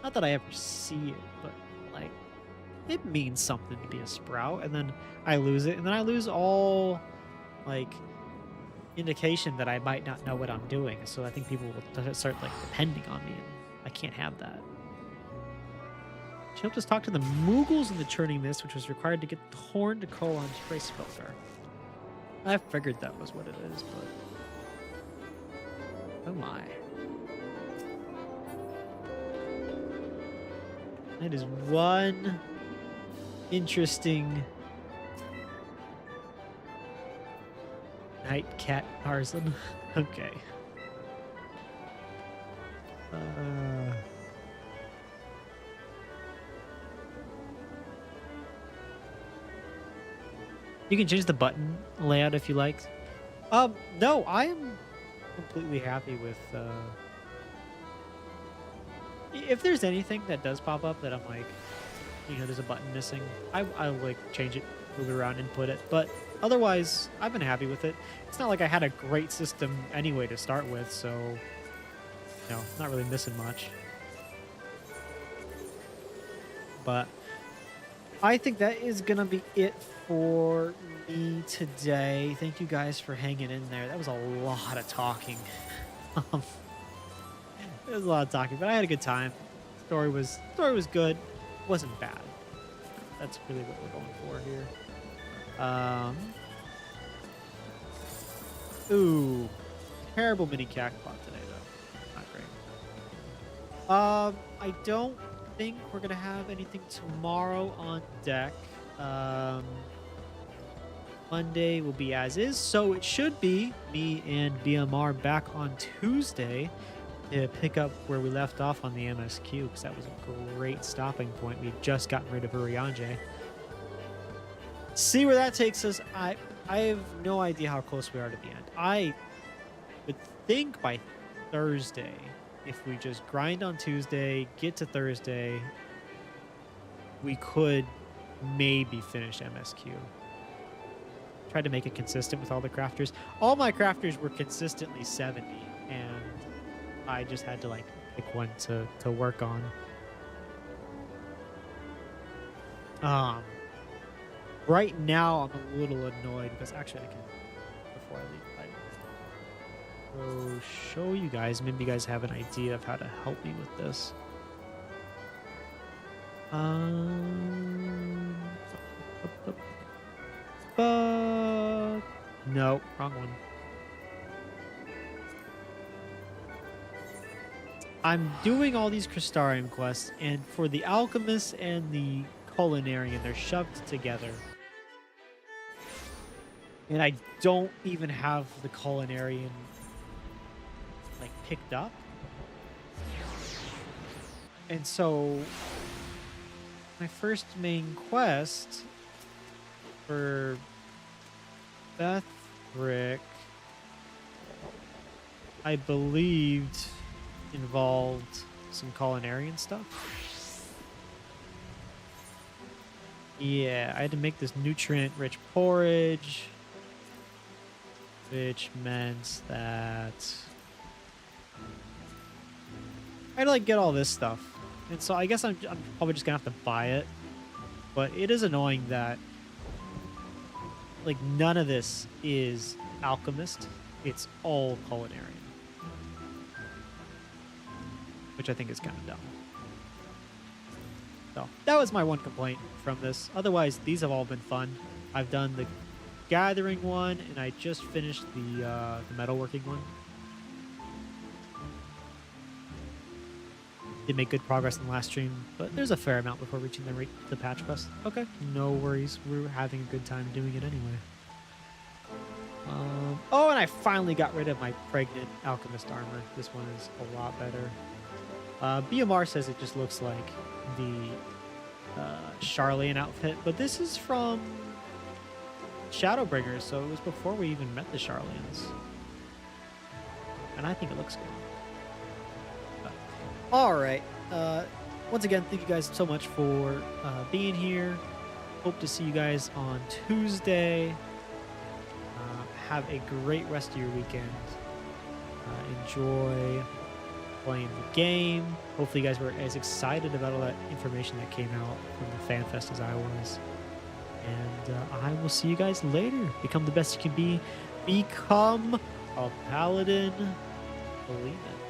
Not that I ever see it, but like it means something to be a Sprout, and then I lose it, and then I lose all like indication that I might not know what I'm doing. So I think people will start like depending on me, and I can't have that. She helped us talk to the Moogles in the Churning Mist, which was required to get the horn to call on Trace Filter. I figured that was what it is, but oh my. That is one interesting night cat Tarzan. Okay. You can change the button layout if you like. No, I am completely happy with if there's anything that does pop up that I'm like, there's a button missing, I'll like change it, move it around, input it. But otherwise, I've been happy with it. It's not like I had a great system anyway to start with, so not really missing much. But I think that is gonna be it for me today. Thank you guys for hanging in there. That was a lot of talking. It was a lot of talking, but I had a good time. Story was good. It wasn't bad. That's really what we're going for here. Ooh, terrible mini cactbot today though. Not great. I don't think we're gonna have anything tomorrow on deck. Monday will be as is, so it should be me and BMR back on Tuesday to pick up where we left off on the MSQ, because that was a great stopping point. We had just gotten rid of Urianger. See where that takes us. I have no idea how close we are to the end. I would think by Thursday, if we just grind on Tuesday, get to Thursday, we could maybe finish MSQ. Tried to make it consistent with all the crafters. All my crafters were consistently 70, and I just had to like pick one to work on. Right now I'm a little annoyed because actually I can, before I leave, I will show you guys. Maybe you guys have an idea of how to help me with this. No, wrong one. I'm doing all these Crystarium quests, and for the Alchemist and the Culinarian, they're shoved together. And I don't even have the Culinarian like picked up. And so my first main quest for Bethrick, I believed, involved some culinarian stuff. Yeah, I had to make this nutrient-rich porridge, which meant that I had to like get all this stuff. And so I guess I'm probably just gonna have to buy it. But it is annoying that like none of this is Alchemist. It's all Culinarian. Which I think is kind of dumb. So that was my one complaint from this. Otherwise, these have all been fun. I've done the gathering one, and I just finished the metalworking one. Did make good progress in the last stream, but there's a fair amount before reaching the patch quest. Okay, no worries. We're having a good time doing it anyway. Oh, and I finally got rid of my pregnant alchemist armor. This one is a lot better. BMR says it just looks like the Charlian outfit, but this is from Shadowbringers, so it was before we even met the Charlians. And I think it looks good. All right. Once again, thank you guys so much for being here. Hope to see you guys on Tuesday. Have a great rest of your weekend. Enjoy playing the game. Hopefully you guys were as excited about all that information that came out from the FanFest as I was. And I will see you guys later. Become the best you can be. Become a paladin. Believe it.